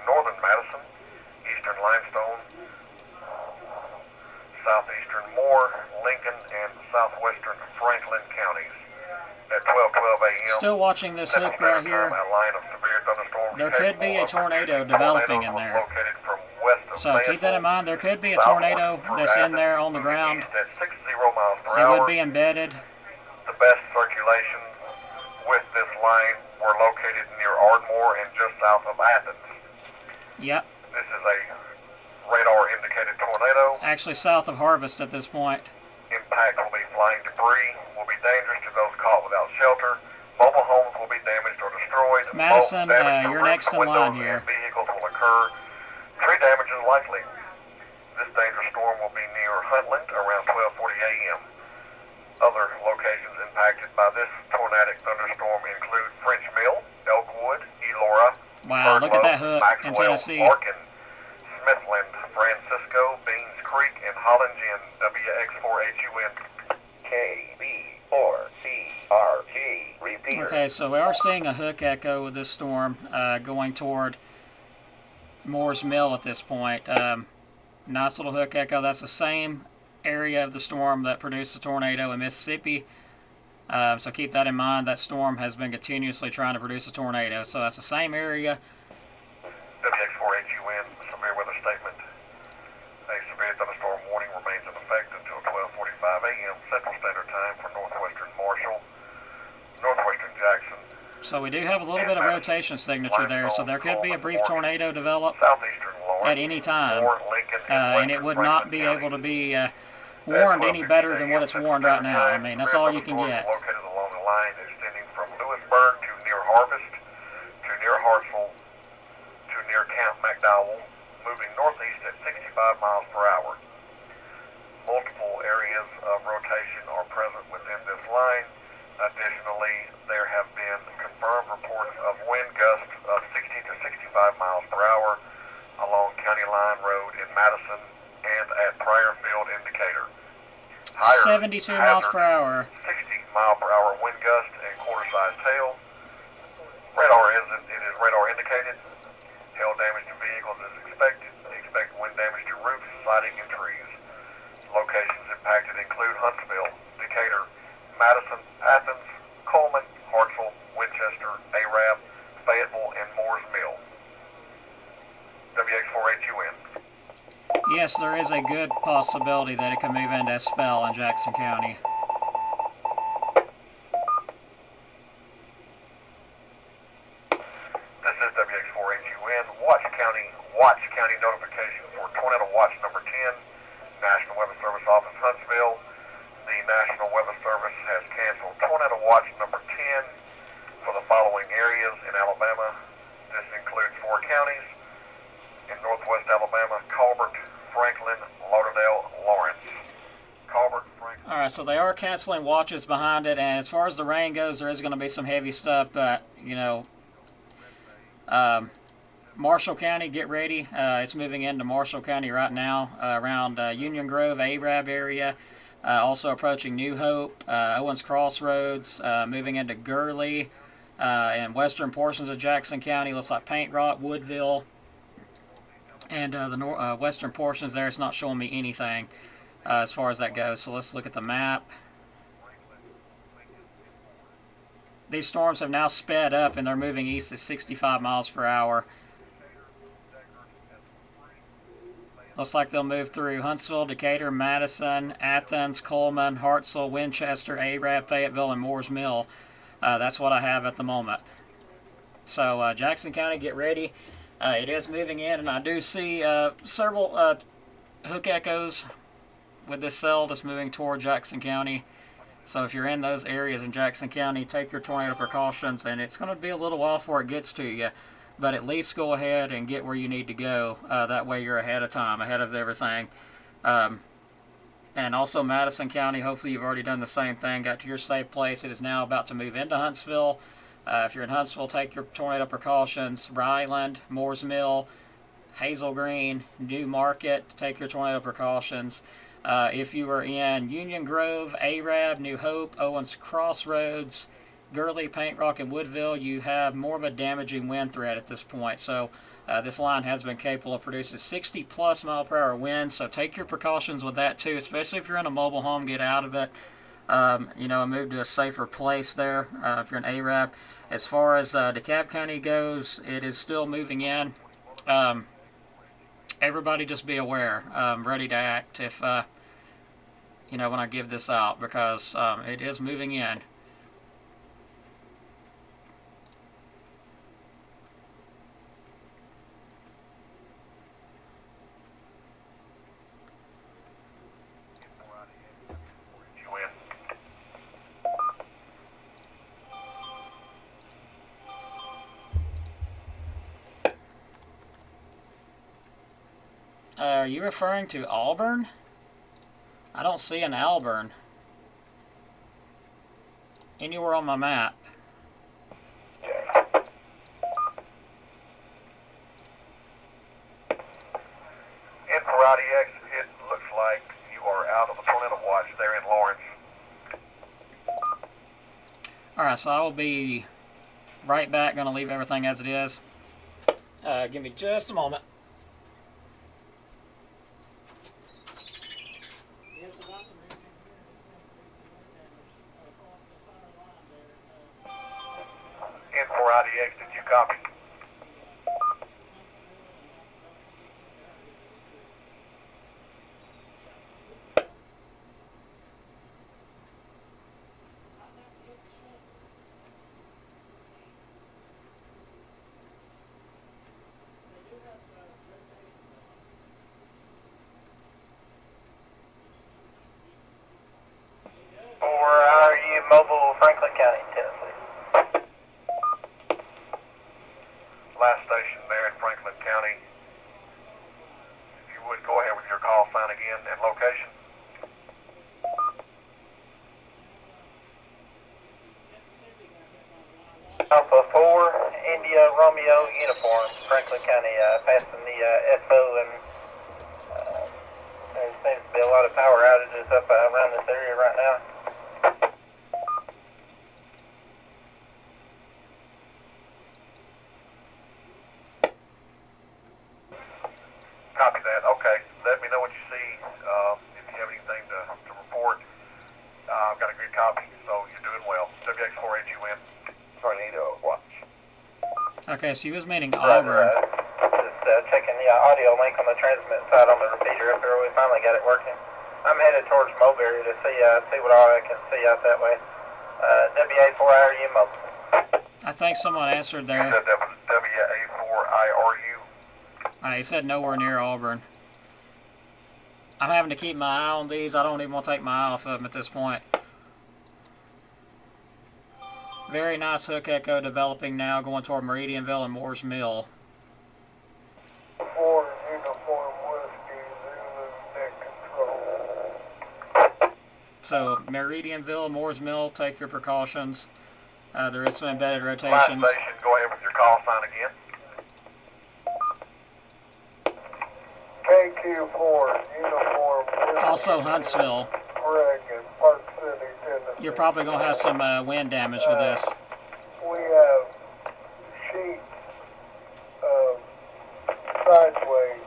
northern Madison, eastern Limestone, southeastern Moore, Lincoln, and southwestern Franklin counties. At 12:12 a.m. Still watching this Central hook right Standard here. Time, a line of severe thunderstorms There could be a capable of tornado producing developing in tornadoes there. located from west of So keep that in Fayetteville, mind. There could be a southward tornado through that's in Athens, there on the moving ground. east at 60 miles per It hour. would be embedded. The best circulation with this line were located near Ardmore and just south of Athens. Yep. This is a radar indicated tornado. Actually south of Harvest at this point. Impact will be flying debris, will be dangerous to those caught without shelter. Mobile homes will be damaged or destroyed. Madison, Both damage to you're roofs, next in line windows, here. and vehicles will occur. Tree damage is likely. This dangerous storm will be near Huntland around 12:40 a.m. Other locations impacted by this tornadic thunderstorm include French Mill, Elkwood, Elora, Wow, look at that hook in Maxwell, Tennessee. Larkin, Smithland, Francisco, Beans Creek, and Holland Gin. WX4HUN. KB4CRG. Repeater. Okay, so we are seeing a hook echo with this storm going toward Moore's Mill at this point. Nice little hook echo. That's the same area of the storm that produced the tornado in Mississippi. So keep that in mind. That storm has been continuously trying to produce a tornado. So that's the same area. WX4HUN, severe weather statement. A severe thunderstorm warning remains in effect until 12:45 a.m. Central Standard Time for northwestern Marshall, northwestern Jackson, So we do have a little bit of rotation signature there. So there could be a brief tornado develop southeastern Lawrence, at any time. Moore, Lincoln, And it would not be able to be warned any better than what it's warned right now. I mean, that's all you can get. Located along the line extending from Lewisburg to near Harvest, to near Hartsville, to near Camp McDowell, moving northeast at 65 miles per hour. Multiple areas of rotation are present within this line. Additionally, there have been confirmed reports of wind gusts of 60 to 65 miles per hour along County Line Road in Madison and at Pryor Field Indicator. Higher 72 miles per hour. 60 mile per hour wind gust and quarter-sized hail. It is radar indicated. Hail damage to vehicles is expected. Expect wind damage to roofs, siding, and trees. Locations impacted include Huntsville, Decatur, Madison, Athens, Coleman, Hartsville, Winchester, Arab, Fayetteville, and Moore's Mill. WX4HUN. Yes, there is a good possibility that it could move into a spell in Jackson County. This is WX4HUN. Watch County notification for Tornado Watch number 10. National Weather Service Office, Huntsville. The National Weather Service has canceled Tornado Watch number 10 for the following areas in Alabama. This includes 4 counties in northwest Alabama: Colbert, Franklin, Lauderdale, Lawrence. Colbert, Franklin. All right, so they are canceling watches behind it, and as far as the rain goes, there is going to be some heavy stuff, but, you know, Marshall County, get ready. It's moving into Marshall County right now, around Union Grove, Arab area, also approaching New Hope, Owens Crossroads, moving into Gurley, and western portions of Jackson County. Looks like Paint Rock, Woodville, And the western portions there, it's not showing me anything as far as that goes. So let's look at the map. These storms have now sped up and they're moving east at 65 miles per hour. Looks like they'll move through Huntsville, Decatur, Madison, Athens, Coleman, Hartselle, Winchester, Arab, Fayetteville, and Moores Mill. That's what I have at the moment. So Jackson County, get ready. It is moving in, and I do see several hook echoes with this cell that's moving toward Jackson County. So if you're in those areas in Jackson County, take your tornado precautions, and it's going to be a little while before it gets to you. But at least go ahead and get where you need to go. That way you're ahead of time, ahead of everything. And also Madison County, hopefully you've already done the same thing, got to your safe place. It is now about to move into Huntsville. If you're in Huntsville, take your tornado precautions. Ryland, Moores Mill, Hazel Green, New Market, take your tornado precautions. If you are in Union Grove, Arab, New Hope, Owens Crossroads, Gurley, Paint Rock, and Woodville, you have more of a damaging wind threat at this point. So this line has been capable of producing 60-plus mile per hour winds. So take your precautions with that too, especially if you're in a mobile home. Get out of it. Move to a safer place there. If you're in Arab, as far as DeKalb County goes, it is still moving in. Everybody just be aware. Ready to act if when I give this out, because it is moving in. Are you referring to Auburn? I don't see an Auburn anywhere on my map. Variety X, it looks like you are out of the tornado watch there in Lawrence. Alright, so I will be right back. Going to leave everything as it is. Give me just a moment. Variety X, did you copy? Mobile, Franklin County, Tennessee. Last station there in Franklin County. If you would go ahead with your call sign again and location. Alpha 4, India, Romeo, uniform, Franklin County, passing the SO, and there seems to be a lot of power outages up around this area right now. Copy that. Okay. Let me know what you see. If you have anything to report, I've got a good copy, so you're doing well. WX4HUN. Tornado watch. Okay, so he was meaning Auburn. Just checking the audio link on the transmit side on the repeater up there. We finally got it working. I'm headed towards Mulberry to see what all I can see out that way. WA4IRU mobile. I think someone answered there. You said that was WA4IRU. He said nowhere near Auburn. I'm having to keep my eye on these. I don't even want to take my eye off of them at this point. Very nice hook echo developing now, going toward Meridianville and Moores Mill. 4 uniform whiskey, Zulu, net control. So Meridianville, Moores Mill, take your precautions. There is some embedded Last rotations. station, go ahead with your call sign again. KQ4, uniform whiskey. Also Huntsville. Reagan, Park City, Tennessee. You're probably going to have some wind damage with this. We have sheets of sideways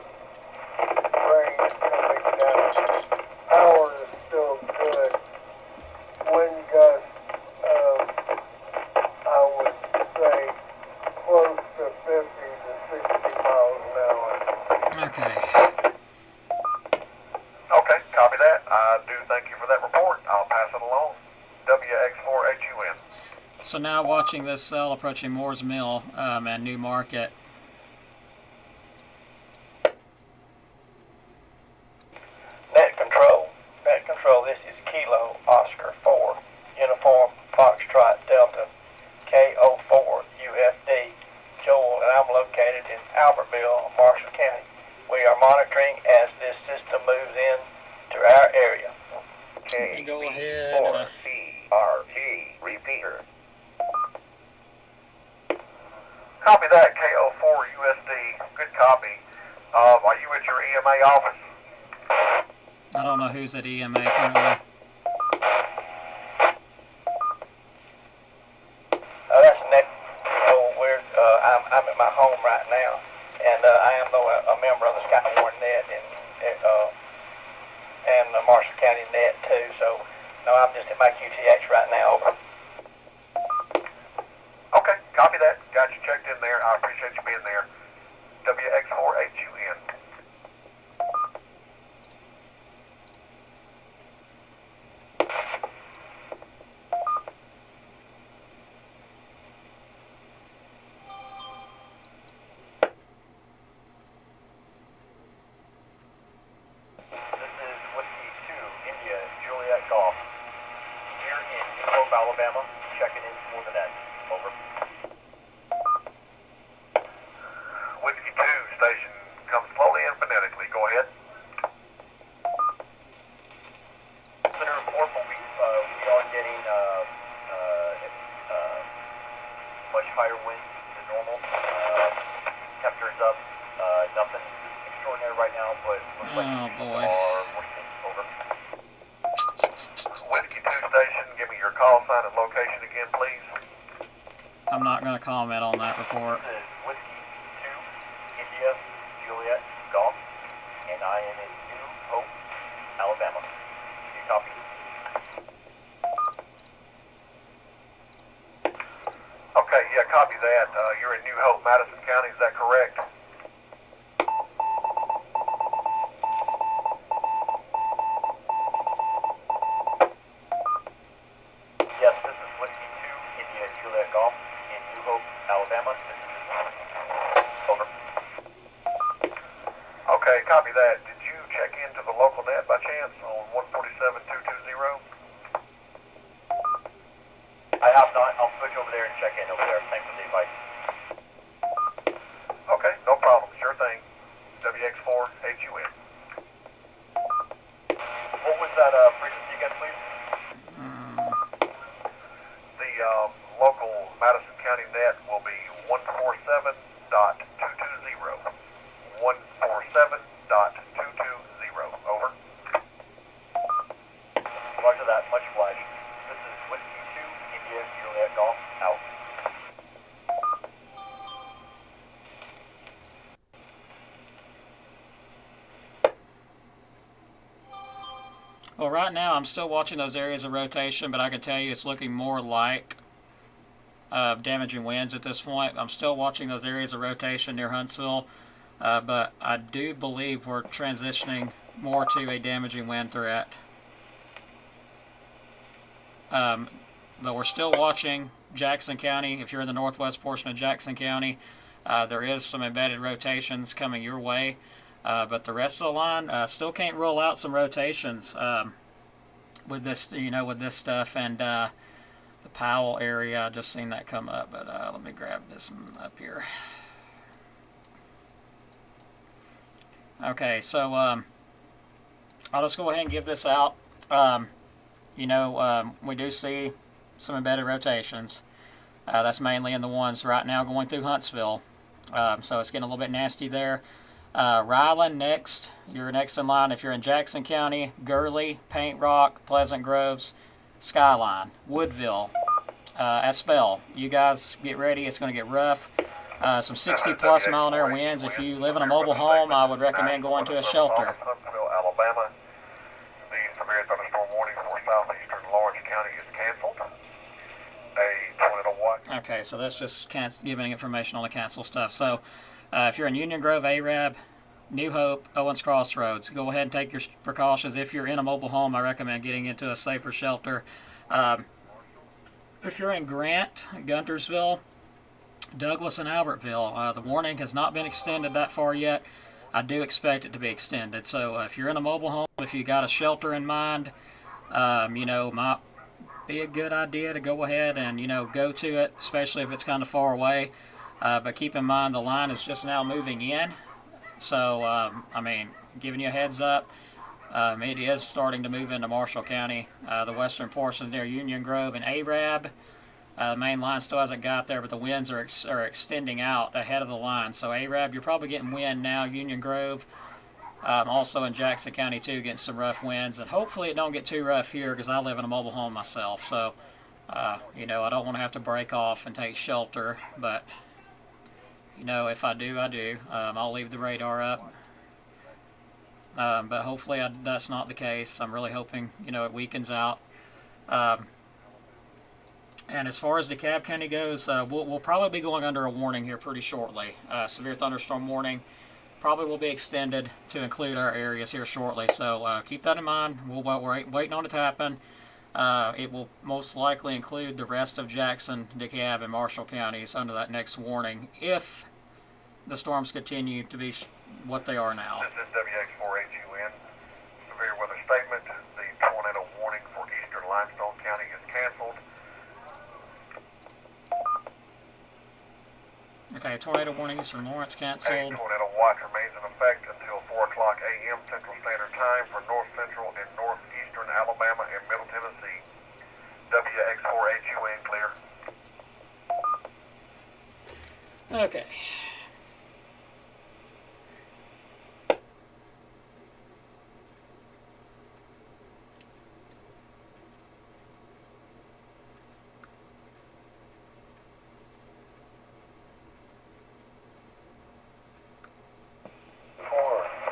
thank you for that report. I'll pass it along. WX4HUN. So now watching this cell approaching Moore's Mill and New Market. Net control, this is Kilo Oscar 4, Uniform Foxtrot Delta, KO4 UFD, Joel, and I'm located in Albertville, Marshall County. We are monitoring as this system moves in to our area. Go ahead. KC4CRT, repeater. Copy that, KO4 USD. Good copy. Are you at your EMA office? I don't know who's at EMA currently. That's Net. I'm at my home right now, and I am a member of the Skywarn Net and the Marshall County Net too. So, no, I'm just at my QTX right now. Over. Okay, copy that. Got you checked in there. I appreciate you being there. WX4HUN. This is Whiskey 2, India, Juliet Golf. Here in Newhope, Alabama, checking in for the net. Over. Whiskey 2 station. Come slowly and phonetically. Go ahead. Center report, but we are getting much higher winds than normal. Temperature's up. Nothing extraordinary right now, but looks like Oh, we boy. are working. Over. Whiskey 2 station. Give me your call sign and location again, please. I'm not going to comment on that report. This is Whiskey 2, India, Juliet Golf, and I am in New Hope, Alabama. Do you copy? Okay, yeah, copy that. You're in New Hope, Madison County. Is that correct? Yes, this is Whiskey 2, India, Juliet Golf, in New Hope, Alabama. This is over. Okay, copy that. Did you check into the local net by chance on 147.220? I have not. I'll switch over there and check in over there. Thanks for the advice. Okay, no problem. Sure thing. WX4HUN. What was that frequency again, please? The local Madison County net will be 147.220. 147.220. Over. Roger that. Much obliged. This is Whiskey 2, India, Juliet Golf, out. Well, right now I'm still watching those areas of rotation, but I can tell you it's looking more like damaging winds at this point. I'm still watching those areas of rotation near Huntsville, but I do believe we're transitioning more to a damaging wind threat. But we're still watching Jackson County. If you're in the northwest portion of Jackson County, there is some embedded rotations coming your way. But the rest of the line still can't rule out some rotations with this, with this stuff. And the Powell area, I just seen that come up. But let me grab this one up here. Okay, so I'll just go ahead and give this out. We do see some embedded rotations. That's mainly in the ones right now going through Huntsville. So it's getting a little bit nasty there. Ryland next. You're next in line if you're in Jackson County. Gurley, Paint Rock, Pleasant Groves, Skyline, Woodville, Aspell. You guys get ready. It's going to get rough. Some 60-plus mile-an-hour winds. If you live in a mobile home, I would recommend going to a shelter. Huntsville, Alabama. The severe thunderstorm warning for southeastern Lawrence County is canceled. A tornado watch. Okay, so that's just giving information on the cancel stuff. So if you're in Union Grove, Arab, New Hope, Owens Crossroads. Go ahead and take your precautions. If you're in a mobile home, I recommend getting into a safer shelter. If you're in Grant, Guntersville, Douglas, and Albertville, the warning has not been extended that far yet. I do expect it to be extended. So if you're in a mobile home, if you got a shelter in mind, might be a good idea to go ahead and, go to it, especially if it's kind of far away. But keep in mind the line is just now moving in. So, giving you a heads up, it is starting to move into Marshall County. The western portions near Union Grove and Arab. The main line still hasn't got there, but the winds are extending out ahead of the line. So Arab, you're probably getting wind now. Union Grove, also in Jackson County too, getting some rough winds. And hopefully it don't get too rough here because I live in a mobile home myself. So, I don't want to have to break off and take shelter. But, if I do, I do. I'll leave the radar up. But hopefully that's not the case. I'm really hoping, it weakens out. And as far as DeKalb County goes, we'll probably be going under a warning here pretty shortly. Severe thunderstorm warning probably will be extended to include our areas here shortly. So keep that in mind. We're waiting on it to happen. It will most likely include the rest of Jackson, DeKalb, and Marshall counties under that next warning if the storms continue to be what they are now. This is WX4HUN. Severe weather statement. The tornado warning for eastern Limestone County is canceled. Okay, tornado warning Eastern Lawrence A canceled. tornado watch remains in effect until 4 o'clock a.m. Central Standard Time for north central and northeastern Alabama and Middle Tennessee. WX4HUN clear. Okay.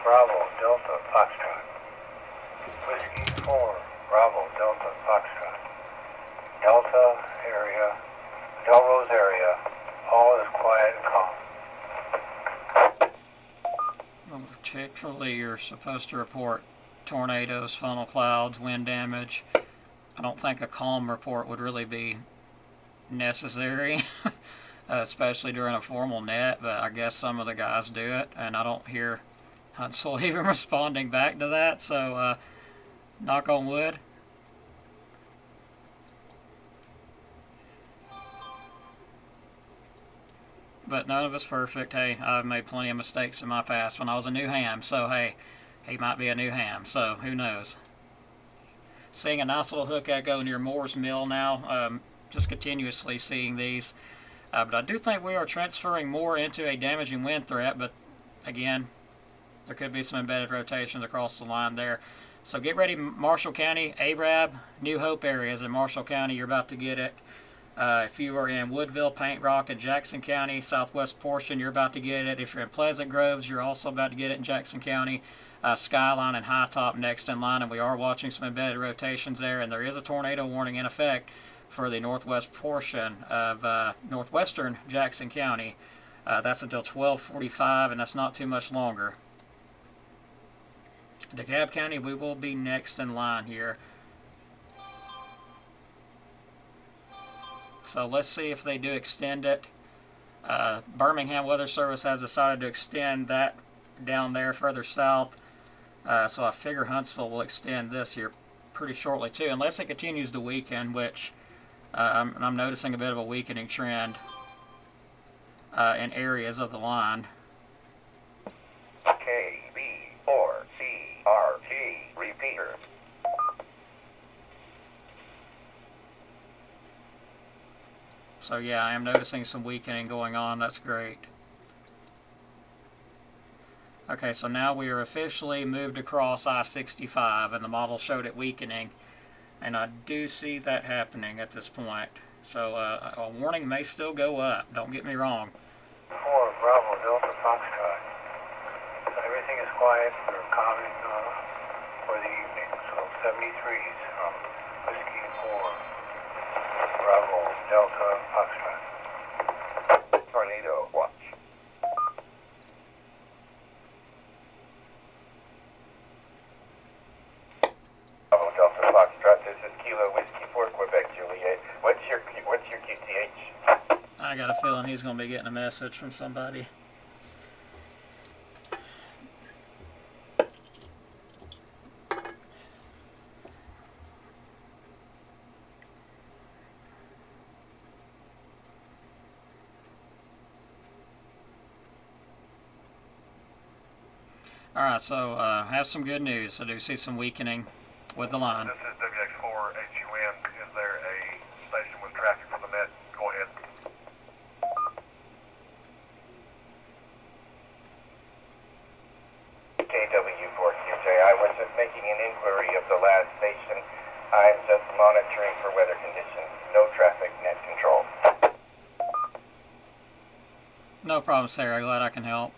Bravo, Delta, Foxtrot. Whiskey 4, Bravo, Delta, Foxtrot. Delta area, Delrose area, all is quiet and calm. Particularly, you're supposed to report tornadoes, funnel clouds, wind damage. I don't think a calm report would really be necessary, especially during a formal net, but I guess some of the guys do it, and I don't hear Huntsville even responding back to that, so knock on wood. But none of us perfect. Hey, I've made plenty of mistakes in my past when I was a new ham, so hey, he might be a new ham, so who knows. Seeing a nice little hook echo near Moore's Mill now, just continuously seeing these. But I do think we are transferring more into a damaging wind threat, but again, there could be some embedded rotations across the line there. So get ready, Marshall County, Arab, New Hope areas in Marshall County, you're about to get it. If you are in Woodville, Paint Rock, and Jackson County, southwest portion, you're about to get it. If you're in Pleasant Groves, you're also about to get it in Jackson County. Skyline and High Top next in line, and we are watching some embedded rotations there, and there is a tornado warning in effect for the northwest portion of northwestern Jackson County. That's until 12:45, and that's not too much longer. DeKalb County, we will be next in line here. So let's see if they do extend it. Birmingham Weather Service has decided to extend that down there further south. So I figure Huntsville will extend this here pretty shortly too, unless it continues to weaken, which I'm noticing a bit of a weakening trend in areas of the line. KB4CRT repeater. So yeah, I am noticing some weakening going on. That's great. Okay, so now we are officially moved across I-65, and the model showed it weakening, and I do see that happening at this point. So a warning may still go up. Don't get me wrong. 4, Bravo, Delta, Foxtrot. So everything is quiet. We're calming for the evening. So 73s from Whiskey 4, Bravo, Delta, Foxtrot. Tornado watch. Kilo Whiskey 4 Quebec Juliet. What's your QTH? I got a feeling he's going to be getting a message from somebody. Alright, so I have some good news. I do see some weakening with the line. This is WX4HUN. Is there a station with traffic for the net? Go ahead. KW4QJ, I was just making an inquiry of the last station. I'm just monitoring for weather conditions. No traffic, net control. No problem, Sarah. Glad I can help.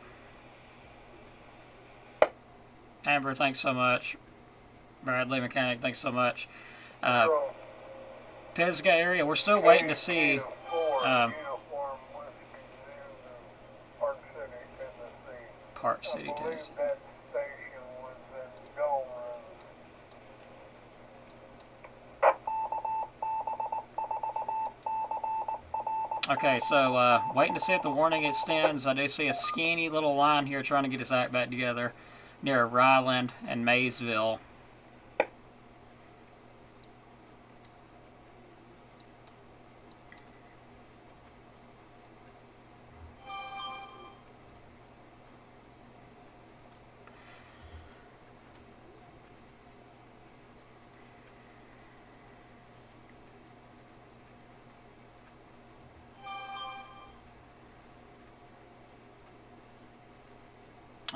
Amber, thanks so much. Bradley Mechanic, thanks so much. Pisgah area, we're still waiting to see. Park City, Tennessee. That station was in Dolman. Okay, so waiting to see if the warning extends. I do see a skinny little line here trying to get his act back together near Ryland and Maysville.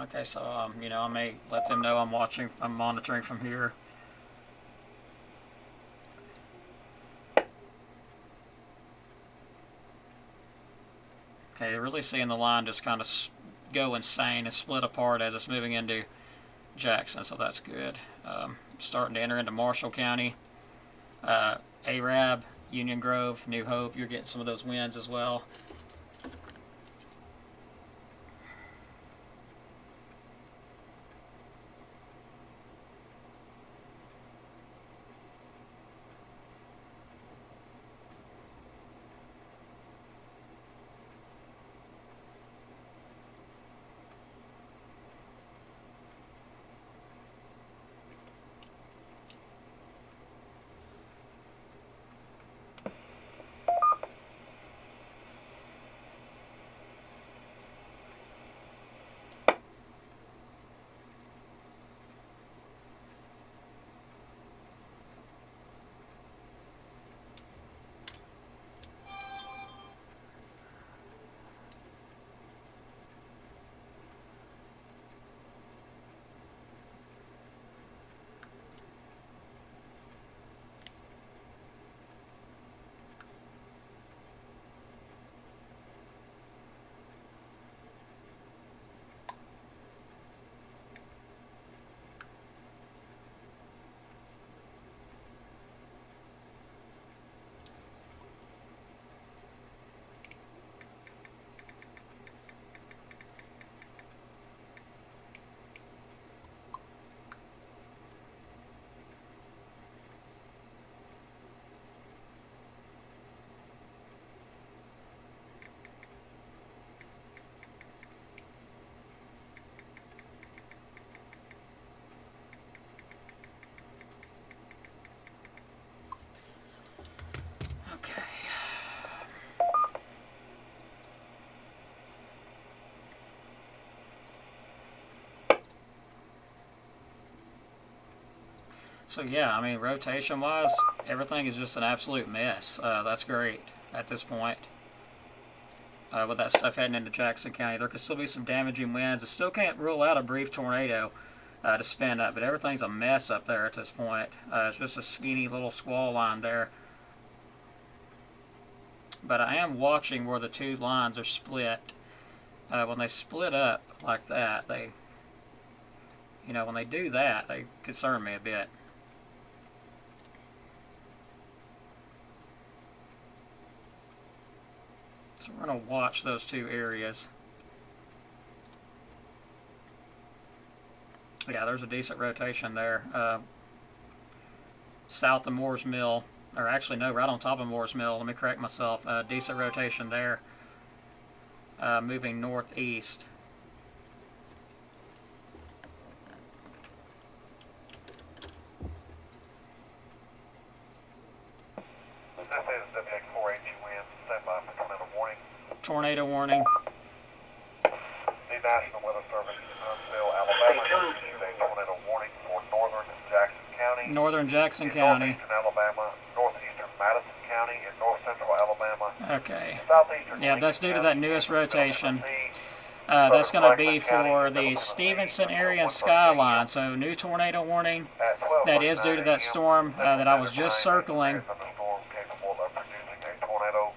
Okay, so you know, I may let them know I'm watching, I'm monitoring from here. Okay, really seeing the line just kind of go insane and split apart as it's moving into Jackson, so that's good. Starting to enter into Marshall County, Arab, Union Grove, New Hope. You're getting some of those winds as well. So yeah, I mean, rotation-wise, everything is just an absolute mess. That's great at this point. With that stuff heading into Jackson County, there could still be some damaging winds. I still can't rule out a brief tornado to spin up, but everything's a mess up there at this point. It's just a skinny little squall line there. But I am watching where the two lines are split. When they split up like that, they, you know, when they do that, they concern me a bit. So we're going to watch those two areas. Yeah, there's a decent rotation there. south of Moore's Mill, or actually no, right on top of Moore's Mill. Let me correct myself. Decent rotation there. Moving northeast. This is WX4HUN. Stand by for tornado warning. Tornado warning. The National Weather Service in Huntsville, Alabama, issued a tornado warning for northern Jackson County, Northern Jackson in County. northeastern Alabama, northeastern Madison County, and north central Alabama. Okay. Southeastern Yeah, that's due to that Lincoln newest County, rotation. Tennessee, That's going to be Franklin County, for the Middle Stevenson Tennessee, area and until 1:30 Skyline. So new tornado warning. at 12:39 That is due to that storm that I was just Central circling. Time, a thunderstorm capable of producing a tornado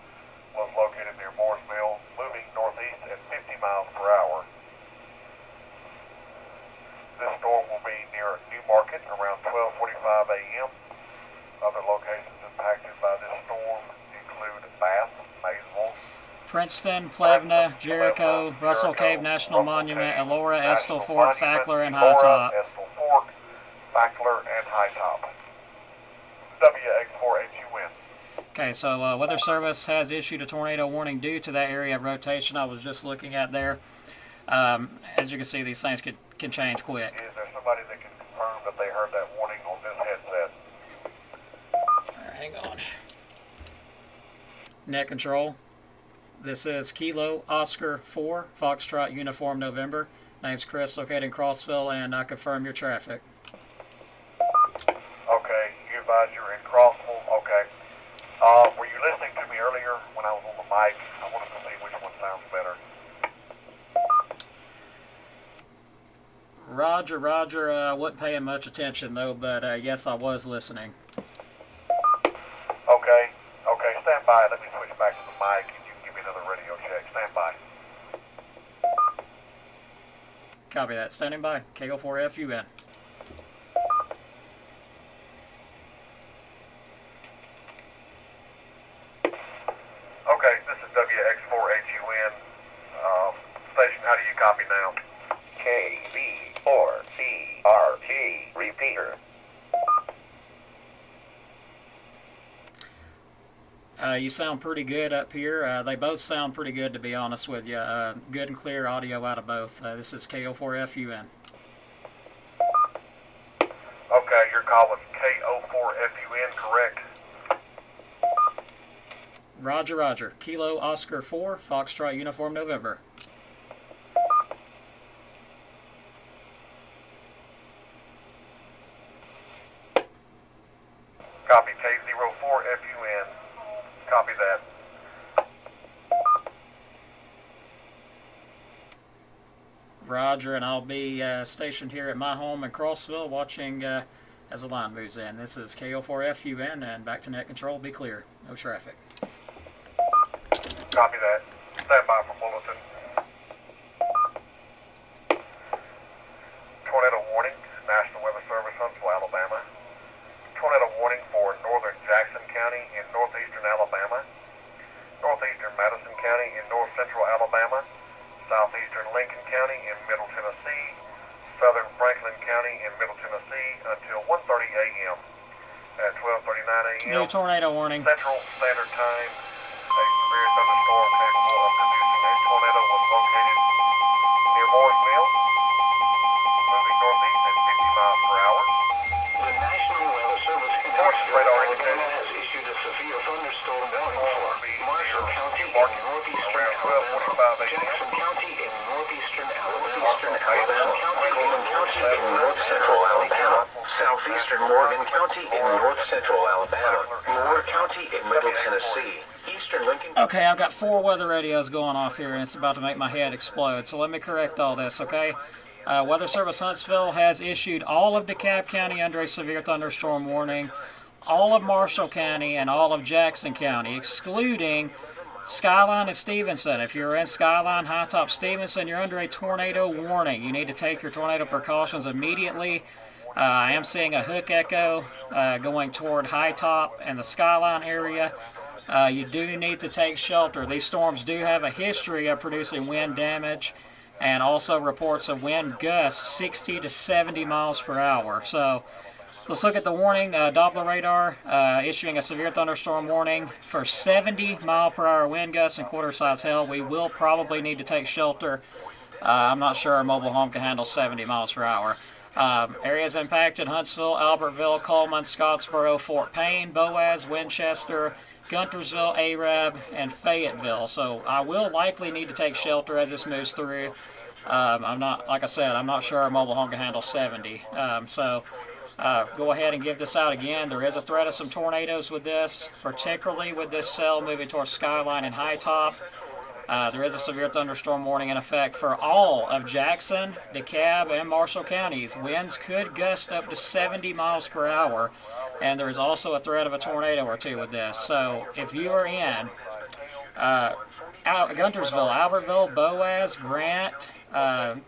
was located near Mooresville, moving northeast at 50 miles per hour. This storm will be near Newmarket around 12:45 a.m. Other locations impacted by this storm include Bath, Maysville, Princeton, Plevna, Jericho, Russell Cave National Monument, Elora, Estill Fork, Fackler, and High Top. Estill Fork, Fackler, and High Top. WX4HUN. Okay, so Weather Service has issued a tornado warning due to that area of rotation I was just looking at there. As you can see, these things can change quick. Is there somebody that can confirm that they heard that warning on this headset? Hang on. Net control. This is Kilo Oscar 4, Foxtrot Uniform November. Name's Chris, located in Crossville, and I confirm your traffic. Okay, you advise you're in Crossville. Okay. Were you listening to me earlier when I was on the mic? I wanted to see which one sounds better. Roger, Roger. I wasn't paying much attention, though, but yes, I was listening. Okay, stand by. Let me switch back to the mic and you can give me another radio check. Stand by. Copy that. Standing by. KO4FUN. Okay, this is WX4HUN. Station, how do you copy now? KB4CRT repeater. You sound pretty good up here. They both sound pretty good, to be honest with you. Good and clear audio out of both. This is KO4FUN. Okay, your call was KO4FUN, correct? Roger, Roger. Kilo Oscar 4, Foxtrot Uniform November. Copy K04FUN. Copy that. Roger, and I'll be stationed here at my home in Crossville watching as the line moves in. This is KO4FUN, and back to net control. Be clear. No traffic. Copy that. Stand by for bulletin. Tornado warning, National Weather Service, Huntsville, Alabama. Tornado warning for northern Jackson County in northeastern Alabama, northeastern Madison County in north central Alabama, southeastern Lincoln County in middle Tennessee, southern Franklin County in middle Tennessee until 1:30 a.m. At 12:39 a.m. New tornado warning. Central Standard Time, a severe thunderstorm capable of producing a tornado was located near Moore's Mill, moving northeast at 50 miles per hour. The National Weather Service in North radar Alabama indicated has issued a severe thunderstorm warning storm for will be Marshall near County in Newmarket northeastern around Alabama, 12:45 a.m. Jackson County in northeastern Alabama, Northeastern Alabama, County in north central Alabama, southeastern Morgan County in north central Alabama, Moore County in middle Tennessee, eastern Lincoln. Okay, I've got 4 weather radios going off here, and it's about to make my head explode. So let me correct all this, okay? Weather Service Huntsville has issued all of DeKalb County under a severe thunderstorm warning, all of Marshall County, and all of Jackson County, excluding Skyline and Stevenson. If you're in Skyline, High Top, Stevenson, you're under a tornado warning. You need to take your tornado precautions immediately. I am seeing a hook echo going toward High Top and the Skyline area. You do need to take shelter. These storms do have a history of producing wind damage and also reports of wind gusts 60 to 70 miles per hour. So Let's look at the warning. Doppler radar issuing a severe thunderstorm warning for 70-mile-per-hour wind gusts and quarter-size hail. We will probably need to take shelter. I'm not sure our mobile home can handle 70 miles per hour. Areas impacted: Huntsville, Albertville, Coleman, Scottsboro, Fort Payne, Boaz, Winchester, Guntersville, Arab, and Fayetteville. So I will likely need to take shelter as this moves through. I'm not, like I said, I'm not sure our mobile home can handle 70. Go ahead and give this out again. There is a threat of some tornadoes with this, particularly with this cell moving towards Skyline and High Top. There is a severe thunderstorm warning in effect for all of Jackson, DeKalb, and Marshall counties. Winds could gust up to 70 miles per hour, and there is also a threat of a tornado or two with this. So if you are in Guntersville, Albertville, Boaz, Grant,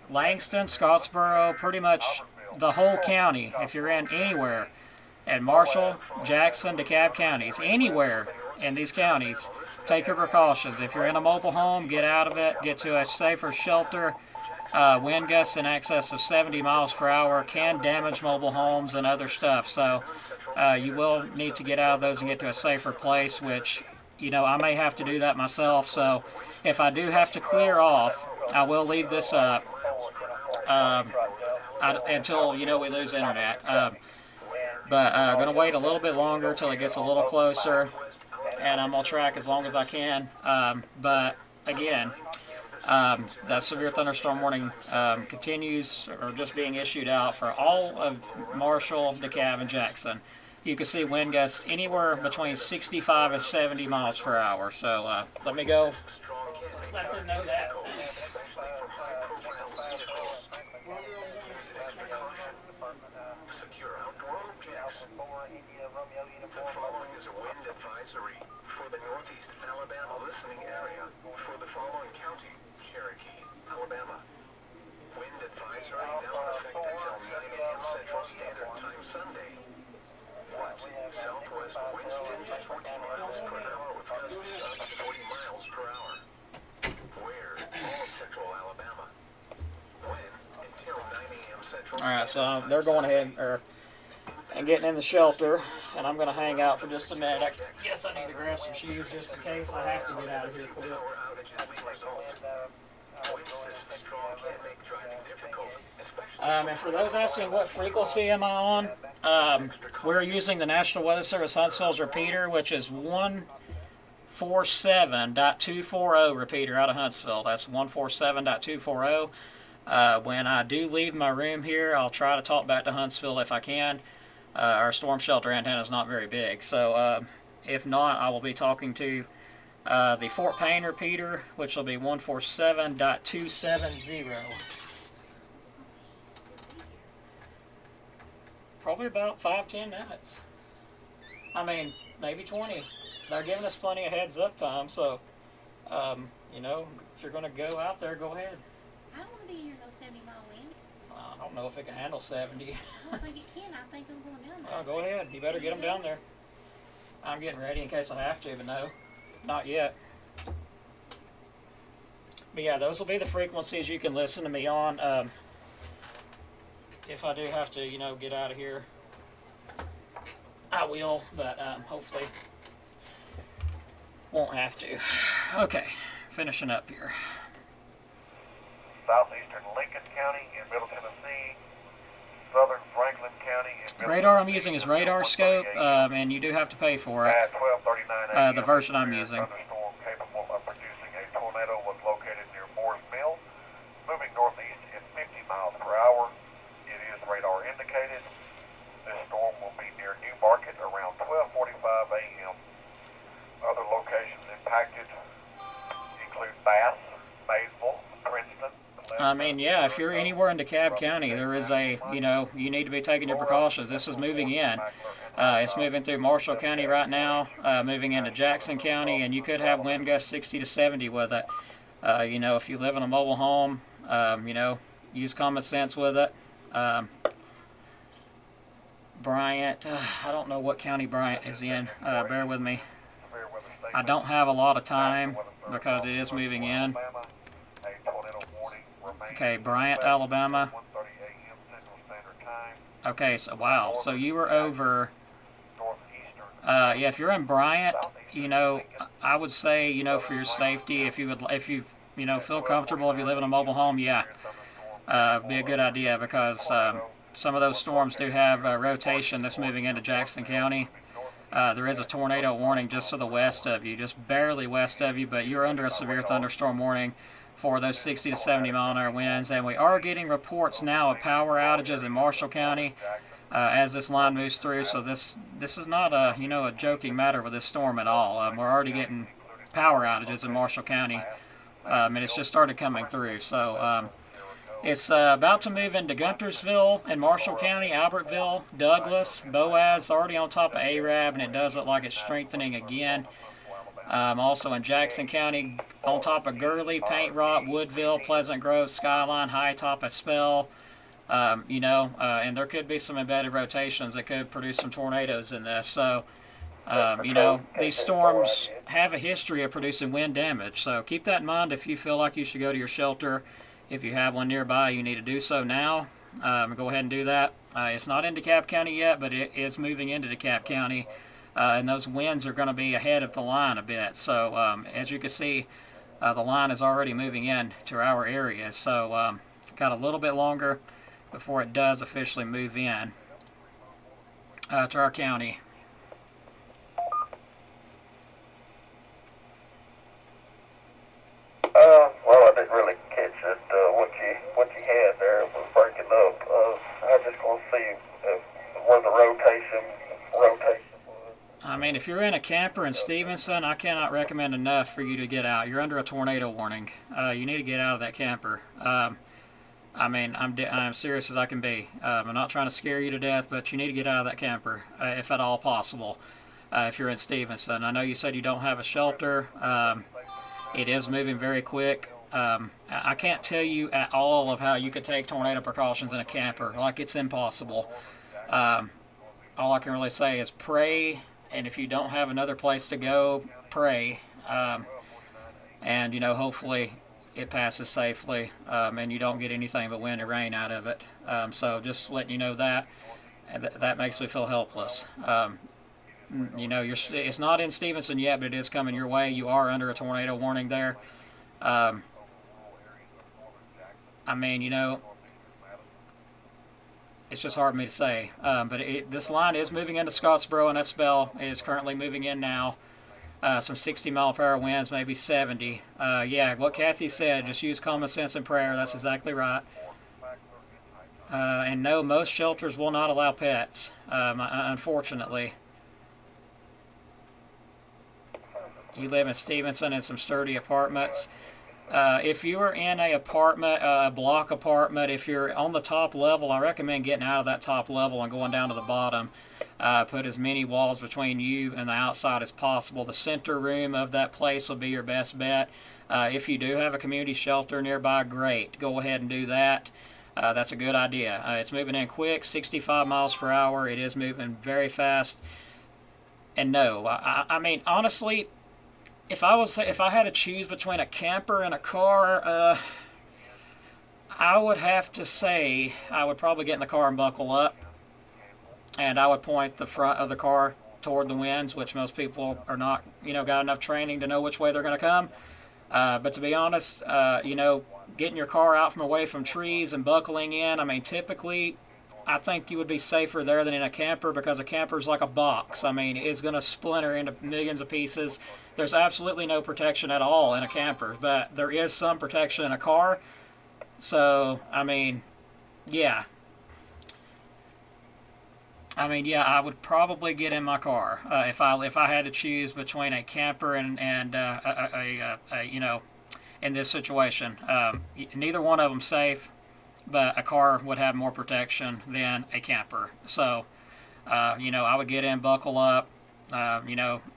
Langston, Scottsboro, pretty much the whole county, if you're in anywhere, and Marshall, Jackson, DeKalb counties, anywhere in these counties, take your precautions. If you're in a mobile home, get out of it, get to a safer shelter. Wind gusts in excess of 70 miles per hour can damage mobile homes and other stuff. So you will need to get out of those and get to a safer place, which, you know, I may have to do that myself. So if I do have to clear off, I will leave this up until, you know, we lose internet. But I'm going to wait a little bit longer until it gets a little closer, and I'm going to track as long as I can. But again, that severe thunderstorm warning continues, or just being issued out for all of Marshall, DeKalb, and Jackson. You can see wind gusts anywhere between 65 and 70 miles per hour. So let me go let them know that. The following is a wind advisory for the northeast Alabama listening area for the following county: Cherokee, Alabama. Wind advisory now in effect until 9 a.m. Central Standard Time Sunday. Winds southwest winds 10 to 20 miles per hour with gusts up to 40 miles per hour. Where all of central Alabama. Wind until 9 a.m. Central. All right, so they're going ahead and getting in the shelter, and I'm going to hang out for just a minute. I guess I need to grab some shoes just in case I have to get out of here quick. And for those asking what frequency am I on, we're using the National Weather Service Huntsville's repeater, which is 147.240 repeater out of Huntsville. That's 147.240. When I do leave my room here, I'll try to talk back to Huntsville if I can. Our storm shelter antenna is not very big, so if not, I will be talking to the Fort Payne repeater, which will be 147.270. Probably about 5-10 minutes. I mean, maybe 20. They're giving us plenty of heads up time, so you know, if you're going to go out there, go ahead. I don't want to be in those 70-mile winds. I don't know if it can handle 70. I don't think it can. I think I'm going down there. Oh, go ahead. You better get them down there. I'm getting ready in case I have to, but no, not yet. But yeah, those will be the frequencies you can listen to me on. If I do have to, you know, get out of here, I will, but hopefully won't have to. Okay, finishing up here. Southeastern Lincoln County in Middle Tennessee, Southern Franklin County in Middle Radar I'm Tennessee, using is Radar Scope, and you do have to pay for it. At 12:39 a.m. The version I'm using. Thunderstorm capable of producing a tornado was located near Moore's Mill, moving northeast at 50 miles per hour. It is radar indicated. This storm will be near New Market around 12:45 a.m. Other locations impacted include Bass, Maysville, Princeton. I mean, yeah, if you're anywhere in DeKalb County, there is a, you know, you need to be taking your precautions. This is moving in. It's moving through Marshall County right now, moving into Jackson County, and you could have wind gusts 60 to 70 with it. You know, if you live in a mobile home, you know, use common sense with it. Bryant, I don't know what county Bryant is in. Bear with me. I don't have a lot of time because it is moving in. Okay, Bryant, Alabama. Okay, so wow. So you were over. northeastern. Yeah, if you're in Bryant, I would say, for your safety, if you feel comfortable, if you live in a mobile home, yeah, be a good idea because some of those storms do have rotation that's moving into Jackson County. There is a tornado warning just to the west of you, just barely west of you, but you're under a severe thunderstorm warning for those 60 to 70 mile an hour winds. And we are getting reports now of power outages in Marshall County as this line moves through. So this is not a joking matter with this storm at all. We're already getting power outages in Marshall County, and it's just started coming through. So it's about to move into Guntersville in Marshall County, Albertville, Douglas, Boaz, already on top of Arab, and it does look like it's strengthening again. Also in Jackson County, on top of Gurley, Paint Rock, Woodville, Pleasant Grove, Skyline, high top of Spell. And there could be some embedded rotations that could produce some tornadoes in this. So, these storms have a history of producing wind damage. So keep that in mind if you feel like you should go to your shelter. If you have one nearby, you need to do so now. Go ahead and do that. It's not in DeKalb County yet, but it is moving into DeKalb County. And those winds are going to be ahead of the line a bit. So as you can see, the line is already moving in to our area. So got a little bit longer before it does officially move in to our county. Well, I didn't really catch it. What you had there was breaking up. I was just going to see where the rotation was. I mean, if you're in a camper in Stevenson, I cannot recommend enough for you to get out. You're under a tornado warning. You need to get out of that camper. I'm serious as I can be. I'm not trying to scare you to death, but you need to get out of that camper, if at all possible, if you're in Stevenson. I know you said you don't have a shelter. It is moving very quick. I can't tell you at all of how you could take tornado precautions in a camper. Like, it's impossible. All I can really say is pray, and if you don't have another place to go, pray. And hopefully it passes safely, and you don't get anything but wind or rain out of it. So just letting you know that, that makes me feel helpless. It's not in Stevenson yet, but it is coming your way. You are under a tornado warning there. It's just hard for me to say. But this line is moving into Scottsboro, and that spell is currently moving in now. Some 60 mile per hour winds, maybe 70. Yeah, what Kathy said, just use common sense and prayer. That's exactly right. And no, most shelters will not allow pets, unfortunately. You live in Stevenson in some sturdy apartments. If you are in a apartment, a block apartment, if you're on the top level, I recommend getting out of that top level and going down to the bottom. Put as many walls between you and the outside as possible. The center room of that place will be your best bet. If you do have a community shelter nearby, great. Go ahead and do that. That's a good idea. It's moving in quick, 65 miles per hour. It is moving very fast. And no, I mean, honestly, if I had to choose between a camper and a car, I would have to say I would probably get in the car and buckle up, and I would point the front of the car toward the winds, which most people are not, got enough training to know which way they're going to come. But to be honest, getting your car out from away from trees and buckling in, I mean, typically, I think you would be safer there than in a camper, because a camper is like a box. I mean, it's going to splinter into millions of pieces. There's absolutely no protection at all in a camper, but there is some protection in a car. So, I mean, yeah, I would probably get in my car if I had to choose between a camper and in this situation. Neither one of them safe, but a car would have more protection than a camper. So, I would get in, buckle up,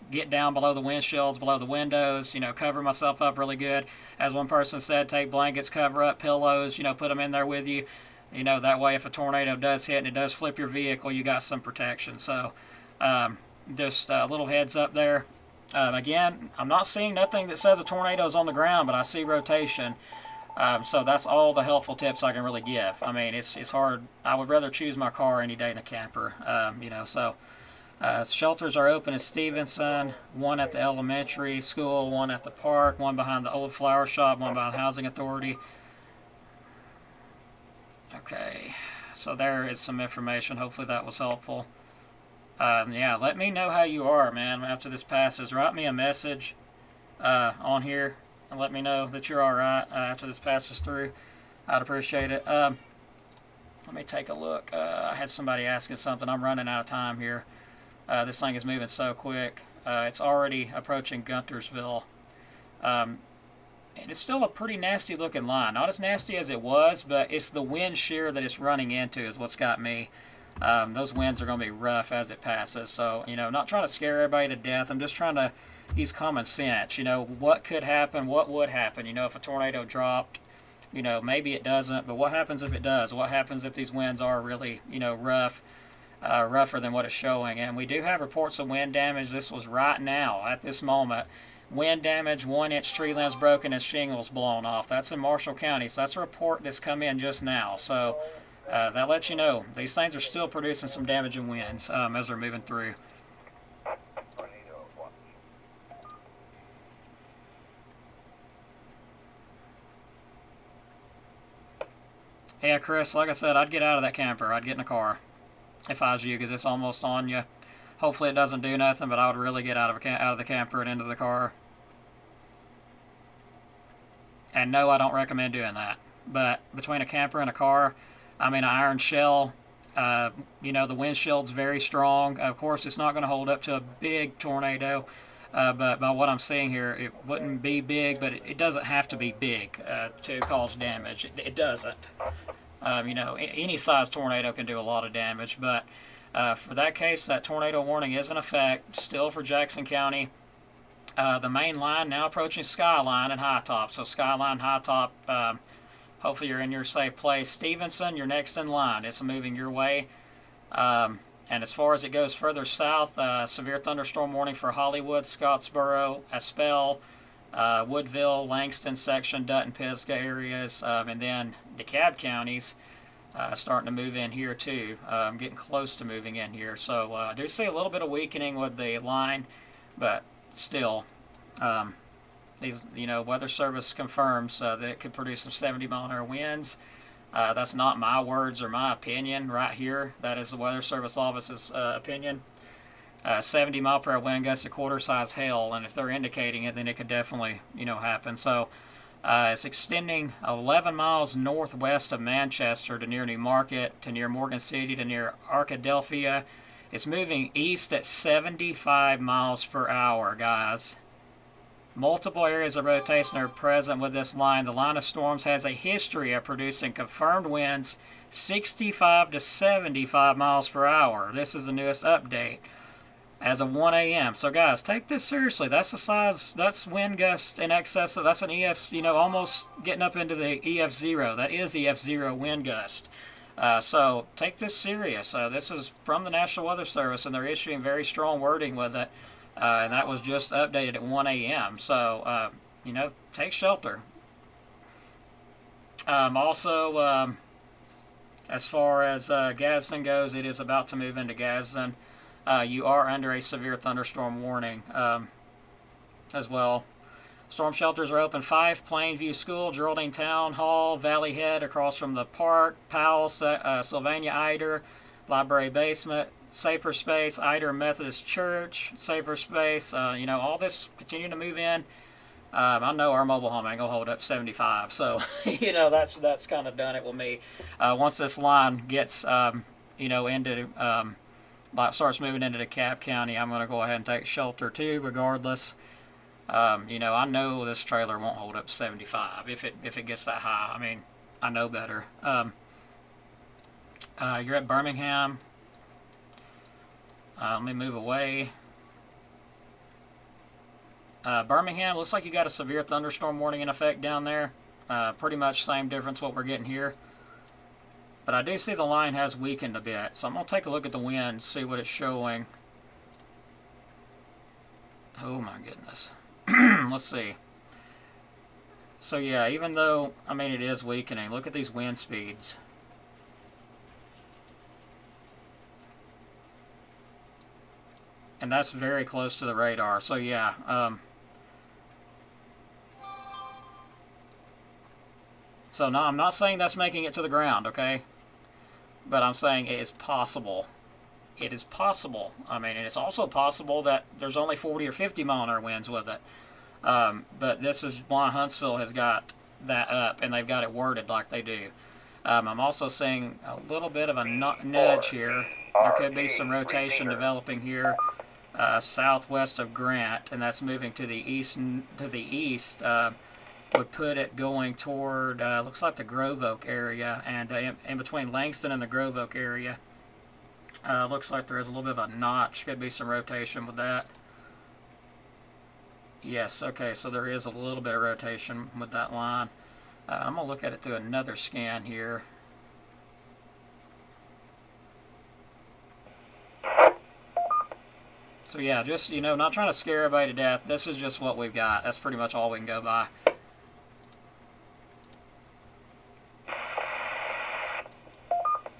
get down below the windshields, below the windows, cover myself up really good. As one person said, take blankets, cover up, pillows, put them in there with you. That way if a tornado does hit and it does flip your vehicle, you got some protection. So, just a little heads up there. Again, I'm not seeing nothing that says a tornado is on the ground, but I see rotation. So that's all the helpful tips I can really give. I mean, it's hard. I would rather choose my car any day than a camper. So shelters are open at Stevenson, one at the elementary school, one at the park, one behind the old flower shop, one behind the housing authority. Okay, so there is some information. Hopefully that was helpful. Yeah, let me know how you are, man, after this passes. Write me a message on here and let me know that you're all right after this passes through. I'd appreciate it. Let me take a look. I had somebody asking something. I'm running out of time here. This thing is moving so quick. It's already approaching Guntersville. And it's still a pretty nasty looking line. Not as nasty as it was, but it's the wind shear that it's running into is what's got me. Those winds are going to be rough as it passes. So, not trying to scare everybody to death. I'm just trying to use common sense. What could happen? What would happen? If a tornado dropped, maybe it doesn't. But what happens if it does? What happens if these winds are really, rough? Rougher than what it's showing. And we do have reports of wind damage. This was right now, at this moment. Wind damage, 1-inch tree limbs broken and shingles blown off. That's in Marshall County. So that's a report that's come in just now. So that lets you know these things are still producing some damaging winds as they're moving through. Yeah, Chris, like I said, I'd get out of that camper. I'd get in a car if I was you, because it's almost on you. Hopefully it doesn't do nothing, but I would really get out of the camper and into the car. And no, I don't recommend doing that. But between a camper and a car, I mean, an iron shell, the windshield's very strong. Of course, it's not going to hold up to a big tornado. But by what I'm seeing here, it wouldn't be big, but it doesn't have to be big to cause damage. It doesn't. Any size tornado can do a lot of damage, but for that case, that tornado warning is in effect still for Jackson County. The main line now approaching Skyline and High Top. So Skyline, High Top, hopefully you're in your safe place. Stevenson, you're next in line. It's moving your way. And as far as it goes further south, severe thunderstorm warning for Hollywood, Scottsboro, Aspel, Woodville, Langston section, Dutton, Pisgah areas, and then DeKalb counties starting to move in here too. Getting close to moving in here. So I do see a little bit of weakening with the line, but still, these Weather Service confirms that it could produce some 70-mile-an-hour winds. That's not my words or my opinion right here. That is the Weather Service office's opinion. 70-mile-per-hour wind gusts a quarter-size hail, and if they're indicating it, then it could definitely, happen. So it's extending 11 miles northwest of Manchester to near Newmarket, to near Morgan City, to near Arkadelphia. It's moving east at 75 miles per hour, guys. Multiple areas of rotation are present with this line. The line of storms has a history of producing confirmed winds 65 to 75 miles per hour. This is the newest update as of 1 a.m. So guys, take this seriously. That's the size, that's wind gust in excess of, that's an EF, almost getting up into the EF0. That is EF0 wind gust. So take this serious. This is from the National Weather Service, and they're issuing very strong wording with it. And that was just updated at 1 a.m. So, take shelter. Also, as far as Gadsden goes, it is about to move into Gadsden. You are under a severe thunderstorm warning as well. Storm shelters are open: 5, Plainview School, Geraldine Town Hall, Valley Head across from the park, Powell, Sylvania Eider, Library Basement, Safer Space, Eider Methodist Church, Safer Space. All this continuing to move in. I know our mobile home ain't gonna hold up 75, so that's kind of done it with me. Once this line gets into starts moving into DeKalb County, I'm gonna go ahead and take shelter too, regardless. I know this trailer won't hold up 75 if it gets that high. I mean, I know better. You're at Birmingham. Let me move away. Birmingham, looks like you got a severe thunderstorm warning in effect down there. Pretty much same difference what we're getting here. But I do see the line has weakened a bit. So I'm going to take a look at the wind, see what it's showing. Oh my goodness. Let's see. So yeah, even though, I mean, it is weakening, look at these wind speeds. And that's very close to the radar. So yeah, so no, I'm not saying that's making it to the ground, okay? But I'm saying it is possible. It is possible. I mean, and it's also possible that there's only 40 or 50 mile an hour winds with it. But this is why Huntsville has got that up, and they've got it worded like they do. I'm also seeing a little bit of a nudge here. There could be some rotation developing here southwest of Grant, and that's moving to the east. Would put it going toward looks like the Grove Oak area, and in between Langston and the Grove Oak area. Looks like there is a little bit of a notch. Could be some rotation with that. Yes, okay, so there is a little bit of rotation with that line. I'm going to look at it through another scan here. So yeah, just, you know, not trying to scare everybody to death. This is just what we've got. That's pretty much all we can go by.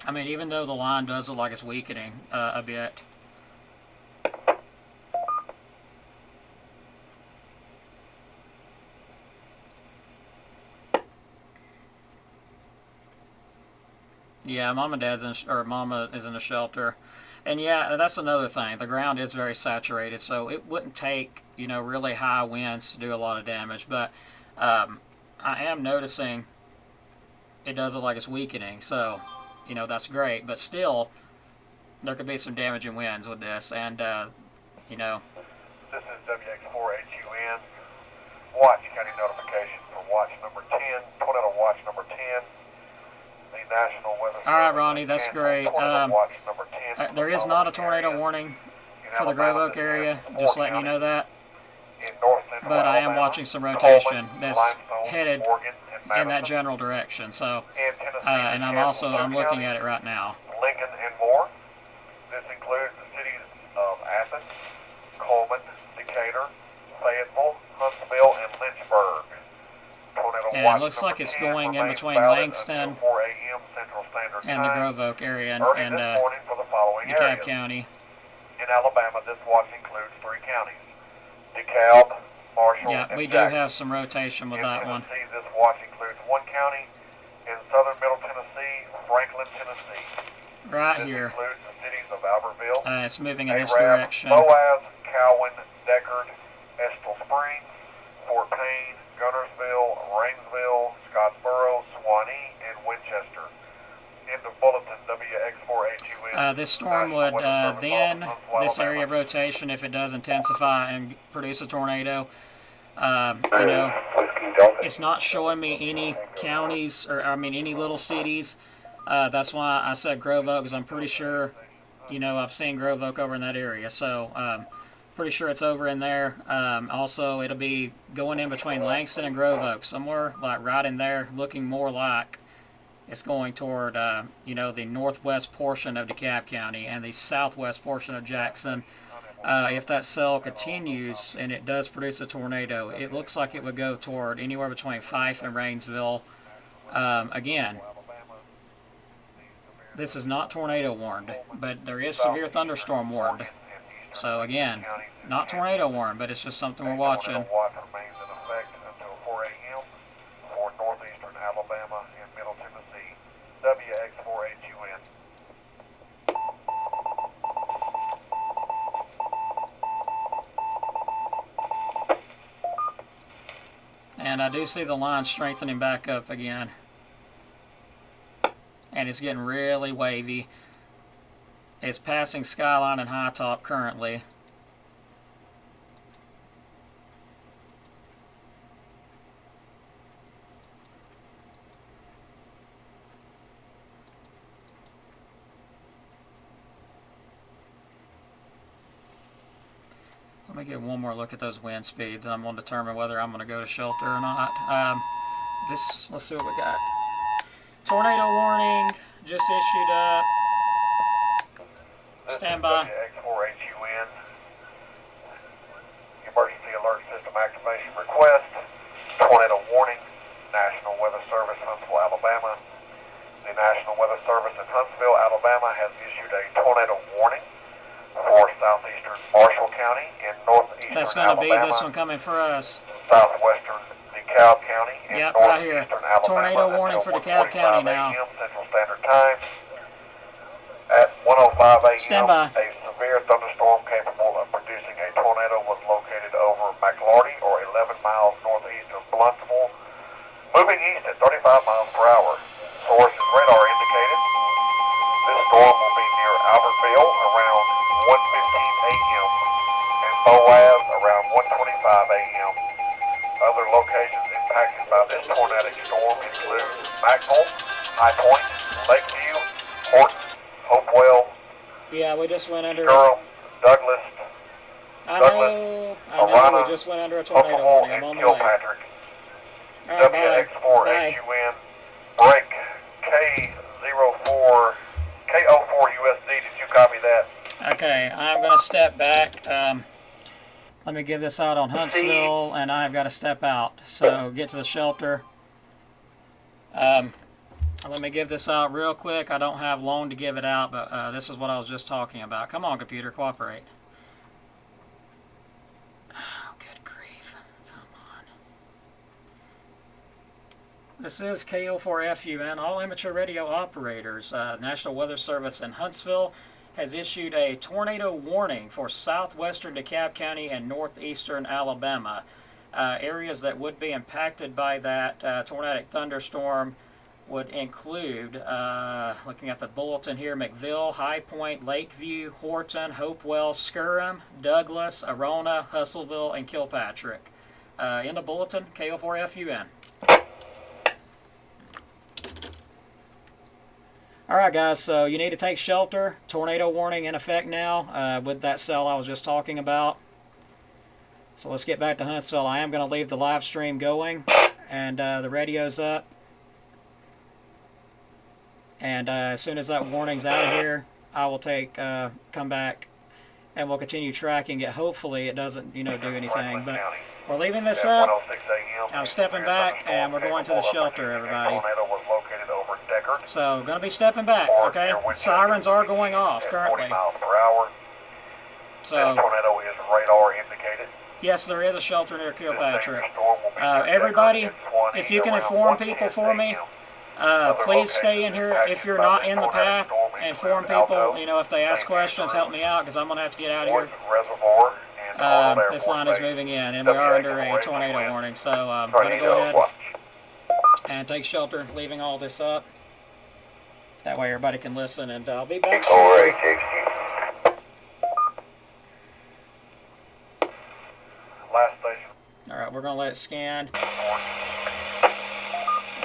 I mean, even though the line does look like it's weakening a bit. Yeah, Mama is in a shelter. And yeah, that's another thing. The ground is very saturated, so it wouldn't take, you know, really high winds to do a lot of damage. But I am noticing it does look like it's weakening, so, you know, that's great. But still, there could be some damaging winds with this, and, you know. This is WX4HUN. Watch County notification for watch number 10, tornado watch number 10. The National Weather All right, Ronnie, that's great. Watch number 10 there is not a tornado warning for the Grove Oak area, just letting you know that. But I am watching some rotation that's headed in that general direction. So, and I'm looking at it right now. Lincoln and more. This includes the cities of Athens, Coleman, Decatur, Fayetteville, Huntsville, and Lynchburg. And it looks like it's going in between Langston and the Grove Oak area and DeKalb County. In Alabama, this watch includes 3 counties: DeKalb, Marshall, yeah, and we do Jackson. have some rotation with that one. Tennessee, this watch includes 1 county. In southern Middle Tennessee, Franklin, Tennessee. Right this here. includes the cities of Albertville, It's moving in this Arab, direction. Boaz, Cowan, Deckard, Estill Springs, Fort Payne, Gunnersville, Rainsville, Scottsboro, Swanee, and Winchester. In the bulletin, WX4HUN. This storm would then, this area of rotation, if it does intensify and produce a tornado, you know, it's not showing me any counties, or I mean any little cities. That's why I said Grove Oak, because I'm pretty sure, you know, I've seen Grove Oak over in that area. So, pretty sure it's over in there. Also, it'll be going in between Langston and Grove Oak, somewhere like right in there, looking more like it's going toward, you know, the northwest portion of DeKalb County and the southwest portion of Jackson. If that cell continues and it does produce a tornado, it looks like it would go toward anywhere between Fife and Rainsville. Again, this is not tornado warned, but there is severe thunderstorm warned. So again, not tornado warned, but it's just something we're watching. Watch remains in effect until 4 a.m. for northeastern Alabama and middle Tennessee. WX4HUN. And I do see the line strengthening back up again. And it's getting really wavy. It's passing Skyline and High Top currently. Let me get one more look at those wind speeds, and I'm going to determine whether I'm going to go to shelter or not. Let's see what we got. Tornado warning just issued up. Stand by. WX4HUN. Emergency alert system activation request. Tornado warning. eastern That's going to be Alabama, this one coming for us. southwestern DeKalb County, and Yep, right here. northeastern Alabama. Tornado warning for DeKalb County now. AM Central Standard Time. At 1:05 a.m., Stand by. a severe thunderstorm capable of producing a tornado was located over McLarty, or 11 miles northeast of Bluntable, moving east at 35 miles per hour. Source is radar indicated. This storm will be near Albertville around 1:15 a.m. and Boaz around 1:25 a.m. Other locations impacted by this tornadic storm include Mackville, High Point, Lakeview, Horton, Hopewell, Yeah, we just went under. Durham, Douglas, I know. Arana, We just went under a tornado Oklahoma, warning. I'm and on the way. Kilpatrick. All right, bye. Bye. WX4HUN, break K04 USD. Did you copy that? Okay, I'm going to step back. Let me give this out on Huntsville, and I've got to step out. So get to the shelter. Let me give this out real quick. I don't have long to give it out, but this is what I was just talking about. Come on, computer, cooperate. Oh, good grief. Come on. This is K04FUN, all amateur radio operators. National Weather Service in Huntsville has issued a tornado warning for southwestern DeKalb County and northeastern Alabama. Areas that would be impacted by that tornadic thunderstorm would include, looking at the bulletin here, McVille, High Point, Lakeview, Horton, Hopewell, Skirham, Douglas, Arona, Russellville, and Kilpatrick. In the bulletin, K04FUN. All right, guys, so you need to take shelter. Tornado warning in effect now with that cell I was just talking about. So let's get back to Huntsville. I am going to leave the live stream going, and the radio's up. And as soon as that warning's out of here, I will come back, and we'll continue tracking it. Hopefully it doesn't, do anything. But we're leaving this up. I'm stepping back, and we're going to the shelter, everybody. So, going to be stepping back, okay? Sirens are going off currently. So, tornado is radar indicated. yes, there is a shelter near Kilpatrick. Everybody, if you can inform people for me, please stay in here. If you're not in the path, inform people. If they ask questions, help me out, because I'm going to have to get out of here. This line is moving in, and we are under a tornado warning. So I'm going to go ahead and take shelter, leaving all this up. That way everybody can listen, and I'll be back shortly. Last station. All right, we're going to let it scan.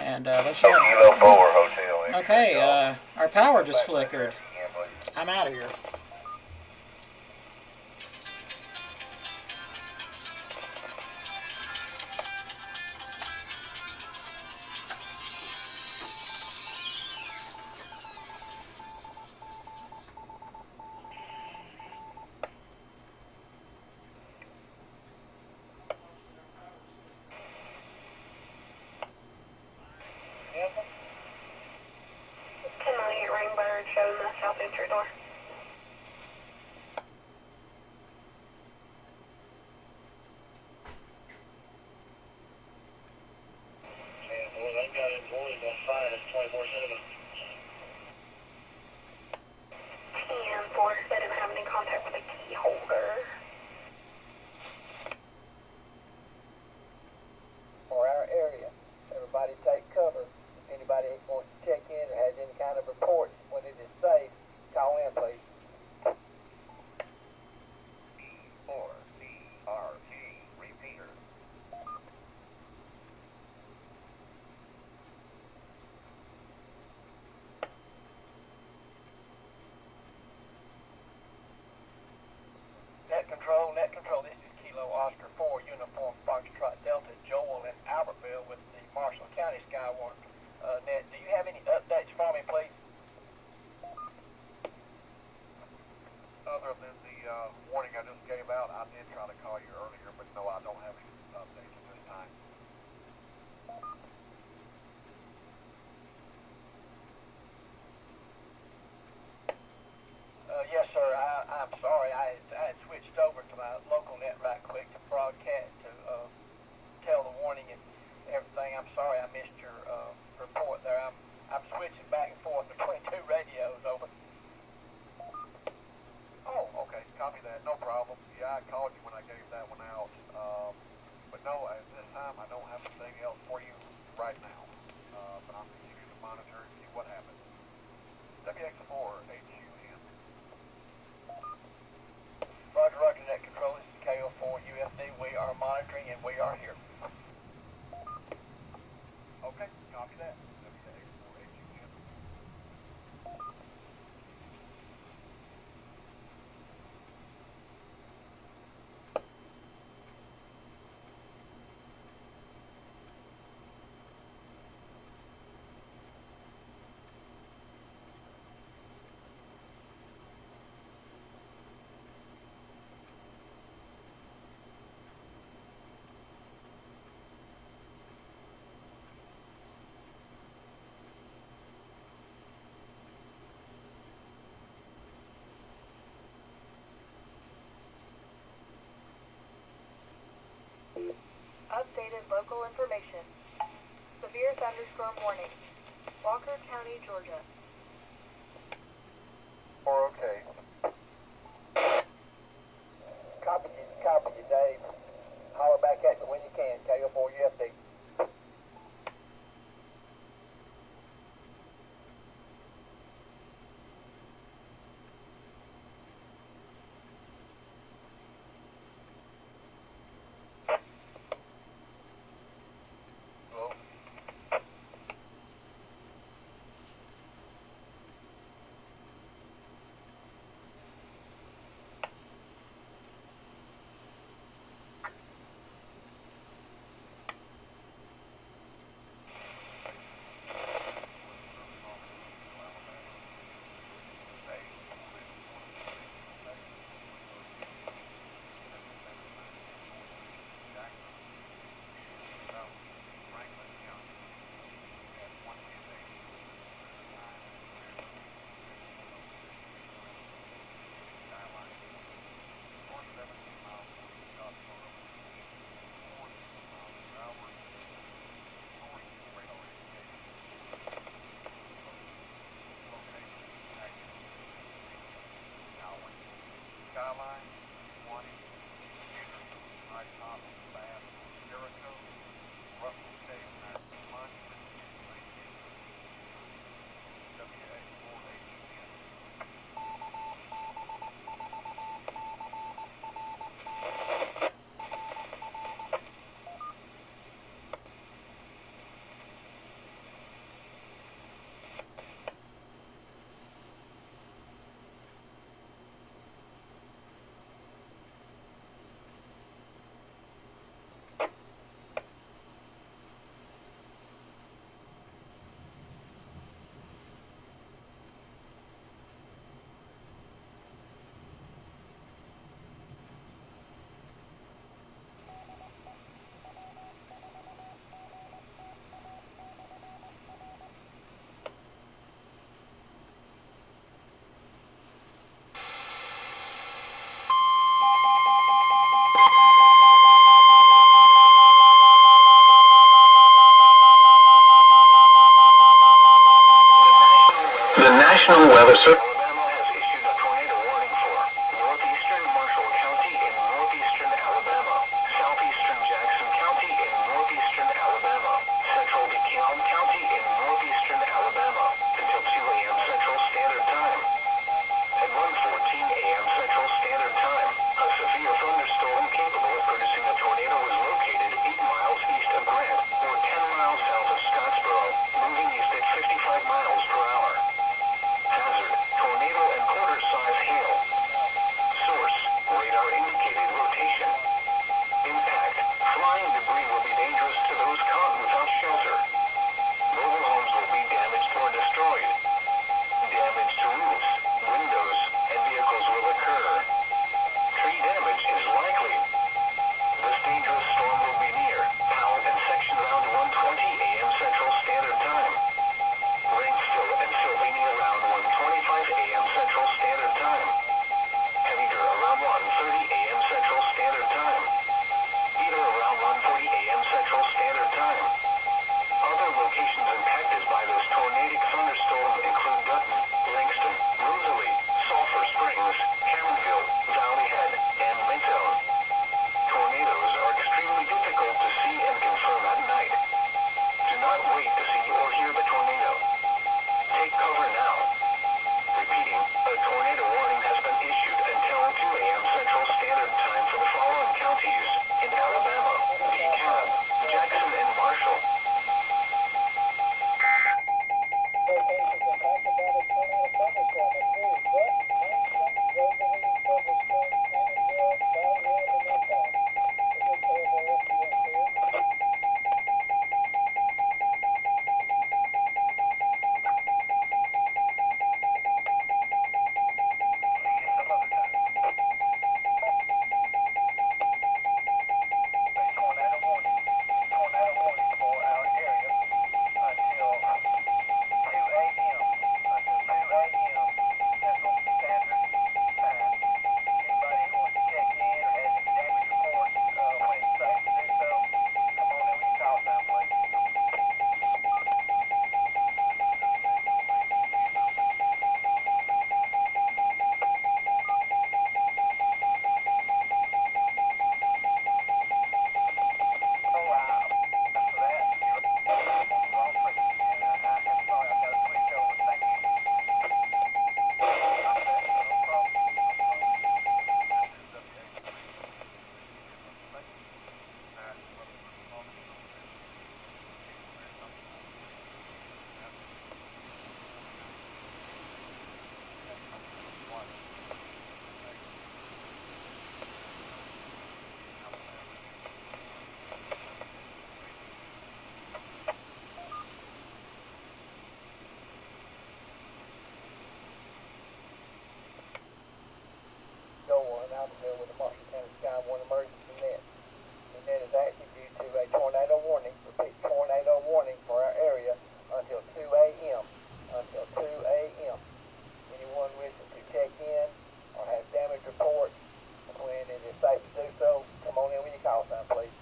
And let's go. Kilo 4 Hotel. Okay, our power just flickered. I'm out of here. Showing the south entry door. I've got employees on site 24/7. 10-4, they didn't have any contact with the key holder. For our area, everybody take cover. If anybody wants to check in or has any kind of report when it is safe, call in, please. B4CRG repeater. Net control, this is Kilo Oscar 4, Uniform Foxtrot Delta, Joel in Albertville with the Marshall County Skywarn. Net, do you have any updates for me, please? Other than the warning I just gave out, I did try to call you earlier, but no, I don't have any updates at this time. Yes, sir. I'm sorry. I had switched over to my local net right quick. Updated local information. Severe thunderstorm warning. Walker County, Georgia. Or okay. Copy you, Dave. Holler back at me when you can, KO4 UFD. Skyline, 20, Anderson, High Top, Bass, Cherokee, Russell State, Elkmont, WA 480. The National Weather Service Alabama has issued a tornado warning for northeastern Marshall County in northeastern Alabama, southeastern Jackson County in northeastern Alabama, central DeKalb County in northeastern Alabama until 2 a.m. Central Standard Time. At 1:14 a.m. Central Standard Time, a severe thunderstorm capable of producing a tornado was located 8 miles east of Grant, or 10 miles south of Scottsboro, moving east at 55 miles per hour. Hazard, Huntsville with the Marshall County Sky 1 emergency net. The net is active due to a tornado warning. Repeat, tornado warning for our area until 2 a.m. Until 2 a.m. Anyone wishing to check in or have damage reports when it is safe to do so, come on in when you call sign, please.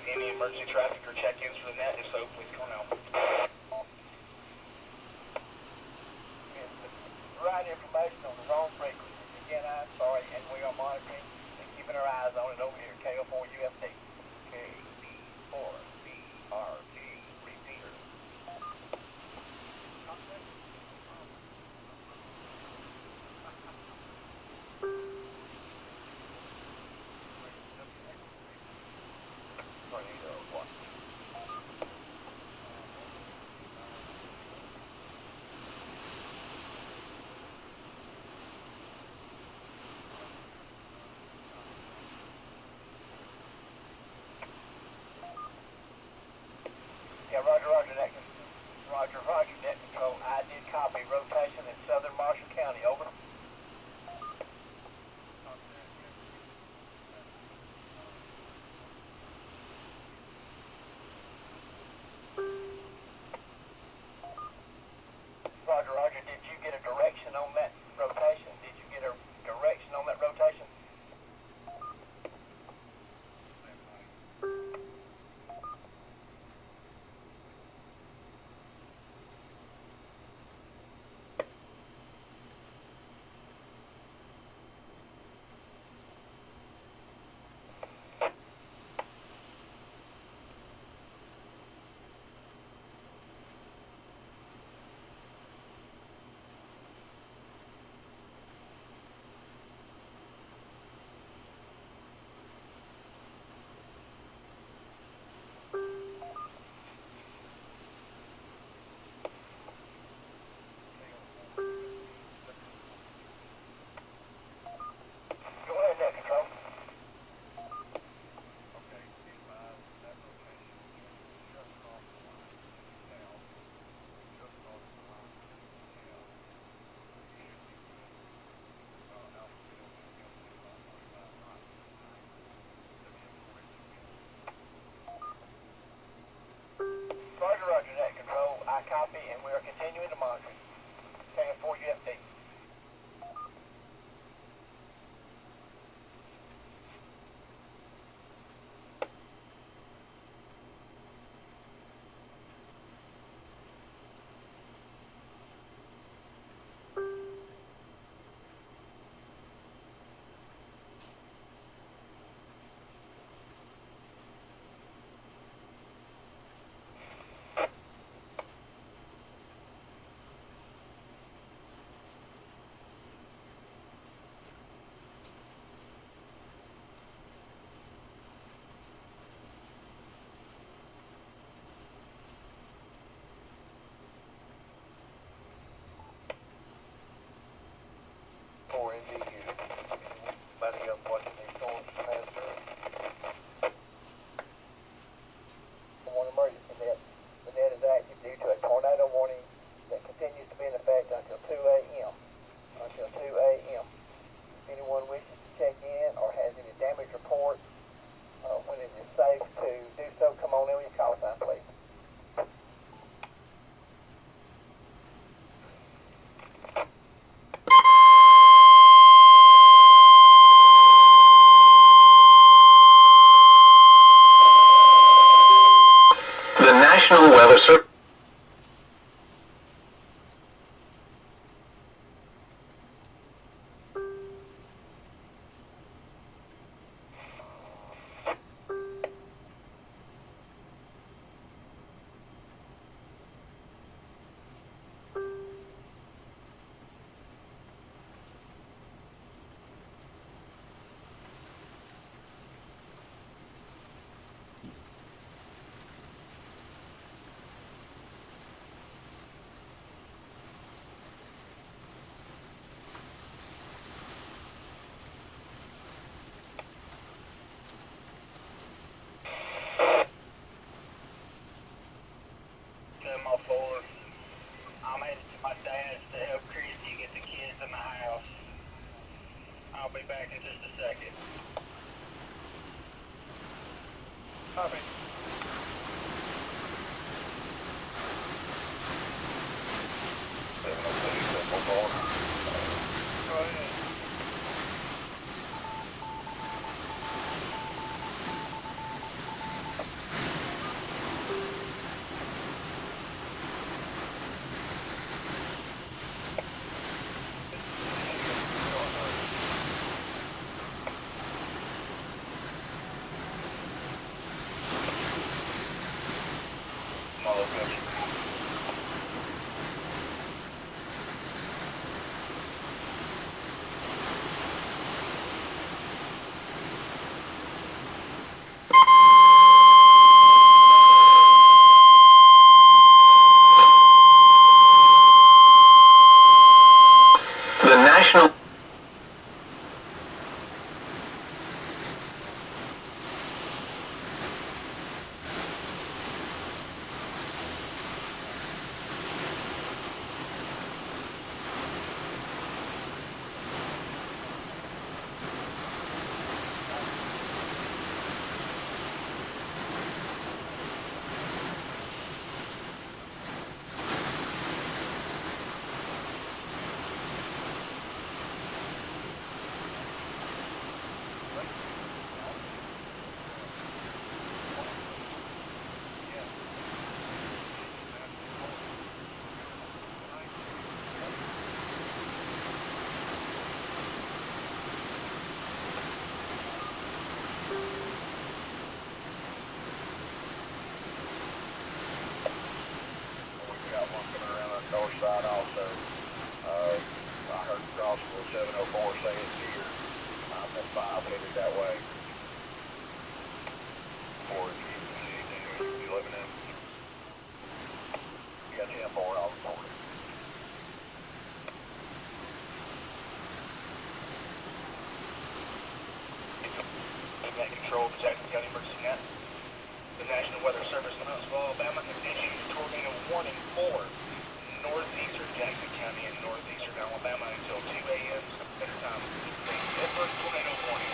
Any emergency traffic or check-ins for the net? If so, please call now. Right information on the wrong frequency. Again, I'm sorry, and we are monitoring and keeping our eyes on it over here. KO4 UFD. KB4BRG repeater. be back in just a second. Copy. Go ahead. The National north side also. I heard Russellville 704 say it's here. I'm at 5 headed that way. Or if you see anything you be living in. You got 10-4, I'll report it. Net control of Jackson County Emergency Net. The National Weather Service in Huntsville, Alabama has issued tornado warning for northeastern Jackson County and northeastern Alabama until 2 a.m. Central Time. Edward tornado warning.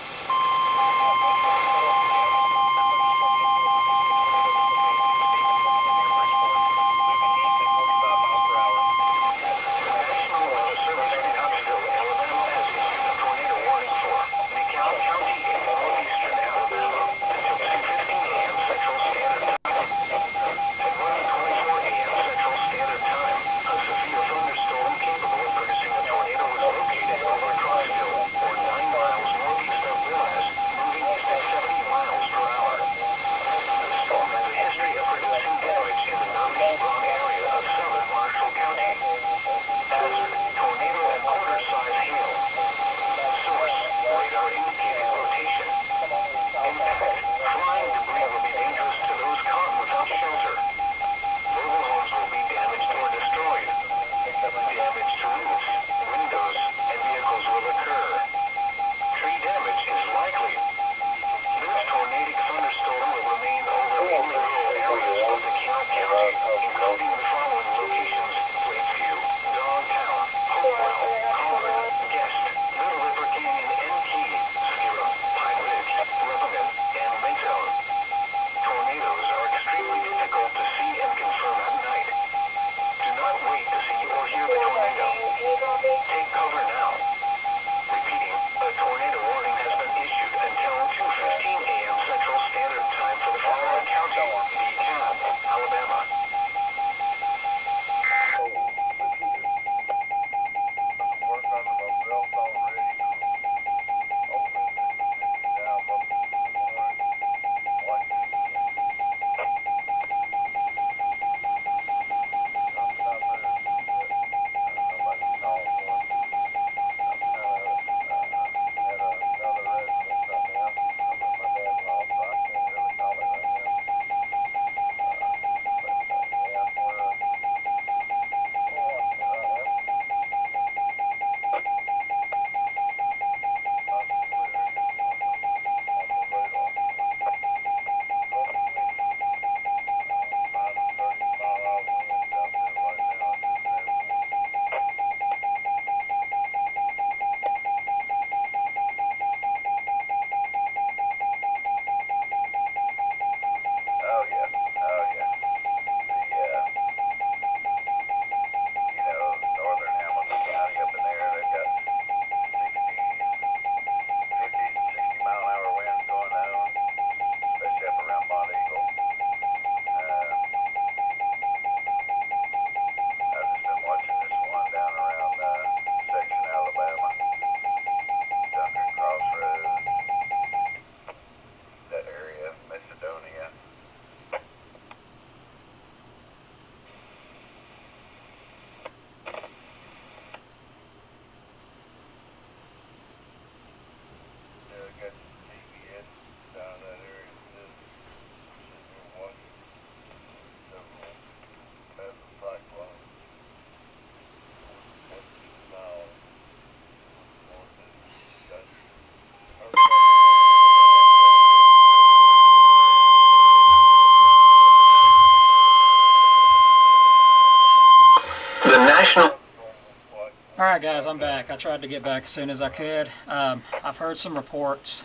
guys, I'm back. I tried to get back as soon as I could. I've heard some reports,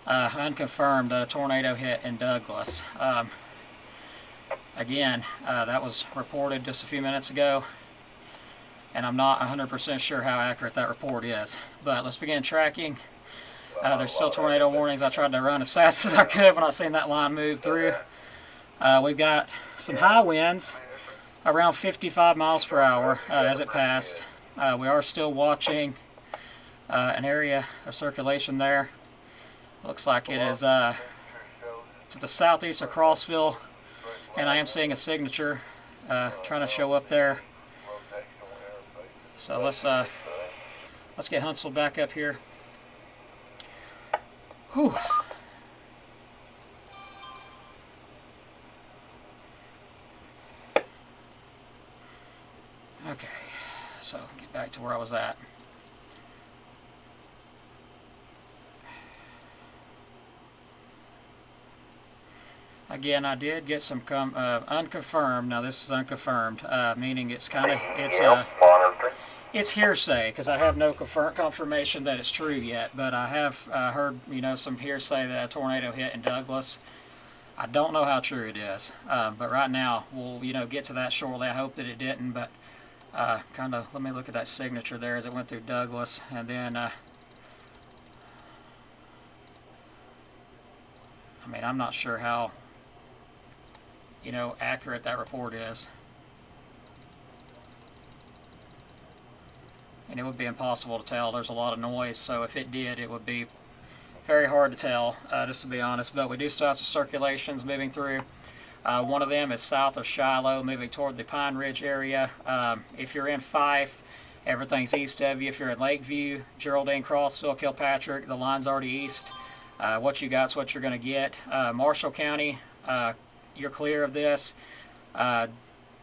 unconfirmed, that a tornado hit in Douglas. Again, that was reported just a few minutes ago, and I'm not 100% sure how accurate that report is. But let's begin tracking. There's still tornado warnings. I tried to run as fast as I could when I seen that line move through. We've got some high winds, around 55 miles per hour as it passed. We are still watching an area of circulation there. Looks like it is to the southeast of Crossville, and I am seeing a signature trying to show up there. So let's get Huntsville back up here. Whew. Okay, so get back to where I was at. Again, I did get some unconfirmed. Now this is unconfirmed, meaning it's it's hearsay because I have no confirmation that it's true yet. But I have heard, some hearsay that a tornado hit in Douglas. I don't know how true it is, but right now we'll get to that shortly. I hope that it didn't, but. Let me look at that signature there as it went through Douglas, and then, I'm not sure how, accurate that report is. And it would be impossible to tell. There's a lot of noise, so if it did, it would be very hard to tell, just to be honest. But we do still have some circulations moving through. One of them is south of Shiloh, moving toward the Pine Ridge area. If you're in Fife, everything's east of you. If you're in Lakeview, Geraldine, Crossville, Kilpatrick, the line's already east. What you got's what you're going to get. Marshall County, you're clear of this.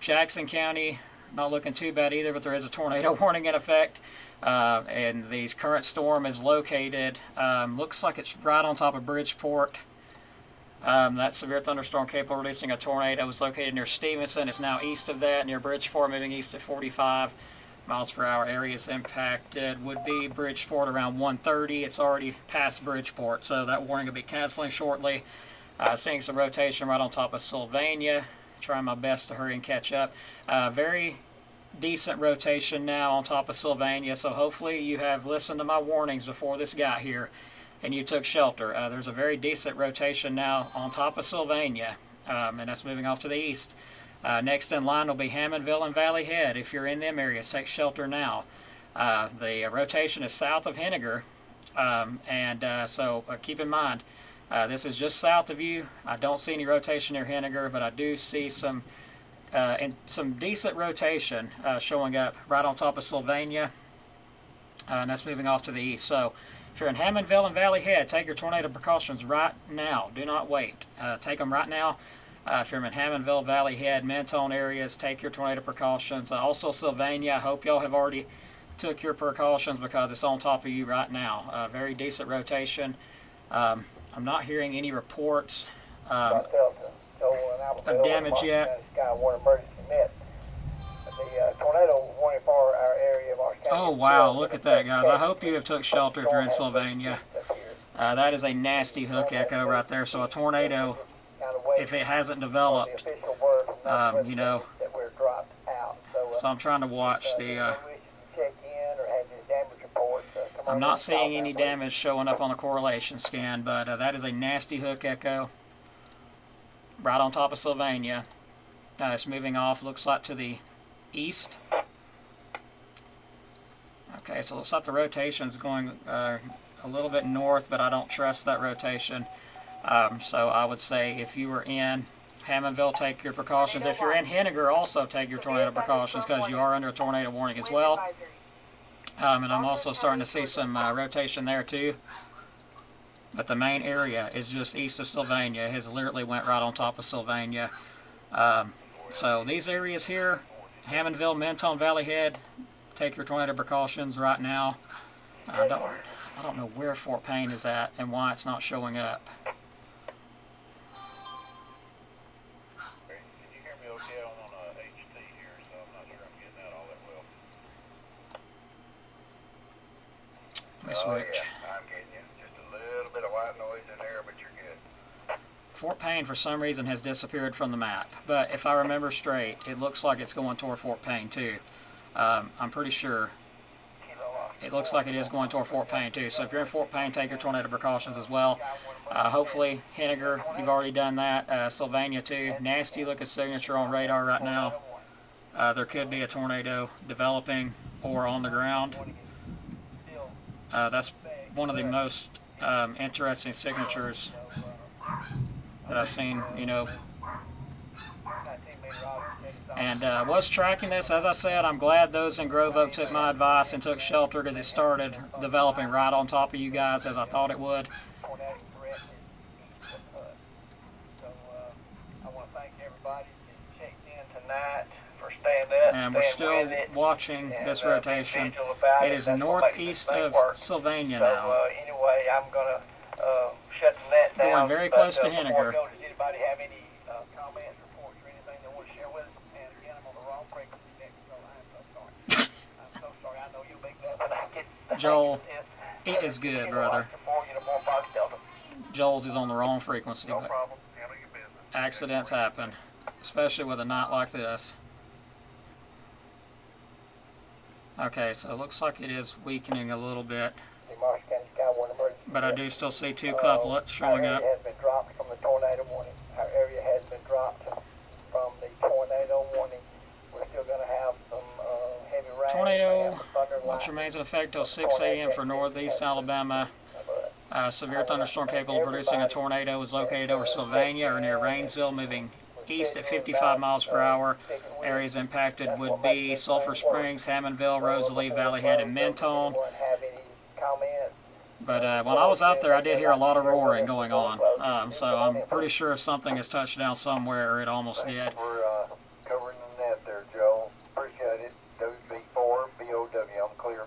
Jackson County, not looking too bad either, but there is a tornado warning in effect. And the current storm is located, looks like it's right on top of Bridgeport. That severe thunderstorm capable of releasing a tornado was located near Stevenson. It's now east of that, near Bridgeport, moving east at 45 miles per hour. Areas impacted would be Bridgeport around 1:30. It's already past Bridgeport, so that warning will be canceling shortly. Seeing some rotation right on top of Sylvania. Trying my best to hurry and catch up. Very decent rotation now on top of Sylvania, so hopefully you have listened to my warnings before this got here and you took shelter. There's a very decent rotation now on top of Sylvania, and that's moving off to the east. Next in line will be Hammondville and Valley Head. If you're in them areas, take shelter now. The rotation is south of Henniger, so keep in mind, this is just south of you. I don't see any rotation near Henniger, but I do see some decent rotation showing up right on top of Sylvania, and that's moving off to the east. So if you're in Hammondville and Valley Head, take your tornado precautions right now. Do not wait. Take them right now. If you're in Hammondville, Valley Head, Mentone areas, take your tornado precautions. Also Sylvania, I hope y'all have already took your precautions because it's on top of you right now. Very decent rotation. I'm not hearing any reports of damage yet. The tornado warning for our area of our county. Oh wow, look at that, guys. I hope you have took shelter if you're in Sylvania. That is a nasty hook echo right there. So a tornado, if it hasn't developed, so I'm trying to watch the I'm not seeing any damage showing up on the correlation scan, but that is a nasty hook echo right on top of Sylvania. It's moving off, looks like to the east. Okay, so it looks like the rotation is going a little bit north, but I don't trust that rotation. So I would say if you were in Hammondville, take your precautions. If you're in Henniger, also take your tornado precautions because you are under a tornado warning as well. And I'm also starting to see some rotation there too. But the main area is just east of Sylvania. It has literally went right on top of Sylvania. So these areas here, Hammondville, Mentone, Valley Head, take your tornado precautions right now. I don't know where Fort Payne is at and why it's not showing up. Can you hear me okay? I'm on a HT here, so I'm not sure I'm getting that all that well. Let me Oh, switch. yeah, I'm getting you. Just a little bit of white noise in there, but you're good. Fort Payne, for some reason, has disappeared from the map. But if I remember straight, it looks like it's going toward Fort Payne, too. I'm pretty sure. It looks like it is going toward Fort Payne, too. So if you're in Fort Payne, take your tornado precautions as well. Hopefully, Henniger, you've already done that. Sylvania, too. Nasty looking signature on radar right now. There could be a tornado developing or on the ground. That's one of the most interesting signatures that I've seen, you know. And was tracking this. As I said, I'm glad those in Grove Oak took my advice and took shelter because it started developing right on top of you guys as I thought it would. Tornadic threat is east of Hut. So I want to thank everybody that checked in tonight for staying up. And we're staying still with it, watching and, this being rotation. vigilant about It is That's what makes northeast this thing of work. Sylvania So now. anyway, I'm going to shut the net down. Going very close to Before Henniger. I go, does anybody have any comments, reports, or anything they want to share with us? And again, I'm on the wrong frequency next, so I'm so sorry. I'm so sorry. I know you'll make that, but I get Joel, it is good, brother. Delta. Joel's is on the wrong frequency, No but problem. Handle your business. accidents happen, especially with a night like this. Okay, so it looks like it is weakening a little bit, The Marsh County Skywarn emergency. but I do still see two couplets showing Our up. area has been dropped from the tornado warning. Our area has been dropped from the tornado warning. We're still going to have some heavy rain. Tornado Thunder and watch lightning. remains in effect till 6 a.m. for northeast Alabama. Severe thunderstorm capable of producing a tornado is located over Sylvania or near Rainsville, moving east at 55 miles per hour. Areas impacted would be Sulphur Springs, Hammondville, Rosalie, Valley Head, and Mentone. Have any comments? But when I was out there, I did hear a lot of roaring going on. So I'm pretty sure something has touched down somewhere, or it almost did. We're covering the net there, Joe. Appreciate it. WB4, BOW, I'm clear.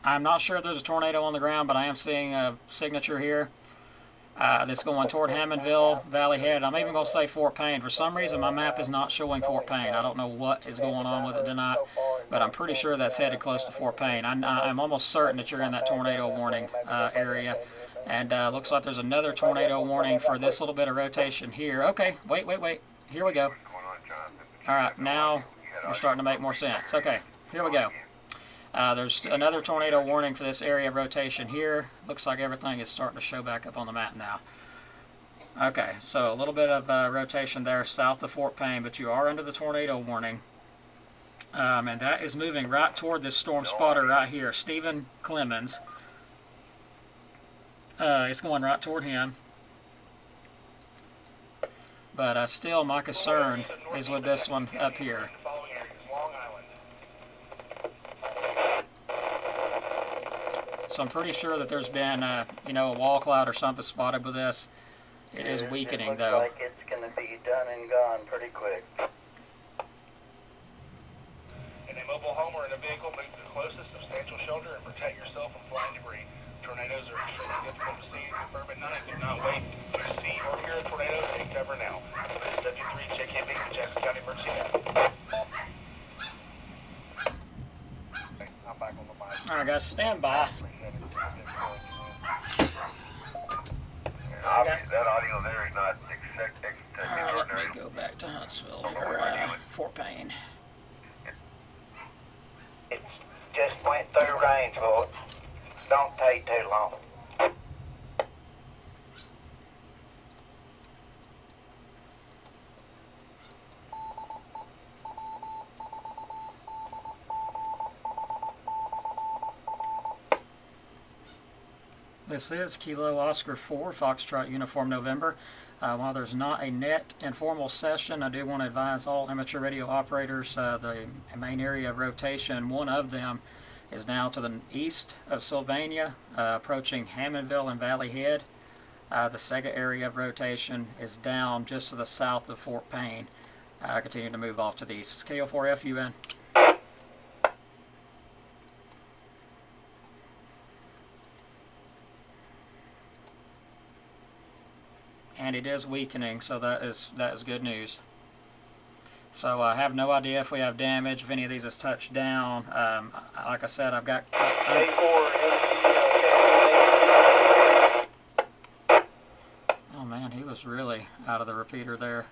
I'm not sure if there's a tornado on the ground, but I am seeing a signature here that's going toward Hammondville, Valley Head. I'm even going to say Fort Payne. For some reason, my map is not showing Fort Payne. I don't know what is going on with it tonight, but I'm pretty sure that's headed close to Fort Payne. I'm almost certain that you're in that tornado warning area. And looks like there's another tornado warning for this little bit of rotation here. Okay, wait. Here we go. All right, now we're starting to make more sense. Okay, here we go. There's another tornado warning for this area of rotation here. Looks like everything is starting to show back up on the map now. Okay, so a little bit of rotation there south of Fort Payne, but you are under the tornado warning. And that is moving right toward this storm spotter right here, Stephen Clemens. It's going right toward him. But still, my concern is with this one up here. So I'm pretty sure that there's been, you know, a wall cloud or something spotted with this. It is weakening, It looks though. like it's going to be done and gone pretty quick. In a mobile home or in a vehicle, move to the closest substantial shelter and protect yourself from flying debris. Tornadoes are extremely difficult to see and confirm at night. Do not wait to see or hear a tornado. Take cover now. This is Subject 3, check in the Jackson County Emergency Map. I'm back on the mic. All right, guys, stand by. Obviously, that audio there is not Let extraordinary. me go back to Huntsville or Fort Payne. It just went through Rainsville. Don't take too long. This is Kilo Oscar 4, Foxtrot Uniform November. While there's not a net informal session, I do want to advise all amateur radio operators the main area of rotation, one of them is now to the east of Sylvania, approaching Hammondville and Valley Head. The second area of rotation is down just to the south of Fort Payne, continuing to move off to the east. It's KO4FUN. And it is weakening, so that is good news. So I have no idea if we have damage, if any of these has touched down. Like I said, I've got... oh man, he was really out of the repeater there.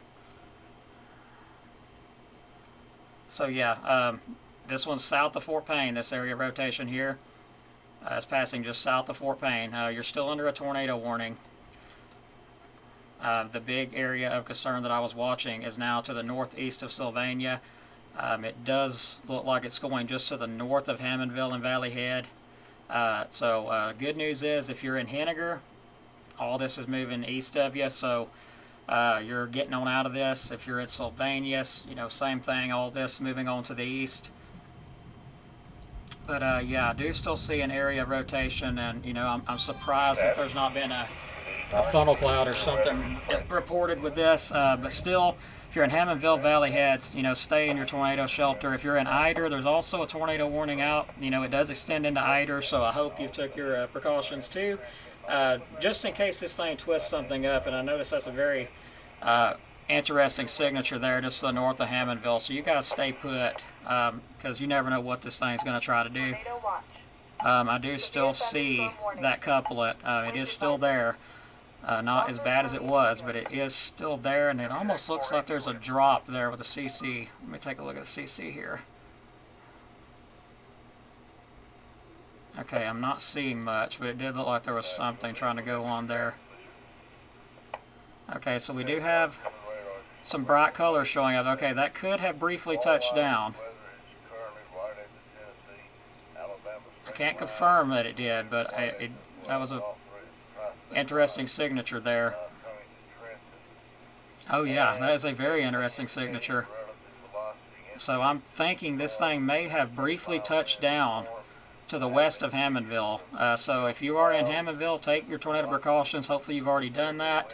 So yeah, this one's south of Fort Payne, this area of rotation here. It's passing just south of Fort Payne. You're still under a tornado warning. The big area of concern that I was watching is now to the northeast of Sylvania. It does look like it's going just to the north of Hammondville and Valley Head. Good news is if you're in Henniger, all this is moving east of you, so you're getting on out of this. If you're at Sylvania, same thing, all this moving on to the east. But yeah, I do still see an area of rotation, and I'm surprised that there's not been a funnel cloud or something reported with this. But still, if you're in Hammondville, Valley Head, stay in your tornado shelter. If you're in Eider, there's also a tornado warning out. It does extend into Eider, so I hope you took your precautions too. Just in case this thing twists something up, and I notice that's a very interesting signature there just to the north of Hammondville, so you guys stay put, because you never know what this thing's going to try to do. I do still see that couplet. It is still there. Not as bad as it was, but it is still there, and it almost looks like there's a drop there with a CC. Let me take a look at the CC here. Okay, I'm not seeing much, but it did look like there was something trying to go on there. Okay, so we do have some bright colors showing up. Okay, that could have briefly touched down. I can't confirm that it did, but that was a interesting signature there. Oh yeah, that is a very interesting signature. So I'm thinking this thing may have briefly touched down to the west of Hammondville. So if you are in Hammondville, take your tornado precautions. Hopefully you've already done that.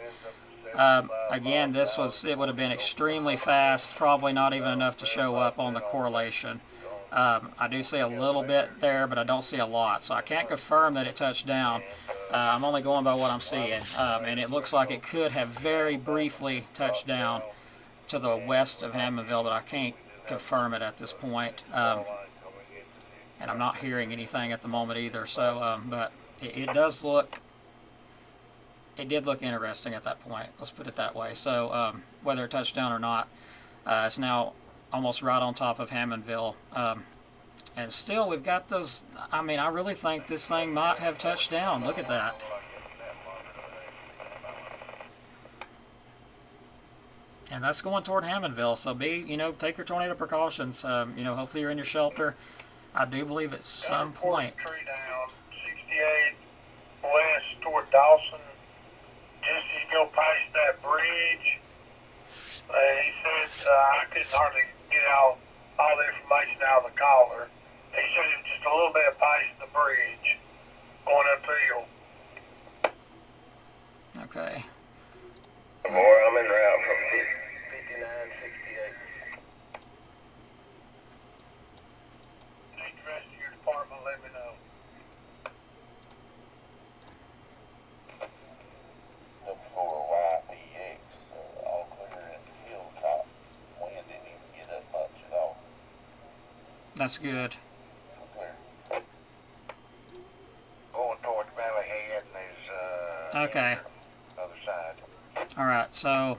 Again, it would have been extremely fast, probably not even enough to show up on the correlation. I do see a little bit there, but I don't see a lot, so I can't confirm that it touched down. I'm only going by what I'm seeing, and it looks like it could have very briefly touched down to the west of Hammondville, but I can't confirm it at this point. And I'm not hearing anything at the moment either, so, but it does look... It did look interesting at that point, let's put it that way. So whether it touched down or not, it's now almost right on top of Hammondville. And still, we've got those... I mean, I really think this thing might have touched down. Look at that. And that's going toward Hammondville. So take your tornado precautions. Hopefully you're in your shelter. I do believe at some point... Tree down, 68 west toward Dawson. Just as you go past that bridge, he said I couldn't hardly get all the information out of the caller. He said it was just a little bit past the bridge, going uphill. Okay. More, I'm en route from 5968. Need the rest of your department, let me know. All clear in the hilltop. Wind didn't even get up much at all. That's good. Clear. Going towards Valley Head, and there's Okay. other side. All right, so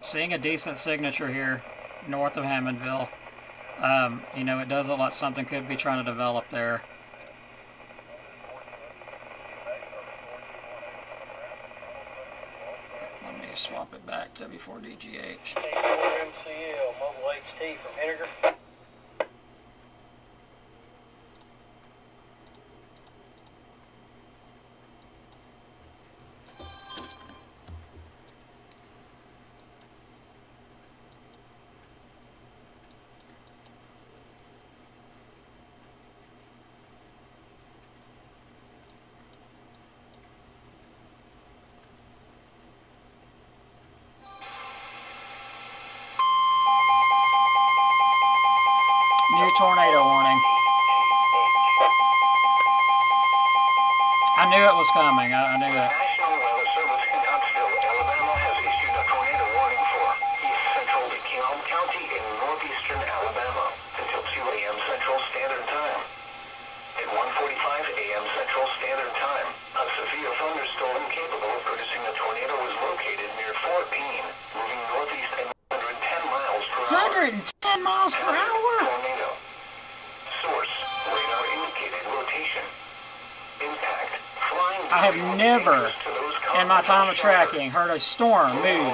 seeing a decent signature here north of Hammondville. It does look like something could be trying to develop there. Let me swap it back to W4DGH. MCL, Mobile HT from Henniger. New tornado warning. I knew it was coming. I knew it. National Weather Service in Huntsville, Alabama has issued a tornado warning for east central King County and hour? Tornado. Source, radar indicated rotation. Impact, flying I have debris never, dangerous to those in my time of shelter. tracking, heard a storm move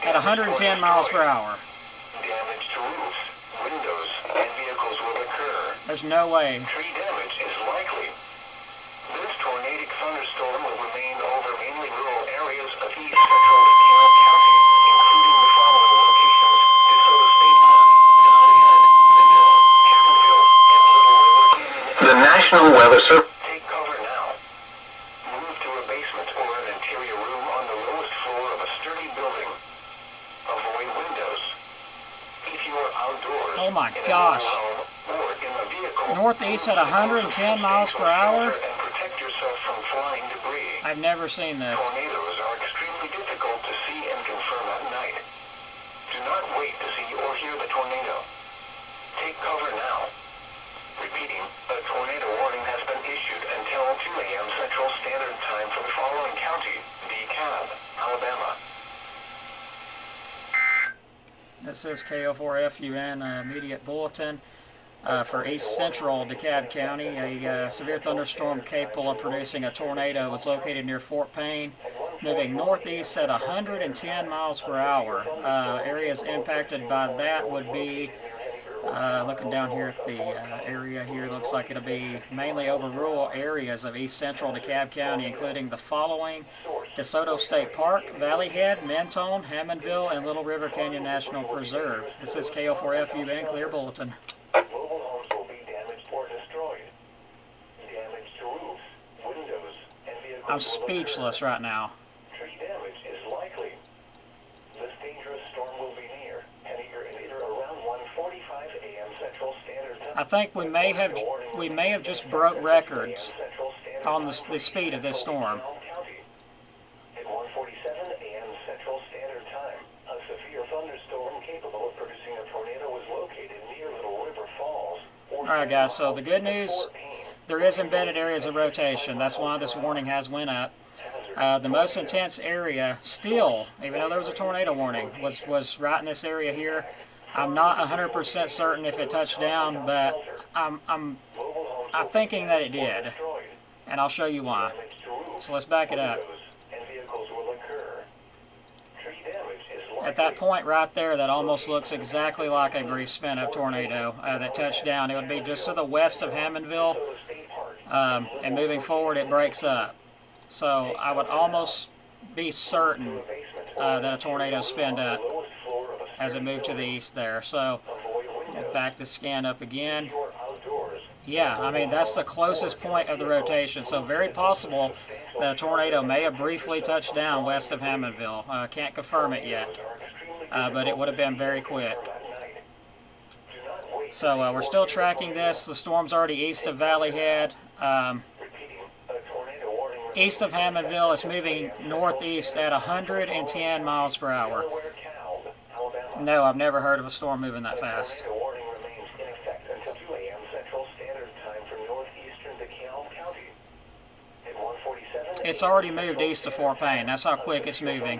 at 110 miles per hour. Damage to roofs, windows, and vehicles will occur. There's no way. Tree damage is likely. This tornadic thunderstorm will remain over mainly rural areas of east central DeKalb County, including the following locations: DeSoto State Park, Valley Head, Linville, Hammondville, and Little River Canyon. The National Weather Service. Take cover now. Move to a basement or an interior room on the lowest floor of a sturdy building. Avoid windows. If you are outdoors, Oh my in a gosh. mobile home or in a vehicle, Northeast at 110 miles per hour? and protect yourself from flying debris. I've never seen this. Tornadoes are extremely difficult to see and confirm at night. Do not wait to see or hear the tornado. Take cover now. Repeating, a tornado warning has been issued until 2 a.m. Central Standard Time for the following county: DeKalb, Alabama. This is KO4FUN immediate bulletin for East Central DeKalb County. A severe thunderstorm capable of producing a tornado was located near Fort Payne, moving northeast at 110 miles per hour. Areas impacted by that would be, looking down here at the area here, looks like it'll be mainly over rural areas of East Central DeKalb County, including the following: DeSoto State Park, Valley Head, Mentone, Hammondville, and Little River Canyon National Preserve. This is KO4FUN Clear Bulletin. Mobile homes will be damaged or destroyed. Damage to roofs, windows, and vehicles. I'm speechless right now. Tree damage is likely. This dangerous storm will be near, heading either around 1:45 a.m. Central Standard Time. I think we may have just broke records on the speed of this storm. At 1:47 a.m. Central Standard Time, a severe thunderstorm capable of producing a tornado was located near Little River Falls. All right, guys. So the good news, there is embedded areas of rotation. That's why this warning has went up. The most intense area still, even though there was a tornado warning, was right in this area here. I'm not 100% certain if it touched down, but I'm thinking that it did, and I'll show you why. So let's back it up. At that point right there, that almost looks exactly like a brief spin-up tornado that touched down. It would be just to the west of Hammondville, and moving forward it breaks up. So I would almost be certain that a tornado spinned up as it moved to the east there. So back the scan up again. Yeah, I mean, that's the closest point of the rotation. So very possible that a tornado may have briefly touched down west of Hammondville. Can't confirm it yet, but it would have been very quick. So we're still tracking this. The storm's already east of Valley Head. East of Hammondville, it's moving northeast at 110 miles per hour. No, I've never heard of a storm moving that fast. It's already moved east of Fort Payne. That's how quick it's moving.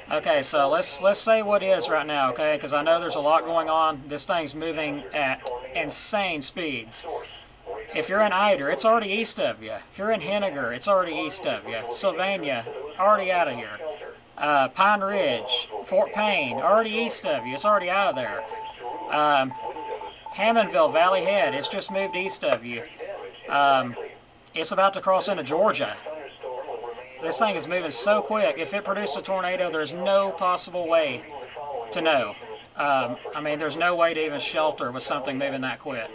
Okay, so let's say what is right now, okay? Because I know there's a lot going on. This thing's moving at insane speeds. If you're in Ider, it's already east of you. If you're in Henniger, it's already east of you. Sylvania, already out of here. Pine Ridge, Fort Payne, already east of you. It's already out of there. Hammondville, Valley Head, it's just moved east of you. It's about to cross into Georgia. This thing is moving so quick. If it produced a tornado, there's no possible way to know. I mean, there's no way to even shelter with something moving that quick.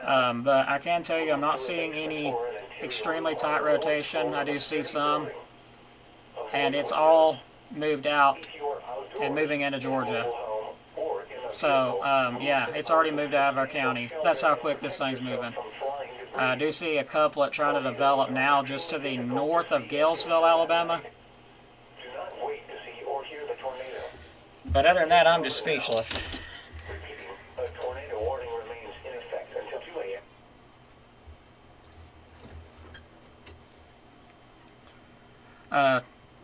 But I can tell you I'm not seeing any extremely tight rotation. I do see some. And it's all moved out and moving into Georgia. So, yeah, it's already moved out of our county. That's how quick this thing's moving. I do see a couplet trying to develop now just to the north of Galesville, Alabama. But other than that, I'm just speechless.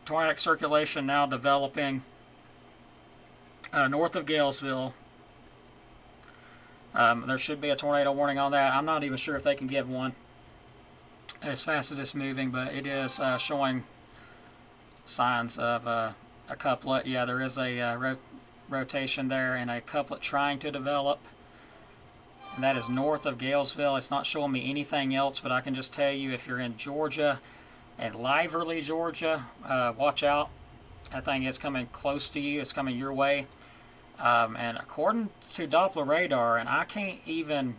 Tornado tornadic circulation now developing north of Galesville. There should be a tornado warning on that. I'm not even sure if they can give one as fast as it's moving, but it is showing signs of a couplet. Yeah, there is a rotation there and a couplet trying to develop. And that is north of Galesville. It's not showing me anything else, but I can just tell you if you're in Georgia and Liverly, Georgia, watch out. That thing is coming close to you. It's coming your way. And according to Doppler radar, and I can't even,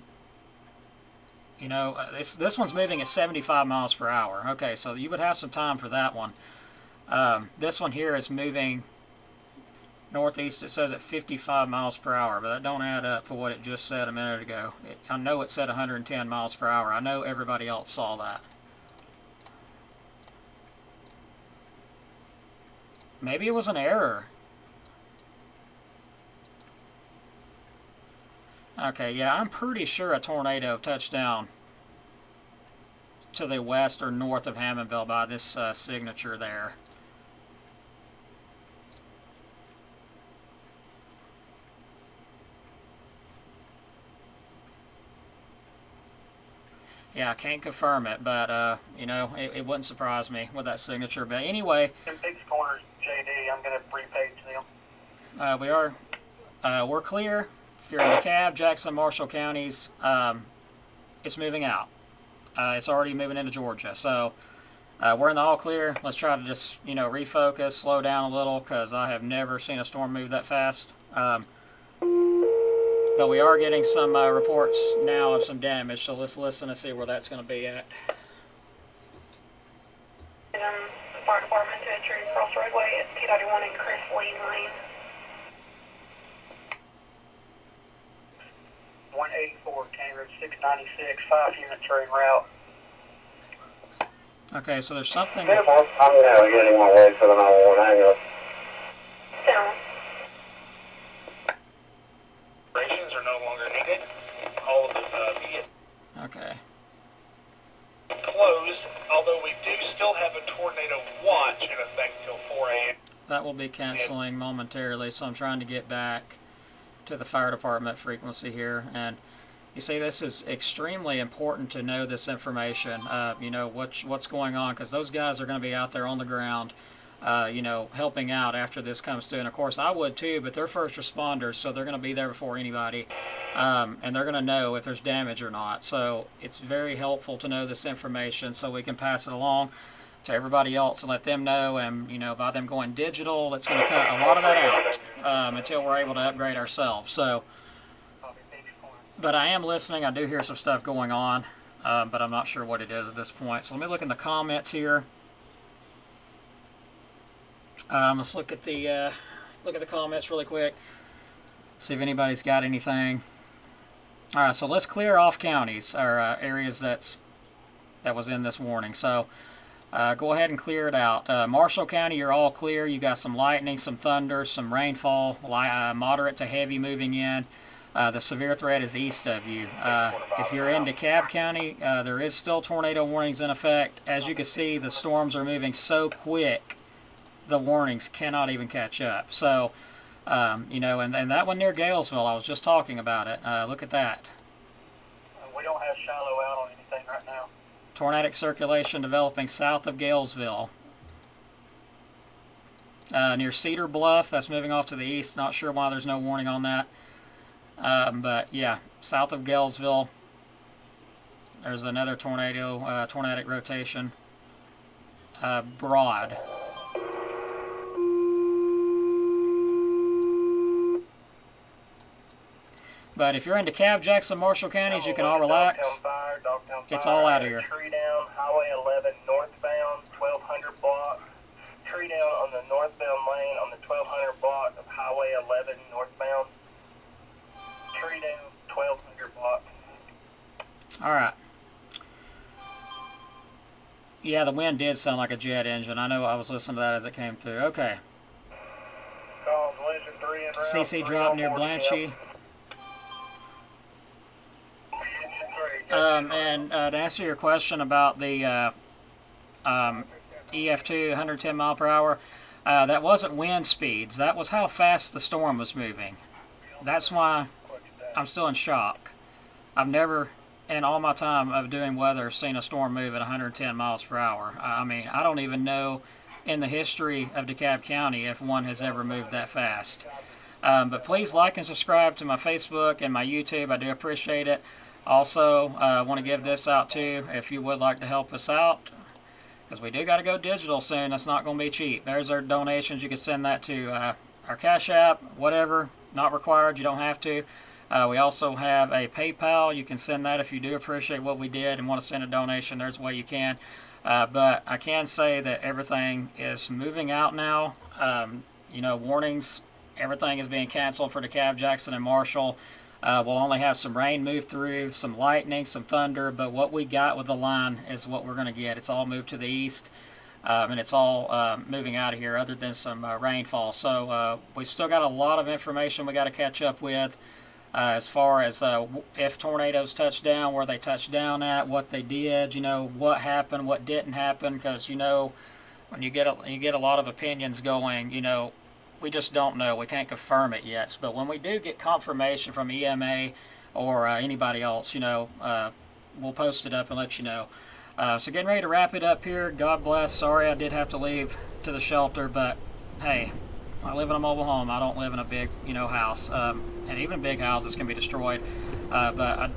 you know, this one's moving at 75 miles per hour. Okay, so you would have some time for that one. This one here is moving northeast. It says at 55 miles per hour, but that don't add up for what it just said a minute ago. I know it said 110 miles per hour. I know everybody else saw that. Maybe it was an error. Okay, yeah, I'm pretty sure a tornado touched down to the west or north of Hammondville by this signature there. Yeah, I can't confirm it, but, you know, it wouldn't surprise me with that signature. But anyway, In Biggs Corners, JD, I'm going to repage them. we're clear. If you're in DeKalb, Jackson, Marshall counties, it's moving out. It's already moving into Georgia. So we're in the all clear. Let's try to just, you know, refocus, slow down a little, because I have never seen a storm move that fast. But we are getting some reports now of some damage, so let's listen and see where that's going to be at. Fire department to Cherokee Cross Roadway. It's T91 and Chris Lee Lane. 184, Cambridge 696, 5-unit train route. Okay, so there's something. I'm navigating my way to the 911 ambulance. Down. Operations are no longer needed. All of the vehicles Okay. closed, although we do still have a tornado watch in effect till 4 a.m. That will be canceling momentarily, so I'm trying to get back to the fire department frequency here. And you see, this is extremely important to know this information, you know, what's going on, because those guys are going to be out there on the ground, you know, helping out after this comes through. And of course I would too, but they're first responders, so they're going to be there before anybody, and they're going to know if there's damage or not. So it's very helpful to know this information so we can pass it along to everybody else and let them know. And, you know, by them going digital, that's going to cut a lot of that out until we're able to upgrade ourselves. So, but I am listening. I do hear some stuff going on, but I'm not sure what it is at this point. So let me look in the comments here. Let's look at the comments really quick. See if anybody's got anything. All right, so let's clear off counties or areas that was in this warning. So go ahead and clear it out. Marshall County, you're all clear. You got some lightning, some thunder, some rainfall, moderate to heavy moving in. The severe threat is east of you. If you're in DeKalb County, there is still tornado warnings in effect. As you can see, the storms are moving so quick, the warnings cannot even catch up. So, you know, and that one near Galesville, I was just talking about it. Look at that. We don't have shallow out on anything right now. Tornadic circulation developing south of Galesville. Near Cedar Bluff, that's moving off to the east. Not sure why there's no warning on that. But yeah, south of Galesville, there's another tornado, tornadic rotation. Broad. But if you're in DeKalb, Jackson, Marshall counties, you can all relax. It's all out of here. Tree down, Highway 11 northbound, 1200 block. Tree down on the northbound lane on the 1200 block of Highway 11 northbound. Tree down, 1200 block. All right. Yeah, the wind did sound like a jet engine. I know I was listening to that as it came through. Okay. Collision 3 en route. CC drop near Blanchie. And to answer your question about the EF2 110 mile per hour, That wasn't wind speeds. That was how fast the storm was moving. That's why I'm still in shock. I've never, in all my time of doing weather, seen a storm move at 110 miles per hour. I mean, I don't even know in the history of DeKalb County if one has ever moved that fast. But please like and subscribe to my Facebook and my YouTube. I do appreciate it. Also, I want to give this out too if you would like to help us out, because we do got to go digital soon. That's not going to be cheap. There's our donations. You can send that to our Cash App, whatever. Not required. You don't have to. We also have a PayPal. You can send that if you do appreciate what we did and want to send a donation. There's a way you can. But I can say that everything is moving out now. Warnings. Everything is being canceled for DeKalb, Jackson, and Marshall. We'll only have some rain move through, some lightning, some thunder, but what we got with the line is what we're going to get. It's all moved to the east, and it's all moving out of here other than some rainfall. So we still got a lot of information we got to catch up with as far as if tornadoes touch down, where they touched down at, what they did, what happened, what didn't happen, because, when you get a lot of opinions going, we just don't know. We can't confirm it yet. But when we do get confirmation from EMA or anybody else, we'll post it up and let you know. So getting ready to wrap it up here. God bless. Sorry I did have to leave to the shelter, but hey, I live in a mobile home. I don't live in a big, house. And even big houses can be destroyed. But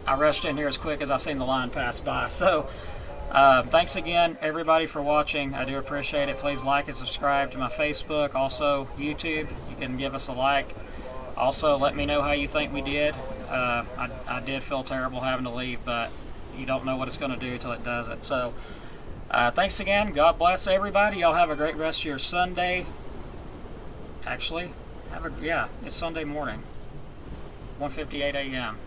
I rushed in here as quick as I seen the line pass by. So thanks again, everybody, for watching. I do appreciate it. Please like and subscribe to my Facebook. Also, YouTube. You can give us a like. Also, let me know how you think we did. I did feel terrible having to leave, but you don't know what it's going to do till it does it. So, thanks again. God bless everybody. Y'all have a great rest of your Sunday. Actually, it's Sunday morning, 1:58 a.m.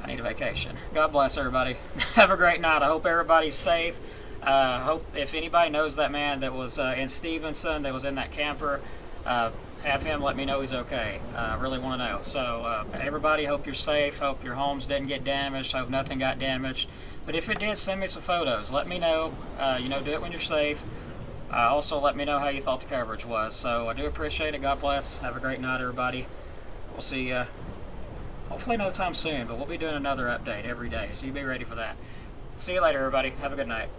I need a vacation. God bless everybody. Have a great night. I hope everybody's safe. Hope if anybody knows that man that was in Stevenson, that was in that camper, have him let me know he's okay. I really want to know. So everybody, hope you're safe. Hope your homes didn't get damaged. Hope nothing got damaged. But if it did, send me some photos. Let me know. Do it when you're safe. Also, let me know how you thought the coverage was. So I do appreciate it. God bless. Have a great night, everybody. We'll see you. Hopefully no time soon, but we'll be doing another update every day, so you be ready for that. See you later, everybody. Have a good night.